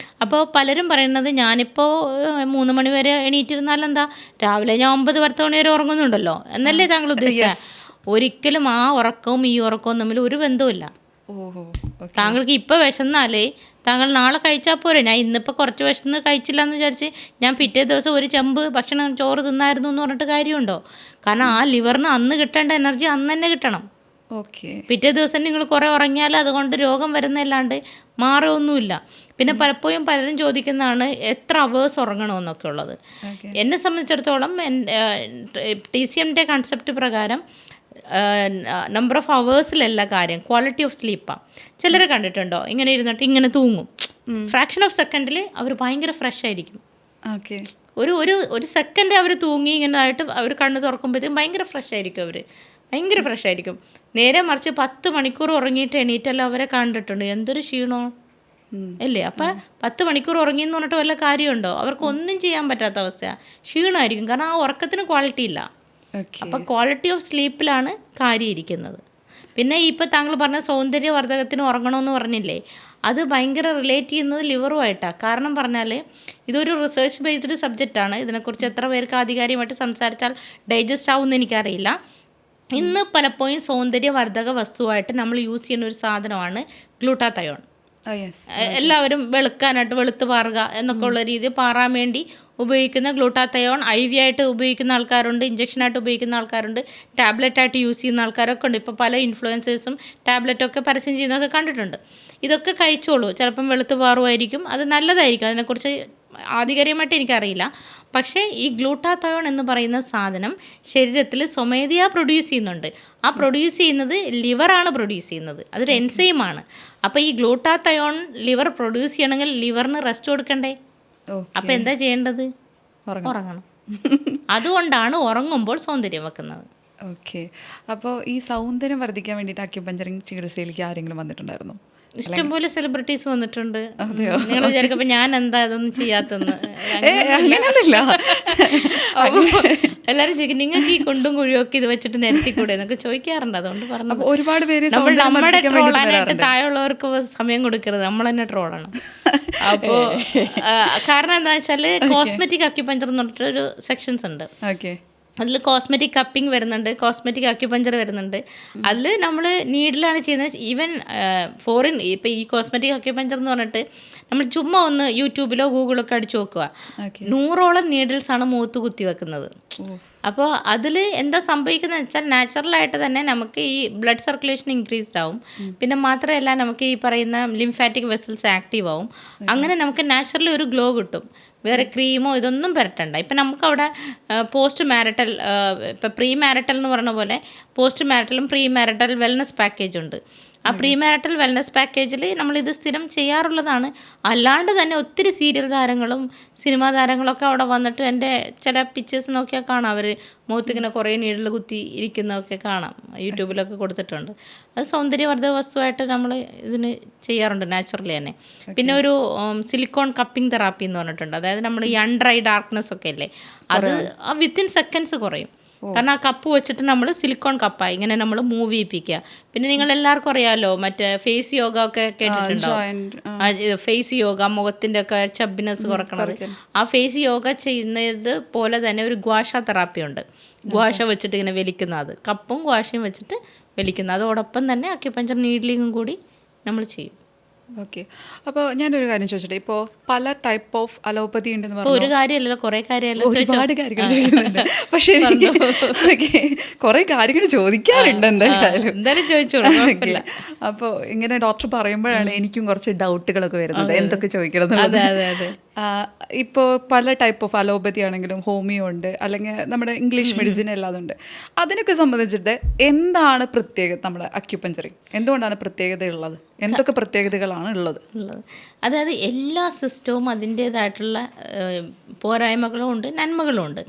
അപ്പോൾ പലരും പറയുന്നത്, ഞാനിപ്പോൾ 3 മണി വരെ എണീറ്റിരുന്നാലെന്താ, രാവിലെ ഞാൻ 9-10 മണി വരെ ഉറങ്ങുന്നുണ്ടല്ലോ എന്നല്ലേ താങ്കൾ ഉദ്ദേശിച്ചത്? ഒരിക്കലും ആ ഉറക്കവും ഈ ഉറക്കവും തമ്മിൽ ഒരു ബന്ധവുമില്ല. താങ്കൾക്ക് ഇപ്പോൾ വിശന്നാലേ താങ്കൾ നാളെ കഴിച്ചാൽ പോരെ. ഞാൻ ഇന്നിപ്പോൾ കുറച്ച് വിശന്ന് കഴിച്ചില്ല എന്ന് വിചാരിച്ച് ഞാൻ പിറ്റേ ദിവസം ഒരു ചെമ്പ് ഭക്ഷണം ചോറ് തിന്നായിരുന്നു എന്ന് പറഞ്ഞിട്ട് കാര്യമുണ്ടോ? കാരണം ആ ലിവറിന് അന്ന് കിട്ടേണ്ട എനർജി അന്ന് തന്നെ കിട്ടണം. പിറ്റേ ദിവസം നിങ്ങൾ കുറേ ഉറങ്ങിയാൽ അതുകൊണ്ട് രോഗം വരുന്നതല്ലാണ്ട് മാറുമൊന്നുമില്ല. പിന്നെ പലപ്പോഴും പലരും ചോദിക്കുന്നതാണ് എത്ര അവേഴ്സ് ഉറങ്ങണമെന്നൊക്കെ ഉള്ളത്. എന്നെ സംബന്ധിച്ചിടത്തോളം TCMൻ്റെ കൺസെപ്റ്റ് പ്രകാരം നമ്പർ ഓഫ് അവേഴ്സിലല്ല കാര്യം, ക്വാളിറ്റി ഓഫ് സ്ലീപ്പാണ്. ചിലരെ കണ്ടിട്ടുണ്ടോ ഇങ്ങനെ ഇരുന്നിട്ട് ഇങ്ങനെ തൂങ്ങും, ഫ്രാക്ഷൻ ഓഫ് സെക്കൻഡിൽ അവർ ഭയങ്കര ഫ്രഷ് ആയിരിക്കും. ഒരു സെക്കൻഡ് അവർ തൂങ്ങി ഇങ്ങനെ ആയിട്ട് അവർ കണ്ണ് തുറക്കുമ്പോഴത്തേക്കും ഭയങ്കര ഫ്രഷ് ആയിരിക്കും, അവർ ഭയങ്കര ഫ്രഷ് ആയിരിക്കും. നേരെ മറിച്ച് 10 മണിക്കൂർ ഉറങ്ങിയിട്ട് എണീറ്റല്ല അവരെ കണ്ടിട്ടുണ്ട്, എന്തൊരു ക്ഷീണോ അല്ലേ? അപ്പം 10 മണിക്കൂർ ഉറങ്ങിയെന്ന് പറഞ്ഞിട്ട് വല്ല കാര്യമുണ്ടോ? അവർക്ക് ഒന്നും ചെയ്യാൻ പറ്റാത്ത അവസ്ഥയാണ്, ക്ഷീണമായിരിക്കും. കാരണം ആ ഉറക്കത്തിന് ക്വാളിറ്റി ഇല്ല. അപ്പം ക്വാളിറ്റി ഓഫ് സ്ലീപ്പിലാണ് കാര്യം ഇരിക്കുന്നത്. പിന്നെ ഇപ്പോൾ താങ്കൾ പറഞ്ഞ സൗന്ദര്യവർദ്ധകത്തിന് ഉറങ്ങണമെന്ന് പറഞ്ഞില്ലേ, അത് ഭയങ്കര റിലേറ്റ് ചെയ്യുന്നത് ലിവറുമായിട്ടാണ്. കാരണം പറഞ്ഞാൽ ഇതൊരു റിസർച്ച് ബേസ്ഡ് സബ്ജക്റ്റാണ്. ഇതിനെക്കുറിച്ച് എത്ര പേർക്ക് ആധികാരികമായിട്ട് സംസാരിച്ചാൽ ഡൈജസ്റ്റ് ആവുമെന്ന് എനിക്കറിയില്ല. ഇന്ന് പലപ്പോഴും സൗന്ദര്യവർദ്ധക വസ്തുവായിട്ട് നമ്മൾ യൂസ് ചെയ്യുന്ന ഒരു സാധനമാണ് ഗ്ലൂട്ടാതയോൺ. എല്ലാവരും വെളുക്കാനായിട്ട് വെളുത്ത് പാറുക എന്നൊക്കെ ഉള്ള രീതിയിൽ പാറാൻ വേണ്ടി ഉപയോഗിക്കുന്ന ഗ്ലൂട്ടാതയോൺ IV ആയിട്ട് ഉപയോഗിക്കുന്ന ആൾക്കാരുണ്ട്, ഇഞ്ചക്ഷനായിട്ട് ഉപയോഗിക്കുന്ന ആൾക്കാരുണ്ട്, ടാബ്ലറ്റായിട്ട് യൂസ് ചെയ്യുന്ന ആൾക്കാരൊക്കെ ഉണ്ട്. ഇപ്പോൾ പല ഇൻഫ്ലുവൻസേഴ്സും ടാബ്ലറ്റൊക്കെ പരസ്യം ചെയ്യുന്നതൊക്കെ കണ്ടിട്ടുണ്ട്. ഇതൊക്കെ കഴിച്ചോളൂ, ചിലപ്പം വെളുത്ത് പാറുമായിരിക്കും, അത് നല്ലതായിരിക്കും. അതിനെക്കുറിച്ച് ആധികാരികമായിട്ട് എനിക്കറിയില്ല. പക്ഷേ ഈ ഗ്ലൂട്ടാതയോൺ എന്ന് പറയുന്ന സാധനം ശരീരത്തിൽ സ്വമേധയാ പ്രൊഡ്യൂസ് ചെയ്യുന്നുണ്ട്. ആ പ്രൊഡ്യൂസ് ചെയ്യുന്നത് ലിവറാണ് പ്രൊഡ്യൂസ് ചെയ്യുന്നത്, അതൊരു എൻസൈമാണ്. അപ്പോൾ ഈ ഗ്ലൂട്ടാതയോൺ ലിവർ പ്രൊഡ്യൂസ് ചെയ്യണമെങ്കിൽ ലിവറിന് റെസ്റ്റ് കൊടുക്കണ്ടേ? അപ്പോൾ എന്താ ചെയ്യേണ്ടത്? ഉറങ്ങണം. അതുകൊണ്ടാണ് ഉറങ്ങുമ്പോൾ സൗന്ദര്യം വെക്കുന്നത്. ഓക്കെ. അപ്പോൾ ഈ സൗന്ദര്യം വർദ്ധിക്കാൻ വേണ്ടിയിട്ട് അക്യുപഞ്ചറിങ് ചികിത്സയിലേക്ക് ആരെങ്കിലും വന്നിട്ടുണ്ടായിരുന്നോ? ഇഷ്ടംപോലെ സെലിബ്രിറ്റീസ് വന്നിട്ടുണ്ട്. നിങ്ങൾ വിചാരിക്കുമ്പോൾ ഞാൻ എന്താ ഇതൊന്നും ചെയ്യാത്തെന്ന്. എല്ലാവരും ചോദിക്കും, നിങ്ങൾക്ക് ഈ കുണ്ടും കുഴിയൊക്കെ ഇത് വെച്ചിട്ട് നിരത്തിക്കൂടെ എന്നൊക്കെ ചോദിക്കാറുണ്ട്. അതുകൊണ്ട് പറഞ്ഞു, ഒരുപാട് പേര് നമ്മുടെ ട്രോളാനായിട്ട് താഴെയുള്ളവർക്ക് സമയം കൊടുക്കരുത്, നമ്മൾ തന്നെ ട്രോളണം. അപ്പോൾ കാരണം എന്താ വെച്ചാൽ കോസ്മെറ്റിക് അക്യുപഞ്ചർ എന്ന് പറഞ്ഞിട്ടൊരു സെക്ഷൻസ് ഉണ്ട്. അതിൽ കോസ്മെറ്റിക് കപ്പിംഗ് വരുന്നുണ്ട്, കോസ്മെറ്റിക് അക്യുപഞ്ചർ വരുന്നുണ്ട്. അതിൽ നമ്മൾ നീഡിലാണ് ചെയ്യുന്നത്. ഈവൻ ഫോറിൻ ഇപ്പോൾ ഈ കോസ്മെറ്റിക് അക്യുപഞ്ചർ എന്ന് പറഞ്ഞിട്ട് നമ്മൾ ചുമ്മാ ഒന്ന് യൂട്യൂബിലോ ഗൂഗിളൊക്കെ അടിച്ചു നോക്കുക, 100ഓളം നീഡിൽസാണ് മുഖത്ത് കുത്തി വെക്കുന്നത്. അപ്പോൾ അതിൽ എന്താ സംഭവിക്കുന്നത് വെച്ചാൽ നാച്ചുറലായിട്ട് തന്നെ നമുക്ക് ഈ ബ്ലഡ് സർക്കുലേഷൻ ഇൻക്രീസ്ഡ് ആവും. പിന്നെ മാത്രമല്ല നമുക്ക് ഈ പറയുന്ന ലിംഫാറ്റിക് വെസൽസ് ആക്റ്റീവ് ആവും. അങ്ങനെ നമുക്ക് നാച്ചുറലി ഒരു ഗ്ലോ കിട്ടും. വേറെ ക്രീമോ ഇതൊന്നും പുരട്ടണ്ട. ഇപ്പം നമുക്കവിടെ പോസ്റ്റ് മാരിറ്റൽ, ഇപ്പം പ്രീ മാരിറ്റൽ എന്ന് പറഞ്ഞ പോലെ പോസ്റ്റ് മാരിറ്റലും പ്രീ മാരിറ്റൽ വെൽനസ് പാക്കേജ് ഉണ്ട്. ആ പ്രീ മാരിറ്റൽ വെൽനസ് പാക്കേജിൽ നമ്മളിത് സ്ഥിരം ചെയ്യാറുള്ളതാണ്. അല്ലാണ്ട് തന്നെ ഒത്തിരി സീരിയൽ താരങ്ങളും സിനിമാ താരങ്ങളൊക്കെ അവിടെ വന്നിട്ട് എൻ്റെ ചില പിക്ചേഴ്സ് നോക്കിയാൽ കാണാം, അവർ മുഖത്തിങ്ങനെ കുറേ നീഡിൽ കുത്തി ഇരിക്കുന്നതൊക്കെ കാണാം, യൂട്യൂബിലൊക്കെ കൊടുത്തിട്ടുണ്ട്. അത് സൗന്ദര്യവർദ്ധക വസ്തുവായിട്ട് നമ്മൾ ഇതിന് ചെയ്യാറുണ്ട് നാച്ചുറലി തന്നെ. പിന്നെ ഒരു സിലിക്കോൺ കപ്പിംഗ് തെറാപ്പി എന്ന് പറഞ്ഞിട്ടുണ്ട്. അതായത് നമ്മൾ ഈ അണ്ടർ ഐ ഡാർക്ക്നെസ് ഒക്കെ അല്ലേ, അത് വിത്തിൻ സെക്കൻഡ്സ് കുറയും. കാരണം ആ കപ്പ് വെച്ചിട്ട് നമ്മൾ സിലിക്കോൺ കപ്പായി ഇങ്ങനെ നമ്മൾ മൂവ് ചെയ്യിപ്പിക്കുക. പിന്നെ നിങ്ങൾ എല്ലാവർക്കും അറിയാമല്ലോ, മറ്റേ ഫേസ് യോഗ ഒക്കെ കേട്ടിട്ടുണ്ടാവും. ഫേസ് യോഗ മുഖത്തിൻ്റെ ഒക്കെ ചബ്ബിനെസ് കുറക്കണത്. ആ ഫേസ് യോഗ ചെയ്യുന്നത് പോലെ തന്നെ ഒരു ഗ്വാഷ തെറാപ്പി ഉണ്ട്. ഗ്വാഷ വെച്ചിട്ട് ഇങ്ങനെ വലിക്കുന്ന, അത് കപ്പും ഗ്വാഷയും വെച്ചിട്ട് വലിക്കുന്ന, അതോടൊപ്പം തന്നെ അക്യുപഞ്ചർ നീഡ്ലിങ്ങും കൂടി നമ്മൾ ചെയ്യും. ഓക്കെ. അപ്പോൾ ഞാനൊരു കാര്യം ചോദിച്ചിട്ട്, ഇപ്പോൾ പല ടൈപ്പ് ഓഫ് അലോപ്പതി ഉണ്ടെന്ന് പറഞ്ഞു. ഒരു കാര്യമല്ലല്ലോ, കുറേ കാര്യമല്ലോ, ഒരുപാട് കാര്യങ്ങൾ ചോദിക്കുന്നുണ്ട്. പക്ഷേ എനിക്ക് കുറേ കാര്യങ്ങൾ ചോദിക്കാറുണ്ട് എന്തായാലും ചോദിച്ചോളൂ. അപ്പോൾ ഇങ്ങനെ ഡോക്ടർ പറയുമ്പോഴാണ് എനിക്കും കുറച്ച് ഡൗട്ടുകളൊക്കെ വരുന്നത്, എന്തൊക്കെ ചോദിക്കണം എന്നുള്ളത്. ഇപ്പോൾ പല ടൈപ്പ് ഓഫ് അലോപ്പതി ആണെങ്കിലും ഹോമിയോ ഉണ്ട്, അല്ലെങ്കിൽ നമ്മുടെ ഇംഗ്ലീഷ് മെഡിസിൻ എല്ലാം ഉണ്ട്. അതിനൊക്കെ സംബന്ധിച്ചിട്ട് എന്താണ് പ്രത്യേകത നമ്മുടെ അക്യുപഞ്ചറിങ്, എന്തുകൊണ്ടാണ് പ്രത്യേകത ഉള്ളത്, എന്തൊക്കെ പ്രത്യേകതകളാണ് ഉള്ളത്? അതായത് എല്ലാ സിസ്റ്റവും അതിൻ്റേതായിട്ടുള്ള പോരായ്മകളും ഉണ്ട്, നന്മകളും ഉണ്ട്.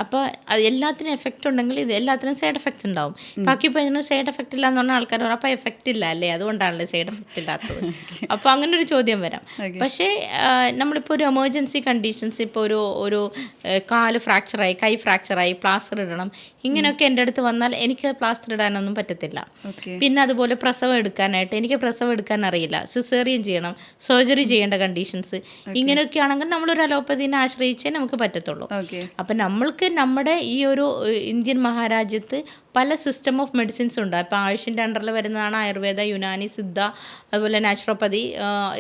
അപ്പോൾ അത് എല്ലാത്തിനും എഫക്റ്റ് ഉണ്ടെങ്കിൽ ഇത് എല്ലാത്തിനും സൈഡ് എഫക്ട്സ് ഉണ്ടാവും. ഇപ്പോൾ അക്യുപഞ്ചറിന് സൈഡ് എഫക്റ്റ് ഇല്ല എന്ന് പറഞ്ഞാൽ ആൾക്കാർ പറയും അപ്പോൾ എഫക്റ്റ് ഇല്ല അല്ലേ, അതുകൊണ്ടാണല്ലേ സൈഡ് എഫക്റ്റ് ഇല്ലാത്തത്. അപ്പോൾ അങ്ങനെ ഒരു ചോദ്യം വരാം. പക്ഷേ നമ്മളിപ്പോൾ ഒരു എമർജൻസി കണ്ടീഷൻസ്, ഇപ്പോൾ ഒരു കാല് ഫ്രാക്ചറായി, കൈ ഫ്രാക്ചറായി, പ്ലാസ്റ്റർ ഇടണം, ഇങ്ങനെയൊക്കെ എൻ്റെ അടുത്ത് വന്നാൽ എനിക്ക് പ്ലാസ്റ്റർ ഇടാനൊന്നും പറ്റത്തില്ല. പിന്നെ അതുപോലെ പ്രസവം എടുക്കാനായിട്ട് എനിക്ക് പ്രസവം എടുക്കാൻ അറിയില്ല, സിസേറിയൻ ചെയ്യണം, സർജറി ചെയ്യേണ്ട കണ്ടീഷൻസ്, ഇങ്ങനെയൊക്കെ ആണെങ്കിൽ നമ്മളൊരു അലോപ്പതിനെ ആശ്രയിച്ചേ നമുക്ക് പറ്റത്തുള്ളൂ. അപ്പം നമ്മൾക്ക് നമ്മുടെ ഈ ഒരു ഇന്ത്യൻ മഹാരാജ്യത്ത് പല സിസ്റ്റം ഓഫ് മെഡിസിൻസ് ഉണ്ട്. ഇപ്പോൾ ആയുഷിൻ്റെ അണ്ടറിൽ വരുന്നതാണ് ആയുർവേദ, യുനാനി, സിദ്ധ, അതുപോലെ നാച്ചുറോപ്പതി,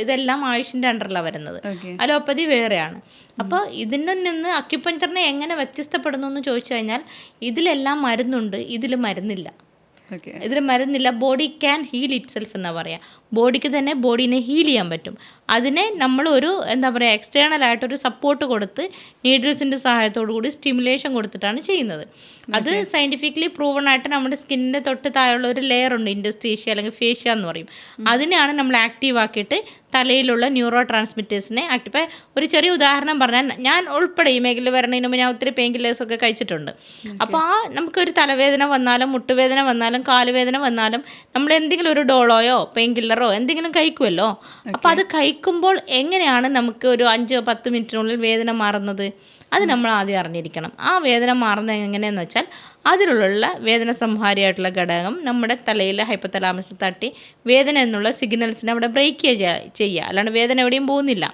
ഇതെല്ലാം ആയുഷിൻ്റെ അണ്ടറിലാണ് വരുന്നത്. അലോപ്പതി വേറെയാണ്. അപ്പോൾ ഇതിൽ നിന്ന് അക്യുപഞ്ചറിനെ എങ്ങനെ വ്യത്യസ്തപ്പെടുന്നു എന്ന് ചോദിച്ചു കഴിഞ്ഞാൽ, ഇതിലെല്ലാം മരുന്നുണ്ട്, ഇതിൽ മരുന്നില്ല. ഇതിൽ മരുന്നില്ല. Body can heal itself എന്നാണ് പറയുക. ബോഡിക്ക് തന്നെ ബോഡീനെ ഹീൽ ചെയ്യാൻ പറ്റും. അതിനെ നമ്മളൊരു എന്താ പറയുക, എക്സ്റ്റേണലായിട്ടൊരു സപ്പോർട്ട് കൊടുത്ത് നീഡിൽസിൻ്റെ സഹായത്തോടു കൂടി സ്റ്റിമുലേഷൻ കൊടുത്തിട്ടാണ് ചെയ്യുന്നത്. അത് സയൻറ്റിഫിക്കലി പ്രൂവൺ ആയിട്ട് നമ്മുടെ സ്കിന്നിൻ്റെ തൊട്ട് താഴെയുള്ള ഒരു ലെയർ ഉണ്ട്, ഇൻഡസ്തീഷ്യ അല്ലെങ്കിൽ ഫേഷ്യ എന്ന് പറയും. അതിനെയാണ് നമ്മൾ ആക്റ്റീവ് ആക്കിയിട്ട് തലയിലുള്ള ന്യൂറോ ട്രാൻസ്മിറ്റേഴ്സിനെ ആക്റ്റീവ്. ഒരു ചെറിയ ഉദാഹരണം പറഞ്ഞാൽ, ഞാൻ ഉൾപ്പെടെ ഈ മേഖല വരണതിന് മുമ്പ് ഞാൻ ഒത്തിരി പെയിൻ കില്ലേഴ്സൊക്കെ കഴിച്ചിട്ടുണ്ട്. അപ്പോൾ നമുക്കൊരു തലവേദന വന്നാലും മുട്ടുവേദന വന്നാലും കാലുവേദന വന്നാലും നമ്മൾ എന്തെങ്കിലും ഒരു ഡോളോയോ പെയിൻ കില്ലറോ എന്തെങ്കിലും കഴിക്കുമല്ലോ. അപ്പോൾ അത് കഴിക്കുമ്പോൾ എങ്ങനെയാണ് നമുക്ക് ഒരു 5-10 മിനിറ്റിനുള്ളിൽ വേദന മാറുന്നത്? അത് നമ്മൾ ആദ്യം അറിഞ്ഞിരിക്കണം. ആ വേദന മാറുന്നത് എങ്ങനെയെന്ന് വെച്ചാൽ, അതിലുള്ള വേദന സംഹാരിയായിട്ടുള്ള ഘടകം നമ്മുടെ തലയിൽ ഹൈപ്പോതലാമസിൽ തട്ടി വേദന എന്നുള്ള സിഗ്നൽസിനെ അവിടെ ബ്രേക്ക് ചെയ്യുക. അല്ലാണ്ട് വേദന എവിടെയും പോകുന്നില്ല.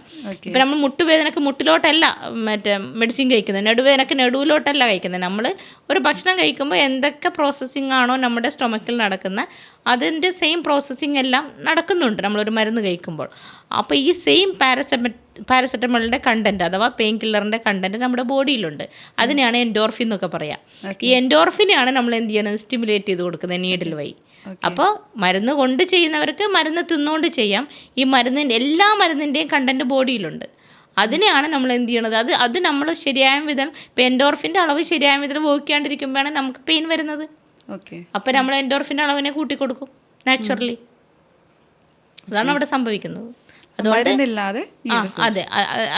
ഇപ്പം നമ്മൾ മുട്ടുവേദനക്ക് മുട്ടിലോട്ടല്ല മറ്റേ മെഡിസിൻ കഴിക്കുന്നത്, നടുവേദനക്ക് നടുവിലോട്ടല്ല കഴിക്കുന്നത്. നമ്മൾ ഒരു ഭക്ഷണം കഴിക്കുമ്പോൾ എന്തൊക്കെ പ്രോസസ്സിംഗ് ആണോ നമ്മുടെ സ്റ്റൊമക്കിൽ നടക്കുന്ന, അതിൻ്റെ സെയിം പ്രോസസ്സിംഗ് എല്ലാം നടക്കുന്നുണ്ട് നമ്മളൊരു മരുന്ന് കഴിക്കുമ്പോൾ. അപ്പോൾ ഈ സെയിം പാരസെറ്റമോളിൻ്റെ കണ്ടൻറ്റ് അഥവാ പെയിൻ കില്ലറിൻ്റെ കണ്ടൻറ്റ് നമ്മുടെ ബോഡിയിലുണ്ട്. അതിനെയാണ് എൻഡോർഫിൻ എന്നൊക്കെ പറയാം. ഈ എൻഡോർഫിനെയാണ് നമ്മൾ എന്ത് ചെയ്യണത്, സ്റ്റിമുലേറ്റ് ചെയ്ത് കൊടുക്കുന്നത് നീഡിൽ വഴി. അപ്പോൾ മരുന്ന് കൊണ്ട് ചെയ്യുന്നവർക്ക് മരുന്ന് തിന്നുകൊണ്ട് ചെയ്യാം. ഈ മരുന്നിൻ്റെ എല്ലാ മരുന്നിൻ്റെയും കണ്ടൻറ്റ് ബോഡിയിലുണ്ട്. അതിനെയാണ് നമ്മൾ എന്ത് ചെയ്യണത്, അത് നമ്മൾ ശരിയായ വിധം, ഇപ്പോൾ എൻഡോർഫിൻ്റെ അളവ് ശരിയായ വിധം വഹിക്കാണ്ടിരിക്കുമ്പോഴാണ് നമുക്ക് പെയിൻ വരുന്നത്. അപ്പോൾ നമ്മൾ എൻഡോർഫിൻ്റെ അളവിനെ കൂട്ടിക്കൊടുക്കും നാച്ചുറലി. അതാണ് അവിടെ സംഭവിക്കുന്നത്. അതുകൊണ്ട് അതെ,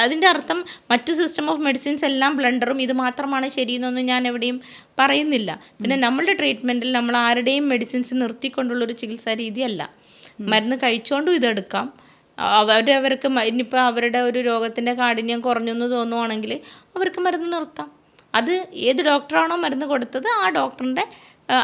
അതിൻ്റെ അർത്ഥം മറ്റ് സിസ്റ്റം ഓഫ് മെഡിസിൻസ് എല്ലാം ബ്ലണ്ടറും ഇത് മാത്രമാണ് ശരിയെന്നൊന്നും ഞാൻ എവിടെയും പറയുന്നില്ല. പിന്നെ നമ്മളുടെ ട്രീറ്റ്മെൻറ്റിൽ നമ്മൾ ആരുടെയും മെഡിസിൻസ് നിർത്തിക്കൊണ്ടുള്ളൊരു ചികിത്സാ രീതിയല്ല. മരുന്ന് കഴിച്ചുകൊണ്ടും ഇതെടുക്കാം. അവർക്ക് ഇനിയിപ്പോൾ അവരുടെ ഒരു രോഗത്തിൻ്റെ കാഠിന്യം കുറഞ്ഞെന്ന് തോന്നുവാണെങ്കിൽ അവർക്ക് മരുന്ന് നിർത്താം. അത് ഏത് ഡോക്ടറാണോ മരുന്ന് കൊടുത്തത് ആ ഡോക്ടറിൻ്റെ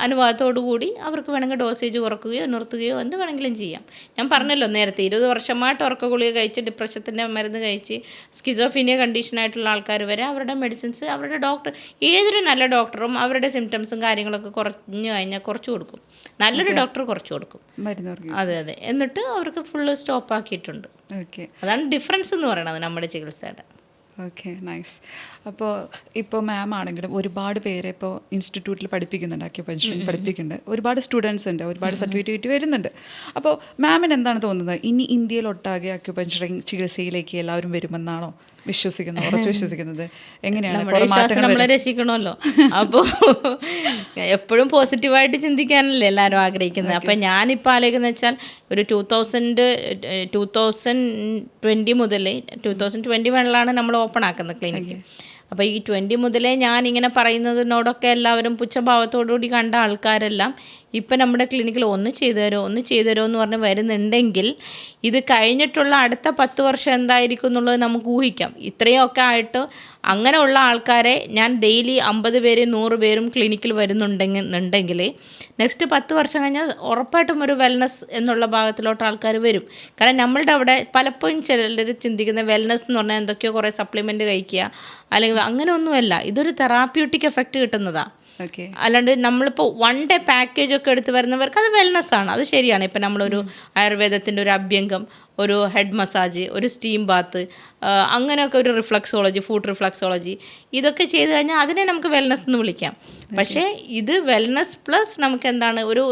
അനുവാദത്തോടു കൂടി അവർക്ക് വേണമെങ്കിൽ ഡോസേജ് കുറക്കുകയോ നിർത്തുകയോ എന്ത് വേണമെങ്കിലും ചെയ്യാം. ഞാൻ പറഞ്ഞല്ലോ നേരത്തെ 20 വർഷമായിട്ട് ഉറക്ക ഗുളിക കഴിച്ച് ഡിപ്രഷത്തിൻ്റെ മരുന്ന് കഴിച്ച് സ്കിസോഫീനിയ കണ്ടീഷനായിട്ടുള്ള ആൾക്കാർ വരെ അവരുടെ മെഡിസിൻസ് അവരുടെ ഡോക്ടർ, ഏതൊരു നല്ല ഡോക്ടറും അവരുടെ സിംറ്റംസും കാര്യങ്ങളൊക്കെ കുറഞ്ഞു കഴിഞ്ഞാൽ കുറച്ച് കൊടുക്കും. നല്ലൊരു ഡോക്ടർ കുറച്ച് കൊടുക്കും. അതെ അതെ. എന്നിട്ട് അവർക്ക് ഫുള്ള് സ്റ്റോപ്പ് ആക്കിയിട്ടുണ്ട്. അതാണ് ഡിഫറൻസ് എന്ന് പറയുന്നത് നമ്മുടെ ചികിത്സയുടെ. Okay, nice. അപ്പോൾ ഇപ്പോൾ മാം ആണെങ്കിലും ഒരുപാട് പേരെ ഇപ്പോൾ ഇൻസ്റ്റിറ്റ്യൂട്ടിൽ പഠിപ്പിക്കുന്നുണ്ട്, അക്യുപഞ്ചറിങ് പഠിപ്പിക്കുന്നുണ്ട്, ഒരുപാട് സ്റ്റുഡൻസ് ഉണ്ട്, ഒരുപാട് സർട്ടിഫിക്കറ്റ് വരുന്നുണ്ട്. അപ്പോൾ മാമിന് എന്താണ് തോന്നുന്നത്, ഇനി ഇന്ത്യയിലൊട്ടാകെ അക്യുപഞ്ചറിങ് ചികിത്സയിലേക്ക് എല്ലാവരും വരുമെന്നാണോ വിശ്വസിക്കുന്നത്, ഉറച്ചു വിശ്വസിക്കുന്നത്? എങ്ങനെയാണ് നമ്മളെ രക്ഷിക്കണമല്ലോ, അപ്പോൾ എപ്പോഴും പോസിറ്റീവായിട്ട് ചിന്തിക്കാനല്ലേ എല്ലാവരും ആഗ്രഹിക്കുന്നത്. അപ്പം ഞാനിപ്പോൾ ആലോചിക്കുന്നത് വെച്ചാൽ ഒരു 2020 മുതൽ 2021 നമ്മൾ ഓപ്പൺ ആക്കുന്നത് ക്ലിനിക്ക്. അപ്പോൾ ഈ 20 മുതലേ ഞാനിങ്ങനെ പറയുന്നതിനോടൊക്കെ എല്ലാവരും പുച്ഛഭാവത്തോടുകൂടി കണ്ട ആൾക്കാരെല്ലാം ഇപ്പം നമ്മുടെ ക്ലിനിക്കിൽ ഒന്ന് ചെയ്തു തരുമോ എന്ന് പറഞ്ഞ് വരുന്നുണ്ടെങ്കിൽ ഇത് കഴിഞ്ഞിട്ടുള്ള അടുത്ത 10 വർഷം എന്തായിരിക്കും എന്നുള്ളത് നമുക്ക് ഊഹിക്കാം. ഇത്രയൊക്കെ ആയിട്ട് അങ്ങനെയുള്ള ആൾക്കാരെ ഞാൻ ഡെയിലി 50 പേരും 100 പേരും ക്ലിനിക്കിൽ വരുന്നുണ്ടെങ്കിൽ നെക്സ്റ്റ് 10 വർഷം കഴിഞ്ഞാൽ ഉറപ്പായിട്ടും ഒരു വെൽനസ് എന്നുള്ള ഭാഗത്തിലോട്ട് ആൾക്കാർ വരും. കാരണം നമ്മളുടെ അവിടെ പലപ്പോഴും ചിലർ ചിന്തിക്കുന്ന വെൽനസ് എന്ന് പറഞ്ഞാൽ എന്തൊക്കെയോ കുറേ സപ്ലിമെൻറ്റ് കഴിക്കുക അല്ലെങ്കിൽ അങ്ങനെയൊന്നുമല്ല. ഇതൊരു തെറാപ്യൂട്ടിക് എഫക്റ്റ് കിട്ടുന്നതാണ്. അല്ലാണ്ട് നമ്മളിപ്പോൾ 1 ഡേ പാക്കേജൊക്കെ എടുത്ത് വരുന്നവർക്ക് അത് വെൽനസ്സാണ്, അത് ശരിയാണ്. ഇപ്പം നമ്മളൊരു ആയുർവേദത്തിൻ്റെ ഒരു അഭ്യംഗം, ഒരു ഹെഡ് മസാജ്, ഒരു സ്റ്റീം ബാത്ത്, അങ്ങനെയൊക്കെ ഒരു റിഫ്ലക്സോളജി, ഫുഡ് റിഫ്ലക്സോളജി, ഇതൊക്കെ ചെയ്ത് കഴിഞ്ഞാൽ അതിനെ നമുക്ക് വെൽനസ് എന്ന് വിളിക്കാം. പക്ഷേ ഇത് വെൽനസ് പ്ലസ് നമുക്ക് എന്താണ് ഒരു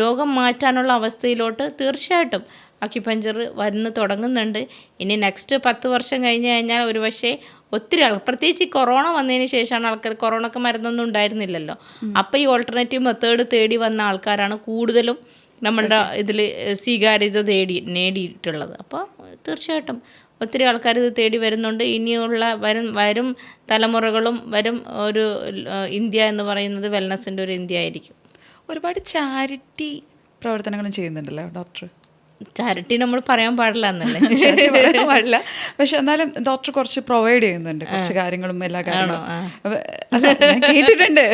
രോഗം മാറ്റാനുള്ള അവസ്ഥയിലോട്ട് തീർച്ചയായിട്ടും അക്യുപഞ്ചർ വന്ന് തുടങ്ങുന്നുണ്ട്. ഇനി നെക്സ്റ്റ് 10 വർഷം കഴിഞ്ഞ് കഴിഞ്ഞാൽ ഒരു പക്ഷേ ഒത്തിരി ആൾക്കാർ, പ്രത്യേകിച്ച് ഈ കൊറോണ വന്നതിന് ശേഷമാണ് ആൾക്കാർ, കൊറോണക്ക് മരുന്നൊന്നും ഉണ്ടായിരുന്നില്ലല്ലോ, അപ്പോൾ ഈ ഓൾട്ടർനേറ്റീവ് മെത്തേഡ് തേടി വന്ന ആൾക്കാരാണ് കൂടുതലും നമ്മളുടെ ഇതിൽ സ്വീകാര്യത നേടിയിട്ടുള്ളത്. അപ്പോൾ തീർച്ചയായിട്ടും ഒത്തിരി ആൾക്കാർ ഇത് തേടി വരുന്നുണ്ട്. ഇനിയുള്ള വരും തലമുറകളും ഒരു ഇന്ത്യ എന്ന് പറയുന്നത് വെൽനസിൻ്റെ ഒരു ഇന്ത്യ ആയിരിക്കും. ഒരുപാട് ചാരിറ്റി പ്രവർത്തനങ്ങളും ചെയ്യുന്നുണ്ടല്ലോ ഡോക്ടർ. ചാരിറ്റി നമ്മൾ പറയാൻ പാടില്ല എന്നല്ലേ, പാടില്ല, പക്ഷെ എന്നാലും ഡോക്ടർ കുറച്ച് പ്രൊവൈഡ് ചെയ്യുന്നുണ്ട് കുറച്ച് കാര്യങ്ങളും എല്ലാ കാര്യങ്ങളും. കേട്ടിട്ടുണ്ട്,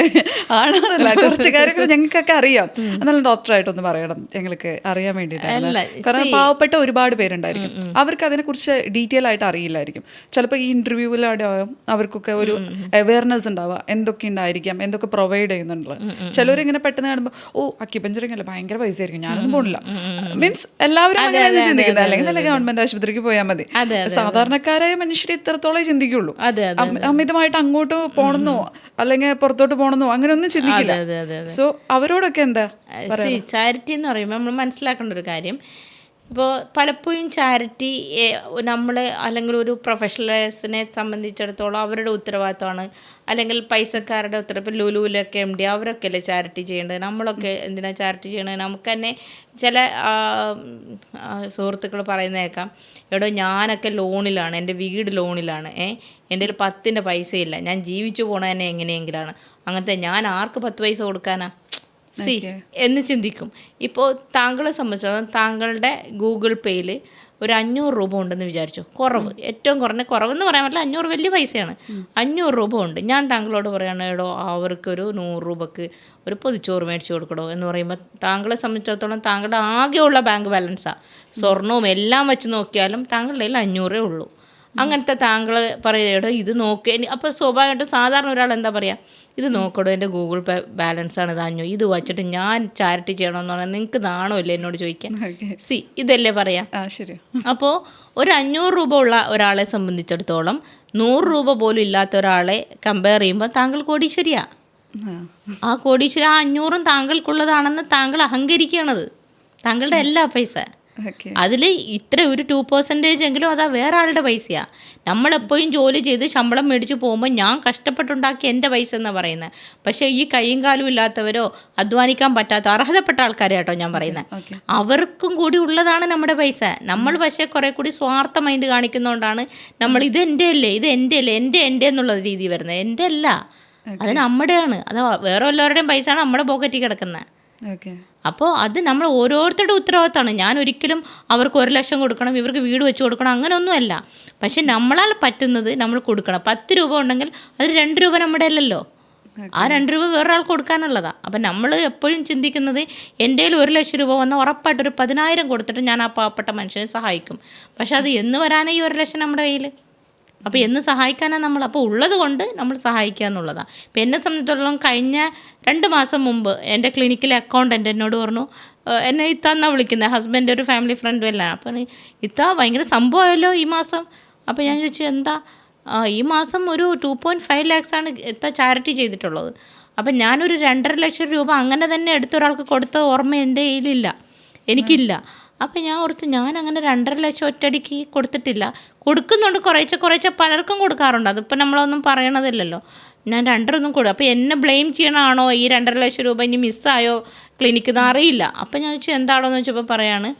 ആണോ എന്നല്ല, കുറച്ച് കാര്യങ്ങൾ ഞങ്ങൾക്കൊക്കെ അറിയാം. എന്നാലും ഡോക്ടറായിട്ടൊന്ന് പറയണം, ഞങ്ങൾക്ക് അറിയാൻ വേണ്ടിയിട്ടാണ്. കാരണം പാവപ്പെട്ട ഒരുപാട് പേരുണ്ടായിരിക്കും, അവർക്ക് അതിനെക്കുറിച്ച് ഡീറ്റെയിൽ ആയിട്ട് അറിയില്ലായിരിക്കും. ചിലപ്പോൾ ഈ ഇൻ്റർവ്യൂവിലാവും അവർക്കൊക്കെ ഒരു അവയർനെസ് ഉണ്ടാവുക, എന്തൊക്കെ ഉണ്ടായിരിക്കാം, എന്തൊക്കെ പ്രൊവൈഡ് ചെയ്യുന്നുള്ളത്. ചിലവരിങ്ങനെ പെട്ടെന്ന് കാണുമ്പോൾ അക്യുപഞ്ചറിങ് അല്ല ഭയങ്കര പൈസ ആയിരിക്കും, ഞാനൊന്നും പോണില്ല, മീൻസ് എല്ലാവരും അങ്ങനെ ചിന്തിക്കുന്നത്. അല്ലെങ്കിൽ വല്ല ഗവൺമെന്റ് ആശുപത്രിക്ക് പോയാൽ മതി. സാധാരണക്കാരായ മനുഷ്യർ ഇത്രത്തോളം ചിന്തിക്കുള്ളൂ. അമിതമായിട്ട് അങ്ങോട്ട് പോണെന്നോ അല്ലെങ്കിൽ പുറത്തോട്ട് പോണെന്നോ അങ്ങനെ ഒന്നും ചിന്തിക്കില്ല. സോ അവരോടൊക്കെ എന്താ ചാരിറ്റി എന്ന് പറയുമ്പോൾ നമ്മൾ മനസ്സിലാക്കേണ്ട ഒരു കാര്യം, ഇപ്പോൾ പലപ്പോഴും ചാരിറ്റി നമ്മൾ അല്ലെങ്കിൽ ഒരു പ്രൊഫഷണൽസിനെ സംബന്ധിച്ചിടത്തോളം അവരുടെ ഉത്തരവാദിത്തമാണ്, അല്ലെങ്കിൽ പൈസക്കാരുടെ ഉത്തരവ്. ഇപ്പോൾ ലുലുവിലൊക്കെ MD അവരൊക്കെ അല്ലേ ചാരിറ്റി ചെയ്യേണ്ടത്, നമ്മളൊക്കെ എന്തിനാണ് ചാരിറ്റി ചെയ്യണത്? നമുക്ക് തന്നെ ചില സുഹൃത്തുക്കൾ പറയുന്നേക്കാം, എടോ ഞാനൊക്കെ ലോണിലാണ്, എൻ്റെ വീട് ലോണിലാണ്, എൻ്റെ കയ്യിൽ 10 പൈസയില്ല, ഞാൻ ജീവിച്ചു പോകണത് തന്നെ എങ്ങനെയെങ്കിലാണ്, അങ്ങനത്തെ ഞാൻ ആർക്ക് 10 പൈസ കൊടുക്കാനാ എന്ന് ചിന്തിക്കും. ഇപ്പോൾ താങ്കളെ സംബന്ധിച്ചിടത്തോളം താങ്കളുടെ ഗൂഗിൾ പേയിൽ ഒരു 500 രൂപ ഉണ്ടെന്ന് വിചാരിച്ചു, കുറവ്, ഏറ്റവും കുറവെന്ന് പറയാൻ പറ്റില്ല, 500 വലിയ പൈസയാണ്, 500 രൂപ ഉണ്ട്. ഞാൻ താങ്കളോട് പറയുകയാണ്, എടോ അവർക്കൊരു 100 രൂപക്ക് ഒരു പൊതിച്ചോറ് മേടിച്ച് കൊടുക്കണോ എന്ന് പറയുമ്പോൾ താങ്കളെ സംബന്ധിച്ചിടത്തോളം താങ്കളുടെ ആകെയുള്ള ബാങ്ക് ബാലൻസാണ്, സ്വർണവും എല്ലാം വെച്ച് നോക്കിയാലും താങ്കളുടെ കയ്യിൽ 500 ഉള്ളൂ. അങ്ങനത്തെ താങ്കൾ പറയുകയോ ഇത് നോക്കി. അപ്പോൾ സ്വാഭാവികമായിട്ടും സാധാരണ ഒരാൾ എന്താ പറയുക, ഇത് നോക്കടോ എൻ്റെ ഗൂഗിൾ പേ ബാലൻസാണ് ഇത് ഇത് വച്ചിട്ട് ഞാൻ ചാരിറ്റി ചെയ്യണമെന്ന് പറഞ്ഞാൽ നിങ്ങൾക്ക് നാണമില്ലേ എന്നോട് ചോദിക്കാൻ? ഇതല്ലേ പറയാം. അപ്പോൾ ഒരു 500 രൂപ ഉള്ള ഒരാളെ സംബന്ധിച്ചിടത്തോളം 100 രൂപ പോലും ഇല്ലാത്ത ഒരാളെ കമ്പയർ ചെയ്യുമ്പോൾ താങ്കൾ കോടീശ്വരിയാ. ആ കോടീശ്വരി ആ 500 താങ്കൾക്കുള്ളതാണെന്ന് താങ്കൾ അഹങ്കരിക്കുകയാണത്, താങ്കളുടെ എല്ലാ പൈസ. അതിൽ ഇത്ര ഒരു 2% എങ്കിലും അതാ വേറെ ആളുടെ പൈസയാണ്. നമ്മളെപ്പോഴും ജോലി ചെയ്ത് ശമ്പളം മേടിച്ച് പോകുമ്പോൾ ഞാൻ കഷ്ടപ്പെട്ടുണ്ടാക്കിയ എൻ്റെ പൈസ എന്നാണ് പറയുന്നത്. പക്ഷേ ഈ കൈയും കാലും ഇല്ലാത്തവരോ അധ്വാനിക്കാൻ പറ്റാത്ത അർഹതപ്പെട്ട ആൾക്കാരെ കേട്ടോ ഞാൻ പറയുന്നത്, അവർക്കും കൂടി ഉള്ളതാണ് നമ്മുടെ പൈസ. നമ്മൾ പക്ഷേ കുറേ കൂടി സ്വാർത്ഥ മൈൻഡ് കാണിക്കുന്നതുകൊണ്ടാണ് നമ്മൾ എൻ്റെ എന്നുള്ള രീതി വരുന്നത്. എൻ്റെ അല്ല, അത് നമ്മുടെയാണ്, അത് വേറെ എല്ലാവരുടെയും പൈസയാണ് നമ്മുടെ പോക്കറ്റിൽ കിടക്കുന്നത്. അപ്പോൾ അത് നമ്മൾ ഓരോരുത്തരുടെ ഉത്തരവാദിത്തമാണ്. ഞാൻ ഒരിക്കലും അവർക്ക് 1 ലക്ഷം കൊടുക്കണം, ഇവർക്ക് വീട് വെച്ച് കൊടുക്കണം, അങ്ങനെയൊന്നുമല്ല. പക്ഷെ നമ്മളാൽ പറ്റുന്നത് നമ്മൾ കൊടുക്കണം. 10 രൂപ ഉണ്ടെങ്കിൽ അതിൽ 2 രൂപ നമ്മുടെ അല്ലല്ലോ. ആ 2 രൂപ വേറൊരാൾക്ക് കൊടുക്കാനുള്ളതാണ്. അപ്പം നമ്മൾ എപ്പോഴും ചിന്തിക്കുന്നത് എൻ്റെ കയ്യിൽ 1 ലക്ഷം രൂപ വന്നാൽ ഉറപ്പായിട്ട് ഒരു 10,000 കൊടുത്തിട്ട് ഞാൻ ആ പാവപ്പെട്ട മനുഷ്യനെ സഹായിക്കും. പക്ഷെ അത് എന്ന് വരാനേ ഈ 1 ലക്ഷം നമ്മുടെ കയ്യിൽ. അപ്പോൾ എന്ന് സഹായിക്കാനാണ് നമ്മൾ, അപ്പോൾ ഉള്ളത് കൊണ്ട് നമ്മൾ സഹായിക്കുക എന്നുള്ളതാണ്. ഇപ്പം എന്നെ സംബന്ധിച്ചിടത്തോളം കഴിഞ്ഞ 2 മാസം മുമ്പ് എൻ്റെ ക്ലിനിക്കിലെ അക്കൗണ്ടൻ്റ് എന്നോട് പറഞ്ഞു, എന്നെ ഇത്താന്നാണ് വിളിക്കുന്നത്, ഹസ്ബൻഡ് ഒരു ഫാമിലി ഫ്രണ്ടും എല്ലാം. അപ്പം ഇത്താ ഭയങ്കര സംഭവമല്ലോ ഈ മാസം. അപ്പോൾ ഞാൻ ചോദിച്ചു എന്താ? ഈ മാസം ഒരു 2.5 lakhs ഇത്ത ചാരിറ്റി ചെയ്തിട്ടുള്ളത്. അപ്പം ഞാനൊരു 2.5 ലക്ഷം രൂപ അങ്ങനെ തന്നെ എടുത്തൊരാൾക്ക് കൊടുത്ത ഓർമ്മ എൻ്റെ കയ്യിലില്ല, എനിക്കില്ല. അപ്പം ഞാൻ ഓർത്തു, ഞാൻ അങ്ങനെ 2.5 ലക്ഷം ഒറ്റയടിക്ക് കൊടുത്തിട്ടില്ല. കൊടുക്കുന്നുണ്ട്, കുറേശ്ശെ പലർക്കും കൊടുക്കാറുണ്ട്. അതിപ്പോൾ നമ്മളൊന്നും പറയണതില്ലല്ലോ. ഞാൻ 2.5 കൊടുക്കും. അപ്പോൾ എന്നെ ബ്ലെയിം ചെയ്യണമാണോ ഈ 2.5 ലക്ഷം രൂപ ഇനി മിസ്സായോ ക്ലിനിക്കിൽ നിന്ന് അറിയില്ല. അപ്പം ഞാൻ ചോദിച്ചു എന്താണോ എന്ന് ചോദിച്ചപ്പോൾ പറയാണ്,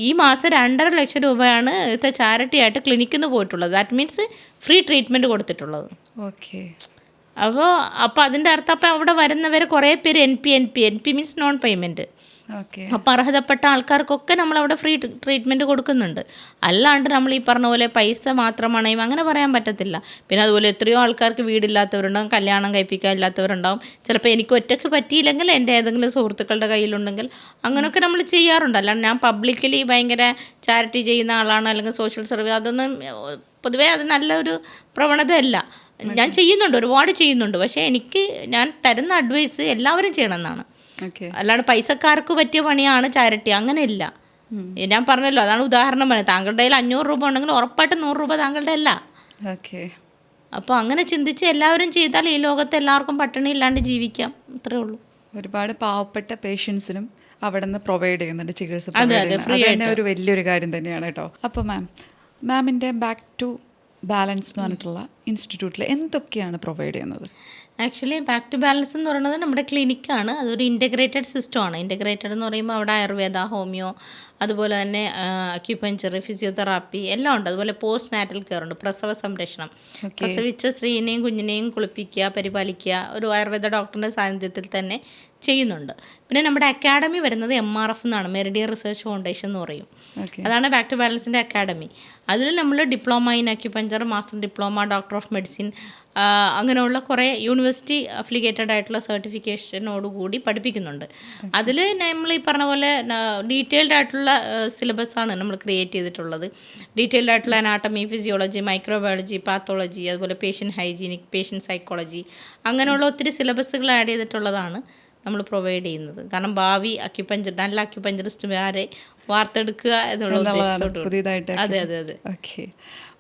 ഈ മാസം 2.5 ലക്ഷം രൂപയാണ് ചാരിറ്റി ആയിട്ട് ക്ലിനിക്കിൽ നിന്ന് പോയിട്ടുള്ളത്. ദാറ്റ് മീൻസ് ഫ്രീ ട്രീറ്റ്മെൻറ്റ് കൊടുത്തിട്ടുള്ളത്. ഓക്കെ. അപ്പോൾ അതിൻ്റെ അർത്ഥം അപ്പം അവിടെ വരുന്നവർ കുറേ പേര് N P means non payment. Okay. അപ്പോൾ അർഹതപ്പെട്ട ആൾക്കാർക്കൊക്കെ നമ്മളവിടെ ഫ്രീ ട്രീറ്റ്മെൻറ്റ് കൊടുക്കുന്നുണ്ട്. അല്ലാണ്ട് നമ്മൾ ഈ പറഞ്ഞ പോലെ പൈസ മാത്രമാണ് അങ്ങനെ പറയാൻ പറ്റത്തില്ല. പിന്നെ അതുപോലെ എത്രയോ ആൾക്കാർക്ക് വീടില്ലാത്തവരുണ്ടാകും, കല്യാണം കഴിപ്പിക്കാനില്ലാത്തവരുണ്ടാകും. ചിലപ്പോൾ എനിക്ക് ഒറ്റയ്ക്ക് പറ്റിയില്ലെങ്കിൽ എൻ്റെ ഏതെങ്കിലും സുഹൃത്തുക്കളുടെ കയ്യിലുണ്ടെങ്കിൽ അങ്ങനെയൊക്കെ നമ്മൾ ചെയ്യാറുണ്ട്. അല്ലാണ്ട് ഞാൻ പബ്ലിക്കലി ഭയങ്കര ചാരിറ്റി ചെയ്യുന്ന ആളാണ് അല്ലെങ്കിൽ സോഷ്യൽ സർവീസ്, അതൊന്നും പൊതുവേ അത് നല്ലൊരു പ്രവണതയല്ല. ഞാൻ ചെയ്യുന്നുണ്ട്, ഒരുപാട് ചെയ്യുന്നുണ്ട്. പക്ഷേ ഞാൻ തരുന്ന അഡ്വൈസ് എല്ലാവരും ചെയ്യണമെന്നാണ്. അല്ലാണ്ട് പൈസക്കാർക്ക് പറ്റിയ പണിയാണ് ചാരിറ്റി, അങ്ങനെയില്ല. ഞാൻ പറഞ്ഞല്ലോ, അതാണ് ഉദാഹരണം പറഞ്ഞത്. താങ്കളുടെ കയ്യിൽ 500 രൂപ ഉണ്ടെങ്കിൽ ഉറപ്പായിട്ട് 100 രൂപ താങ്കളുടെ അല്ല. ഓക്കെ. അപ്പോൾ അങ്ങനെ ചിന്തിച്ച് എല്ലാവരും ചെയ്താൽ ഈ ലോകത്ത് എല്ലാവർക്കും പട്ടിണി ഇല്ലാണ്ട് ജീവിക്കാം, അത്രേ ഉള്ളൂ. ഒരുപാട് പാവപ്പെട്ട പേഷ്യൻസിനും അവിടെ നിന്ന് പ്രൊവൈഡ് ചെയ്യുന്നുണ്ട് ചികിത്സ. അത് തന്നെ ഒരു വലിയൊരു കാര്യം തന്നെയാണ് കേട്ടോ. അപ്പോൾ മാമിൻ്റെ ബാക്ക് ടു ബാലൻസ് എന്ന് പറഞ്ഞിട്ടുള്ള ഇൻസ്റ്റിറ്റ്യൂട്ടിൽ എന്തൊക്കെയാണ് പ്രൊവൈഡ് ചെയ്യുന്നത്? ആക്ച്വലി ബാക്ക് ടു ബാലൻസ് എന്ന് പറയുന്നത് നമ്മുടെ ക്ലിനിക്കാണ്. അതൊരു ഇൻ്റഗ്രേറ്റഡ് സിസ്റ്റമാണ്. ഇൻ്റഗ്രേറ്റഡ് എന്ന് പറയുമ്പോൾ അവിടെ ആയുർവേദ, ഹോമിയോ, അതുപോലെ തന്നെ അക്യുപഞ്ചർ, ഫിസിയോതെറാപ്പി എല്ലാം ഉണ്ട്. അതുപോലെ പോസ്റ്റ് നാറ്റൽ കെയർ ഉണ്ട്, പ്രസവ സംരക്ഷണം. പ്രസവിച്ച സ്ത്രീനെയും കുഞ്ഞിനെയും കുളിപ്പിക്കുക, പരിപാലിക്കുക ഒരു ആയുർവേദ ഡോക്ടറിൻ്റെ സാന്നിധ്യത്തിൽ തന്നെ ചെയ്യുന്നുണ്ട്. പിന്നെ നമ്മുടെ അക്കാഡമി വരുന്നത് MRF എന്നാണ്, മെറിഡിയൻ റിസർച്ച് ഫൗണ്ടേഷൻ എന്ന് പറയും. അതാണ് ബാക്ക് ടു ബാലൻസിൻ്റെ അക്കാഡമി. അതിൽ നമ്മൾ diploma in acupuncture, master diploma, doctor of medicine, അങ്ങനെയുള്ള കുറേ യൂണിവേഴ്സിറ്റി അഫിലിയേറ്റഡ് ആയിട്ടുള്ള സർട്ടിഫിക്കേഷനോടുകൂടി പഠിപ്പിക്കുന്നുണ്ട്. അതിൽ നമ്മൾ ഈ പറഞ്ഞ പോലെ ഡീറ്റെയിൽഡ് ആയിട്ടുള്ള സിലബസാണ് നമ്മൾ ക്രിയേറ്റ് ചെയ്തിട്ടുള്ളത്. ഡീറ്റെയിൽഡ് ആയിട്ടുള്ള അനാട്ടമി, ഫിസിയോളജി, മൈക്രോബയോളജി, പാത്തോളജി, അതുപോലെ പേഷ്യൻ്റ് ഹൈജീനിക്, പേഷ്യൻ്റ് സൈക്കോളജി, അങ്ങനെയുള്ള ഒത്തിരി സിലബസുകൾ ആഡ് ചെയ്തിട്ടുള്ളതാണ് നമ്മൾ പ്രൊവൈഡ് ചെയ്യുന്നത്. കാരണം ഭാവി നല്ല അക്യുപഞ്ചറിസ്റ്റുകാരെ വാർത്തെടുക്കുക എന്നുള്ള പുതിയതായിട്ട്. അതെ അതെ അതെ. ഓക്കെ.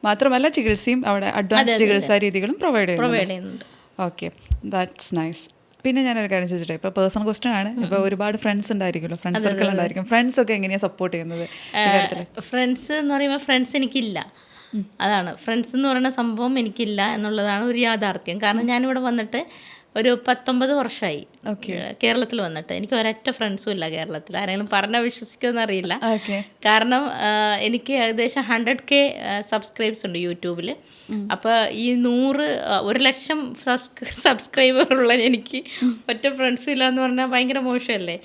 മാത്രമല്ല ചികിത്സയും അവിടെ അഡ്വാൻസ് ചികിത്സാ രീതികളും പ്രൊവൈഡ് ചെയ്യുന്നുണ്ട്. Okay, that's nice. പിന്നെ ഞാനൊരു കാര്യം ചോദിച്ചിട്ടെ, ഇപ്പോൾ പേഴ്സണൽ ക്വസ്റ്റ്യൻ ആണ്. ഇപ്പോൾ ഒരുപാട് ഫ്രണ്ട്സ് ഉണ്ടായിരിക്കുമല്ലോ, ഫ്രണ്ട്സ് സർക്കിൾ ഉണ്ടായിരിക്കും. ഫ്രണ്ട്സൊക്കെ എങ്ങനെയാണ് സപ്പോർട്ട് ചെയ്യുന്നത്? ഫ്രണ്ട്സ് എന്ന് പറയുമ്പോൾ ഫ്രണ്ട്സ് എനിക്കില്ല. അതാണ്, ഫ്രണ്ട്സ് എന്ന് പറയുന്ന സംഭവം എനിക്കില്ല എന്നുള്ളതാണ് ഒരു യാഥാർത്ഥ്യം. കാരണം ഞാനിവിടെ വന്നിട്ട് ഒരു 19 വർഷമായി കേരളത്തിൽ വന്നിട്ട്. എനിക്ക് ഒരൊറ്റ ഫ്രണ്ട്സും ഇല്ല കേരളത്തിൽ. ആരെങ്കിലും പറഞ്ഞാൽ വിശ്വസിക്കുമെന്ന് അറിയില്ല. കാരണം എനിക്ക് ഏകദേശം 100K സബ്സ്ക്രൈബ്സ് ഉണ്ട് യൂട്യൂബിൽ. അപ്പോൾ ഈ 1 ലക്ഷം സബ്സ്ക്രൈബറുള്ള എനിക്ക് ഒറ്റ ഫ്രണ്ട്സും ഇല്ല എന്ന് പറഞ്ഞാൽ ഭയങ്കര മോശമല്ലേ?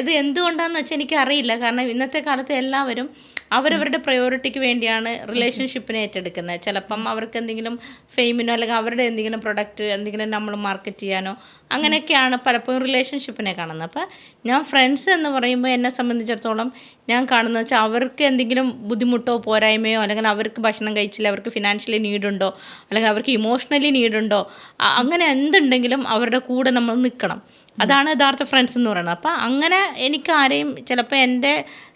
ഇത് എന്തുകൊണ്ടാണെന്ന് വെച്ചാൽ എനിക്കറിയില്ല. കാരണം ഇന്നത്തെ കാലത്ത് എല്ലാവരും അവരവരുടെ പ്രയോറിറ്റിക്ക് വേണ്ടിയാണ് റിലേഷൻഷിപ്പിനെ ഏറ്റെടുക്കുന്നത്. ചിലപ്പം അവർക്ക് എന്തെങ്കിലും ഫെയിമിനോ അല്ലെങ്കിൽ അവരുടെ എന്തെങ്കിലും പ്രൊഡക്റ്റ് എന്തെങ്കിലും നമ്മൾ മാർക്കറ്റ് ചെയ്യാനോ അങ്ങനെയൊക്കെയാണ് പലപ്പോഴും റിലേഷൻഷിപ്പിനെ കാണുന്നത്. അപ്പോൾ ഞാൻ ഫ്രണ്ട്സ് എന്ന് പറയുമ്പോൾ എന്നെ സംബന്ധിച്ചിടത്തോളം ഞാൻ കാണുന്നത് വെച്ചാൽ അവർക്ക് എന്തെങ്കിലും ബുദ്ധിമുട്ടോ പോരായ്മയോ, അല്ലെങ്കിൽ അവർക്ക് ഭക്ഷണം കഴിച്ചില്ല, അവർക്ക് ഫിനാൻഷ്യലി നീഡുണ്ടോ, അല്ലെങ്കിൽ അവർക്ക് ഇമോഷണലി നീഡുണ്ടോ, അങ്ങനെ എന്തുണ്ടെങ്കിലും അവരുടെ കൂടെ നമ്മൾ നിൽക്കണം. അതാണ് യഥാർത്ഥ ഫ്രണ്ട്സ് എന്ന് പറയുന്നത്. അപ്പം അങ്ങനെ എനിക്ക് ആരെയും, ചിലപ്പോൾ എൻ്റെ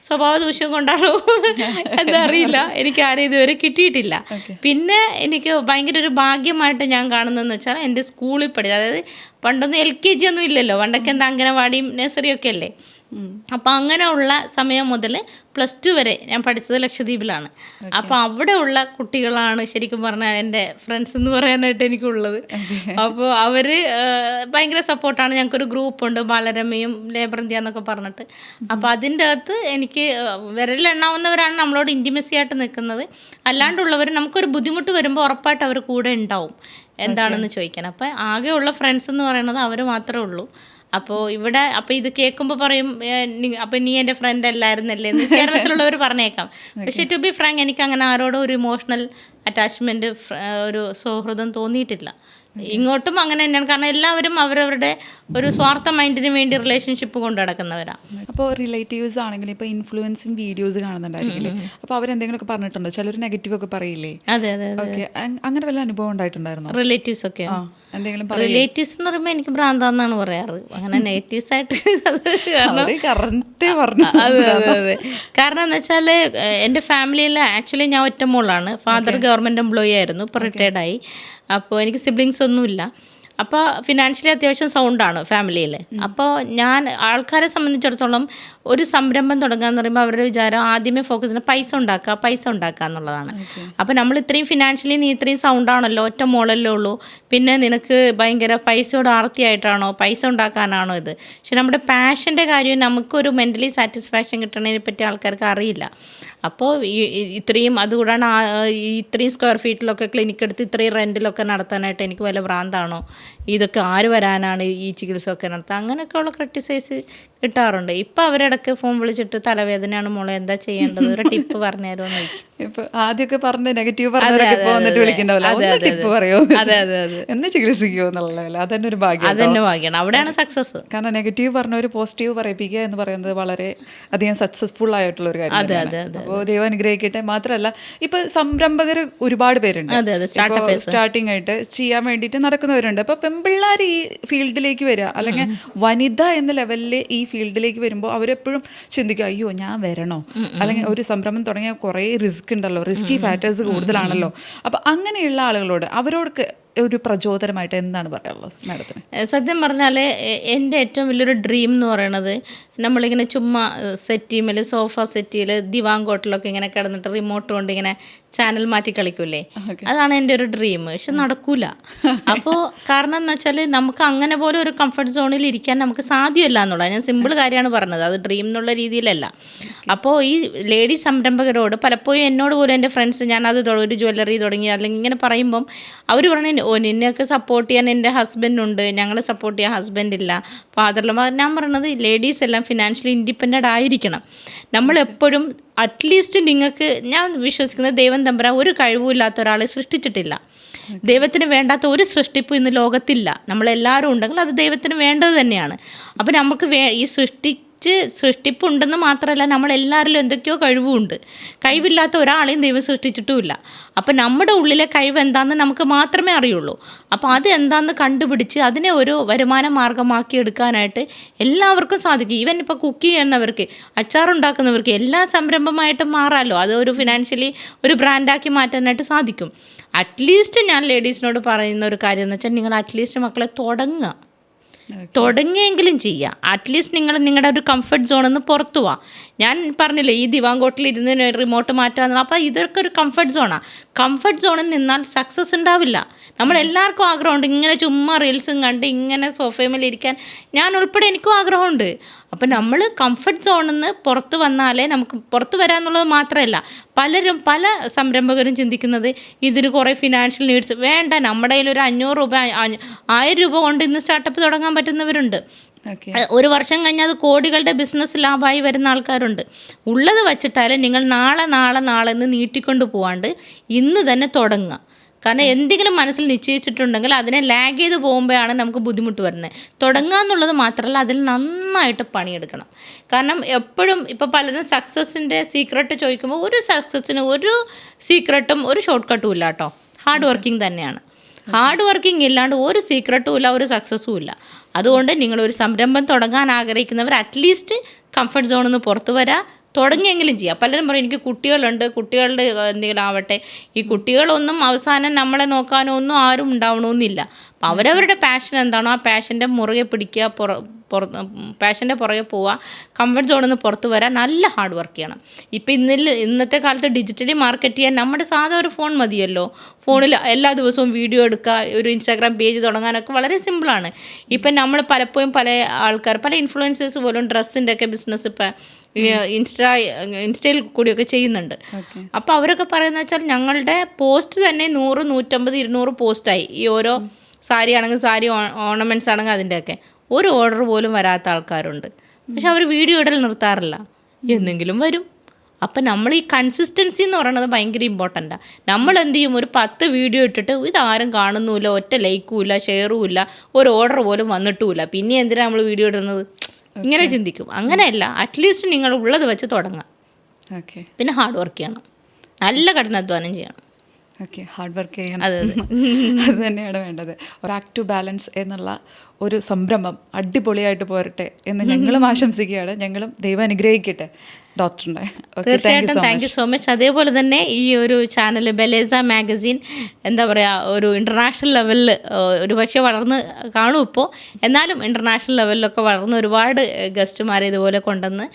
സ്വഭാവ ദൂഷ്യം കൊണ്ടാണോ എന്താ അറിയില്ല, എനിക്ക് ആരെയും ഇതുവരെ കിട്ടിയിട്ടില്ല. പിന്നെ എനിക്ക് ഭയങ്കര ഒരു ഭാഗ്യമായിട്ട് ഞാൻ കാണുന്നതെന്ന് വെച്ചാൽ എൻ്റെ സ്കൂളിൽ അതായത് പണ്ടൊന്നും LKG ഒന്നും ഇല്ലല്ലോ, പണ്ടൊക്കെ എന്താ അംഗനവാടിയും നഴ്സറിയൊക്കെ അല്ലേ. അപ്പം അങ്ങനെയുള്ള സമയം മുതൽ +2 വരെ ഞാൻ പഠിച്ചത് ലക്ഷദ്വീപിലാണ്. അപ്പോൾ അവിടെയുള്ള കുട്ടികളാണ് ശരിക്കും പറഞ്ഞാൽ എൻ്റെ ഫ്രണ്ട്സ് എന്ന് പറയാനായിട്ട് എനിക്കുള്ളത്. അപ്പോൾ അവർ ഭയങ്കര സപ്പോർട്ടാണ്. ഞങ്ങൾക്കൊരു ഗ്രൂപ്പുണ്ട്, ബാലരമയും ലേബർ ഇന്ത്യ എന്നൊക്കെ പറഞ്ഞിട്ട്. അപ്പോൾ അതിൻ്റെ അകത്ത് എനിക്ക് വിരലിലെണ്ണാവുന്നവരാണ് നമ്മളോട് ഇൻറ്റിമസി ആയിട്ട് നിൽക്കുന്നത്. അല്ലാണ്ടുള്ളവർ നമുക്കൊരു ബുദ്ധിമുട്ട് വരുമ്പോൾ ഉറപ്പായിട്ട് അവർ കൂടെ ഉണ്ടാവും എന്താണെന്ന് ചോദിക്കാൻ. അപ്പോൾ ആകെയുള്ള ഫ്രണ്ട്സ് എന്ന് പറയുന്നത് അവർ മാത്രമേ ഉള്ളൂ. അപ്പോൾ ഇത് കേൾക്കുമ്പോൾ പറയും, അപ്പം നീ എൻ്റെ ഫ്രണ്ട് അല്ലായിരുന്നല്ലേ എന്ന് കേരളത്തിലുള്ളവർ പറഞ്ഞേക്കാം. പക്ഷേ ടു ബി ഫ്രാങ്ക് എനിക്ക് അങ്ങനെ ആരോടും ഒരു ഇമോഷണൽ അറ്റാച്ച്മെൻറ്റ്, ഒരു സൗഹൃദം തോന്നിയിട്ടില്ല. ഇങ്ങോട്ടും അങ്ങനെ തന്നെയാണ്. കാരണം എല്ലാവരും അവരവരുടെ ഒരു സ്വാർത്ഥ മൈൻഡിന് വേണ്ടി റിലേഷൻഷിപ്പ് കൊണ്ട് നടക്കുന്നവരാണ്. അപ്പോൾ റിലേറ്റീവ്സ് ആണെങ്കിലും ഇപ്പോൾ ഇൻഫ്ലുവൻസിങ് വീഡിയോസ് കാണുന്നുണ്ടായിരിക്കില്ലേ, അപ്പോൾ അവരെന്തെങ്കിലുമൊക്കെ പറഞ്ഞിട്ടുണ്ടോ? ചിലർ നെഗറ്റീവ് ഒക്കെ പറയില്ലേ? അതെ അതെ അതെ. ഓക്കെ, അങ്ങനെ വല്ല അനുഭവം ഉണ്ടായിട്ടുണ്ടായിരുന്നോ? റിലേറ്റീവ്സ് ഒക്കെ എന്തെങ്കിലും റിലേറ്റീവ്സ് എന്ന് പറയുമ്പോൾ എനിക്ക് ഭ്രാന്താന്നാണ് പറയാറ്. അങ്ങനെ നെഗറ്റീവ്സ് ആയിട്ട് കറക്റ്റ് പറഞ്ഞു. അതെ അതെ അതെ. കാരണം എന്ന് വെച്ചാൽ എൻ്റെ ഫാമിലിയിൽ ആക്ച്വലി ഞാൻ ഒറ്റ മോളാണ്. ഫാദർ ഗവൺമെൻറ് എംപ്ലോയി ആയിരുന്നു, ഇപ്പോൾ റിട്ടയർഡായി. അപ്പോൾ എനിക്ക് സിബ്ലിങ്സ് ഒന്നുമില്ല. അപ്പോൾ ഫിനാൻഷ്യലി അത്യാവശ്യം സൗണ്ടാണ് ഫാമിലിയിൽ. അപ്പോൾ ഞാൻ ആൾക്കാരെ സംബന്ധിച്ചിടത്തോളം ഒരു സംരംഭം തുടങ്ങുക എന്ന് പറയുമ്പോൾ അവരുടെ വിചാരം ആദ്യമേ ഫോക്കസ് ചെയ്യുന്നത് പൈസ ഉണ്ടാക്കുക എന്നുള്ളതാണ്. അപ്പോൾ നമ്മൾ ഇത്രയും ഫിനാൻഷ്യലി നീ ഇത്രയും സൗണ്ടാണല്ലോ, ഒറ്റ മോളല്ലേ ഉള്ളൂ, പിന്നെ നിനക്ക് ഭയങ്കര പൈസയോട് ആർത്തിയായിട്ടാണോ, പൈസ ഉണ്ടാക്കാനാണോ ഇത്? പക്ഷെ നമ്മുടെ പാഷൻ്റെ കാര്യം നമുക്കൊരു മെൻ്റലി സാറ്റിസ്ഫാക്ഷൻ കിട്ടണതിനെ പറ്റി ആൾക്കാർക്ക് അറിയില്ല. അപ്പോൾ ഇത്രയും അതുകൂടാണ് ഇത്രയും സ്ക്വയർ ഫീറ്റിലൊക്കെ ക്ലിനിക്ക് എടുത്ത് ഇത്രയും റെൻറ്റിലൊക്കെ നടത്താനായിട്ട് എനിക്ക് വല്ല ഭ്രാന്താണോ, ഇതൊക്കെ ആര് വരാനാണ് ഈ ചികിത്സ ഒക്കെ നടത്തുക, അങ്ങനെയൊക്കെയുള്ള ക്രിട്ടിസൈസ് കിട്ടാറുണ്ട്. ഇപ്പം അവരിടയ്ക്ക് ഫോൺ വിളിച്ചിട്ട് തലവേദനയാണ് മോളെ, എന്താ ചെയ്യേണ്ടത്, ഒരു ടിപ്പ് പറഞ്ഞു തരുമോ? ഇപ്പൊ ആദ്യമൊക്കെ പറഞ്ഞ നെഗറ്റീവ് പറഞ്ഞവരൊക്കെ ഇപ്പൊ വന്നിട്ട് വിളിക്കണ്ടാവില്ല, ടിപ്പ് പറയോ, എന്ന് ചികിത്സിക്കുമോ എന്നുള്ളതല്ല, അതന്നെ ഒരു ഭാഗ്യം. അതന്നെ ഭാഗ്യമാണ്, അവിടെയാണ് സക്സസ്. കാരണം നെഗറ്റീവ് പറഞ്ഞവർ പോസിറ്റീവ് പറയിപ്പിക്കുക എന്ന് പറയുന്നത് വളരെ അധികം സക്സസ്ഫുൾ ആയിട്ടുള്ള ഒരു കാര്യം. അപ്പോൾ ദൈവം അനുഗ്രഹിക്കട്ടെ. മാത്രമല്ല ഇപ്പൊ സംരംഭകർ ഒരുപാട് പേരുണ്ട്, സ്റ്റാർട്ടിങ് ആയിട്ട് ചെയ്യാൻ വേണ്ടിയിട്ട് നടക്കുന്നവരുണ്ട്. അപ്പൊ പെൺപിള്ളേർ ഈ ഫീൽഡിലേക്ക് വരിക, അല്ലെങ്കിൽ വനിത എന്ന ലെവലിൽ ഈ ഫീൽഡിലേക്ക് വരുമ്പോൾ അവരെപ്പോഴും ചിന്തിക്കും, അയ്യോ ഞാൻ വരണോ, അല്ലെങ്കിൽ ഒരു സംരംഭം തുടങ്ങിയാൽ കുറേ റിസ്ക് ഉണ്ടല്ലോ, റിസ്കി ഫാക്ടേഴ്സ് കൂടുതലാണല്ലോ. അപ്പം അങ്ങനെയുള്ള ആളുകളോട് അവരോട് ഒരു പ്രചോദനമായിട്ട് എന്താണ് പറയാനുള്ളത് മാഡത്തിന്? സത്യം പറഞ്ഞാൽ എൻ്റെ ഏറ്റവും വലിയൊരു ഡ്രീം എന്ന് പറയുന്നത് നമ്മളിങ്ങനെ ചുമ്മാ സെറ്റിമേൽ സോഫ സെറ്റിയിൽ ദിവാങ്കോട്ടിലൊക്കെ ഇങ്ങനെ കിടന്നിട്ട് റിമോട്ട് കൊണ്ട് ഇങ്ങനെ ചാനൽ മാറ്റി കളിക്കൂലേ, അതാണ് എൻ്റെ ഒരു ഡ്രീം. പക്ഷെ നടക്കൂല. അപ്പോൾ കാരണം എന്ന് വെച്ചാൽ നമുക്ക് അങ്ങനെ പോലെ ഒരു കംഫർട്ട് സോണിൽ ഇരിക്കാൻ നമുക്ക് സാധ്യമല്ല എന്നുള്ളത്. ഞാൻ സിമ്പിൾ കാര്യമാണ് പറഞ്ഞത്, അത് ഡ്രീം എന്നുള്ള രീതിയിലല്ല. അപ്പോൾ ഈ ലേഡി സംരംഭകരോട് പലപ്പോഴും എന്നോട് പോലും എൻ്റെ ഫ്രണ്ട്സ് ഞാനത് ഒരു ജ്വല്ലറി തുടങ്ങി അല്ലെങ്കിൽ ഇങ്ങനെ പറയുമ്പം അവർ പറഞ്ഞു, ഓ നിന്നെയൊക്കെ സപ്പോർട്ട് ചെയ്യാൻ എൻ്റെ ഹസ്ബൻഡുണ്ട്, ഞങ്ങളെ സപ്പോർട്ട് ചെയ്യാൻ ഹസ്ബൻഡില്ല, ഫാദറിലും. ഞാൻ പറഞ്ഞത് ലേഡീസ് എല്ലാം ഫിനാൻഷ്യലി ഇൻഡിപെൻഡൻ്റ് ആയിരിക്കണം. നമ്മളെപ്പോഴും അറ്റ്ലീസ്റ്റ് നിങ്ങൾക്ക്, ഞാൻ വിശ്വസിക്കുന്നത് ദൈവം തമ്പുരാൻ ഒരു കഴിവുമില്ലാത്ത ഒരാളെ സൃഷ്ടിച്ചിട്ടില്ല. ദൈവത്തിന് വേണ്ടാത്ത ഒരു സൃഷ്ടിപ്പ് ഇന്ന് ലോകത്തില്ല. നമ്മളെല്ലാവരും ഉണ്ടെങ്കിൽ അത് ദൈവത്തിന് വേണ്ടത് തന്നെയാണ്. അപ്പോൾ നമുക്ക് ഈ സൃഷ്ടിപ്പുണ്ടെന്ന് മാത്രമല്ല, നമ്മളെല്ലാവരിലും എന്തൊക്കെയോ കഴിവുമുണ്ട്. കഴിവില്ലാത്ത ഒരാളെയും ദൈവം സൃഷ്ടിച്ചിട്ടുമില്ല. അപ്പോൾ നമ്മുടെ ഉള്ളിലെ കഴിവ് എന്താണെന്ന് നമുക്ക് മാത്രമേ അറിയുള്ളൂ. അപ്പോൾ അത് എന്താണെന്ന് കണ്ടുപിടിച്ച് അതിനെ ഒരു വരുമാന മാർഗമാക്കി എടുക്കാനായിട്ട് എല്ലാവർക്കും സാധിക്കും. ഈവൻ ഇപ്പോൾ കുക്ക് ചെയ്യുന്നവർക്ക്, അച്ചാറുണ്ടാക്കുന്നവർക്ക് എല്ലാം സംരംഭമായിട്ട് മാറാമല്ലോ. അത് ഒരു ഫിനാൻഷ്യലി ഒരു ബ്രാൻഡാക്കി മാറ്റാനായിട്ട് സാധിക്കും. അറ്റ്ലീസ്റ്റ് ഞാൻ ലേഡീസിനോട് പറയുന്ന ഒരു കാര്യം എന്ന് വെച്ചാൽ, നിങ്ങൾ അറ്റ്ലീസ്റ്റ് മക്കളെ തുടങ്ങിയെങ്കിലും ചെയ്യുക. അറ്റ്ലീസ്റ്റ് നിങ്ങൾ നിങ്ങളുടെ ഒരു കംഫർട്ട് സോണിൽ നിന്ന് പുറത്തു പോവാം. ഞാൻ പറഞ്ഞില്ലേ ഈ ദിവാങ്കോട്ടിൽ ഇരുന്ന് റിമോട്ട് മാറ്റാന്ന്. അപ്പോൾ ഇതൊക്കെ ഒരു കംഫർട്ട് സോണാണ്. കംഫർട്ട് സോണിൽ നിന്നാൽ സക്സസ് ഉണ്ടാവില്ല. നമ്മളെല്ലാവർക്കും ആഗ്രഹമുണ്ട് ഇങ്ങനെ ചുമ്മാ റീൽസും കണ്ട് ഇങ്ങനെ സോഫയമേൽ ഇരിക്കാൻ. ഞാൻ ഉൾപ്പെടെ എനിക്കും ആഗ്രഹമുണ്ട്. അപ്പം നമ്മൾ കംഫർട്ട് സോണിൽ നിന്ന് പുറത്ത് വന്നാലേ നമുക്ക് പുറത്ത് വരാമെന്നുള്ളത് മാത്രമല്ല, പല സംരംഭകരും ചിന്തിക്കുന്നത് ഇതിന് കുറേ ഫിനാൻഷ്യൽ നീഡ്സ് വേണ്ട, നമ്മുടെ കയ്യിൽ ഒരു 500 രൂപ 1000 രൂപ കൊണ്ട് ഇന്ന് സ്റ്റാർട്ടപ്പ് തുടങ്ങാൻ പറ്റുന്നവരുണ്ട്. ഒരു വർഷം കഴിഞ്ഞാൽ അത് കോടികളുടെ ബിസിനസ് ലാഭമായി വരുന്ന ആൾക്കാരുണ്ട്. ഉള്ളത് വച്ചിട്ടാലും നിങ്ങൾ നാളെ എന്ന് നീട്ടിക്കൊണ്ട് പോവാണ്ട് ഇന്ന് തന്നെ തുടങ്ങുക. കാരണം എന്തെങ്കിലും മനസ്സിൽ നിശ്ചയിച്ചിട്ടുണ്ടെങ്കിൽ അതിനെ ലാഗ് ചെയ്ത് പോകുമ്പോഴാണ് നമുക്ക് ബുദ്ധിമുട്ട് വരുന്നത്. തുടങ്ങുക എന്നുള്ളത് മാത്രമല്ല, അതിൽ നന്നായിട്ട് പണിയെടുക്കണം. കാരണം എപ്പോഴും ഇപ്പോൾ പലരും സക്സസിൻ്റെ സീക്രട്ട് ചോദിക്കുമ്പോൾ ഒരു സക്സസ്സിന് ഒരു സീക്രട്ടും ഒരു ഷോർട്ട് കട്ടും ഇല്ല കേട്ടോ. ഹാർഡ് വർക്കിംഗ് തന്നെയാണ്. ഹാർഡ് വർക്കിംഗ് ഇല്ലാണ്ട് ഒരു സീക്രട്ടും ഇല്ല, ഒരു സക്സസ്സും ഇല്ല. അതുകൊണ്ട് നിങ്ങളൊരു സംരംഭം തുടങ്ങാൻ ആഗ്രഹിക്കുന്നവർ അറ്റ്ലീസ്റ്റ് കംഫർട്ട് സോണിൽ നിന്ന് പുറത്തു വരാം, തുടങ്ങിയെങ്കിലും ചെയ്യാം. പലരും പറയും എനിക്ക് കുട്ടികളുണ്ട്, കുട്ടികളുടെ എന്തെങ്കിലും ആവട്ടെ. ഈ കുട്ടികളൊന്നും അവസാനം നമ്മളെ നോക്കാനോ ഒന്നും ആരും ഉണ്ടാവണമെന്നില്ല. അപ്പോൾ അവരവരുടെ പാഷൻ എന്താണോ ആ പാഷൻ്റെ മുറുകെ പിടിക്കുക, പാഷൻ്റെ പുറകെ പോവുക, കംഫർട്ട് സോണിൽ നിന്ന് പുറത്ത് വരാൻ നല്ല ഹാർഡ് വർക്ക് ചെയ്യണം. ഇപ്പം ഇന്നത്തെ കാലത്ത് ഡിജിറ്റലി മാർക്കറ്റ് ചെയ്യാൻ നമ്മുടെ സാധാ ഒരു ഫോൺ മതിയല്ലോ. ഫോണിൽ എല്ലാ ദിവസവും വീഡിയോ എടുക്കുക, ഒരു ഇൻസ്റ്റാഗ്രാം പേജ് തുടങ്ങാനൊക്കെ വളരെ സിമ്പിളാണ്. ഇപ്പം നമ്മൾ പലപ്പോഴും പല ഇൻഫ്ലുവൻസേഴ്സ് പോലും ഡ്രസ്സിൻ്റെ ഒക്കെ ബിസിനസ് ഇപ്പം ഇൻസ്റ്റയിൽ കൂടിയൊക്കെ ചെയ്യുന്നുണ്ട്. അപ്പോൾ അവരൊക്കെ പറയുന്നത് വെച്ചാൽ ഞങ്ങളുടെ പോസ്റ്റ് തന്നെ 100, 150, 200 പോസ്റ്റായി. ഈ ഓരോ സാരി ആണെങ്കിൽ സാരി, ഓർണമെൻറ്റ്സ് ആണെങ്കിൽ അതിൻ്റെയൊക്കെ ഒരു ഓർഡർ പോലും വരാത്ത ആൾക്കാരുണ്ട്. പക്ഷെ അവർ വീഡിയോ ഇടൽ നിർത്താറില്ല. എന്തെങ്കിലും വരും, അപ്പം നമ്മൾ ഈ കൺസിസ്റ്റൻസി എന്ന് പറയുന്നത് ഭയങ്കര ഇമ്പോർട്ടൻറ്റാണ്. നമ്മൾ എന്ത് ചെയ്യും, ഒരു 10 വീഡിയോ ഇട്ടിട്ട് ഇതാരും കാണുന്നുമില്ല, ഒറ്റ ലൈക്കും ഇല്ല, ഷെയറും ഇല്ല, ഒരു ഓർഡർ പോലും വന്നിട്ടുമില്ല, പിന്നെ എന്തിനാണ് നമ്മൾ വീഡിയോ ഇടുന്നത്, ഇങ്ങനെ ചിന്തിക്കും. അങ്ങനെയല്ല, അറ്റ്ലീസ്റ്റ് നിങ്ങൾ ഉള്ളത് വെച്ച് തുടങ്ങാം. ഓക്കെ. പിന്നെ ഹാർഡ് വർക്ക് ചെയ്യണം, നല്ല കഠിനാധ്വാനം ചെയ്യണം. ഓക്കെ, ഹാർഡ് വർക്ക് ചെയ്യണം. അത് തന്നെയാണ് വേണ്ടത്. ബാക്ക് ടു ബാലൻസ് എന്നുള്ള ഒരു സംരംഭം അടിപൊളിയായിട്ട് പോരട്ടെ എന്ന് ഞങ്ങളും ആശംസിക്കുകയാണ്. ഞങ്ങളും ദൈവം അനുഗ്രഹിക്കട്ടെ ഡോക്ടറിനെ. തീർച്ചയായിട്ടും താങ്ക് യു സോ മച്ച്. അതേപോലെ തന്നെ ഈ ഒരു ചാനൽ ബെലേസ മാഗസിൻ എന്താ പറയുക, ഒരു ഇൻ്റർനാഷണൽ ലെവലിൽ ഒരുപക്ഷെ വളർന്ന് കാണും ഇപ്പോൾ, എന്നാലും ഇൻ്റർനാഷണൽ ലെവലിലൊക്കെ വളർന്ന് ഒരുപാട് ഗസ്റ്റുമാരെ ഇതുപോലെ കൊണ്ടുവന്ന്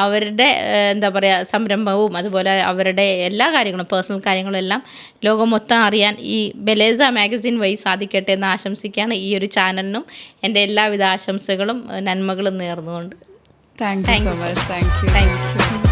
അവരുടെ എന്താ പറയുക സംരംഭവും അതുപോലെ അവരുടെ എല്ലാ കാര്യങ്ങളും പേഴ്സണൽ കാര്യങ്ങളും എല്ലാം ലോകം മൊത്തം അറിയാൻ ഈ ബെലേസ മാഗസിൻ വഴി സാധിക്കട്ടെ എന്ന് ആശംസിക്കുകയാണ്. ഈ ഒരു ചാനലിനും എൻ്റെ എല്ലാവിധ ആശംസകളും നന്മകളും നേർന്നുകൊണ്ട്. Thank you so much. Thank you.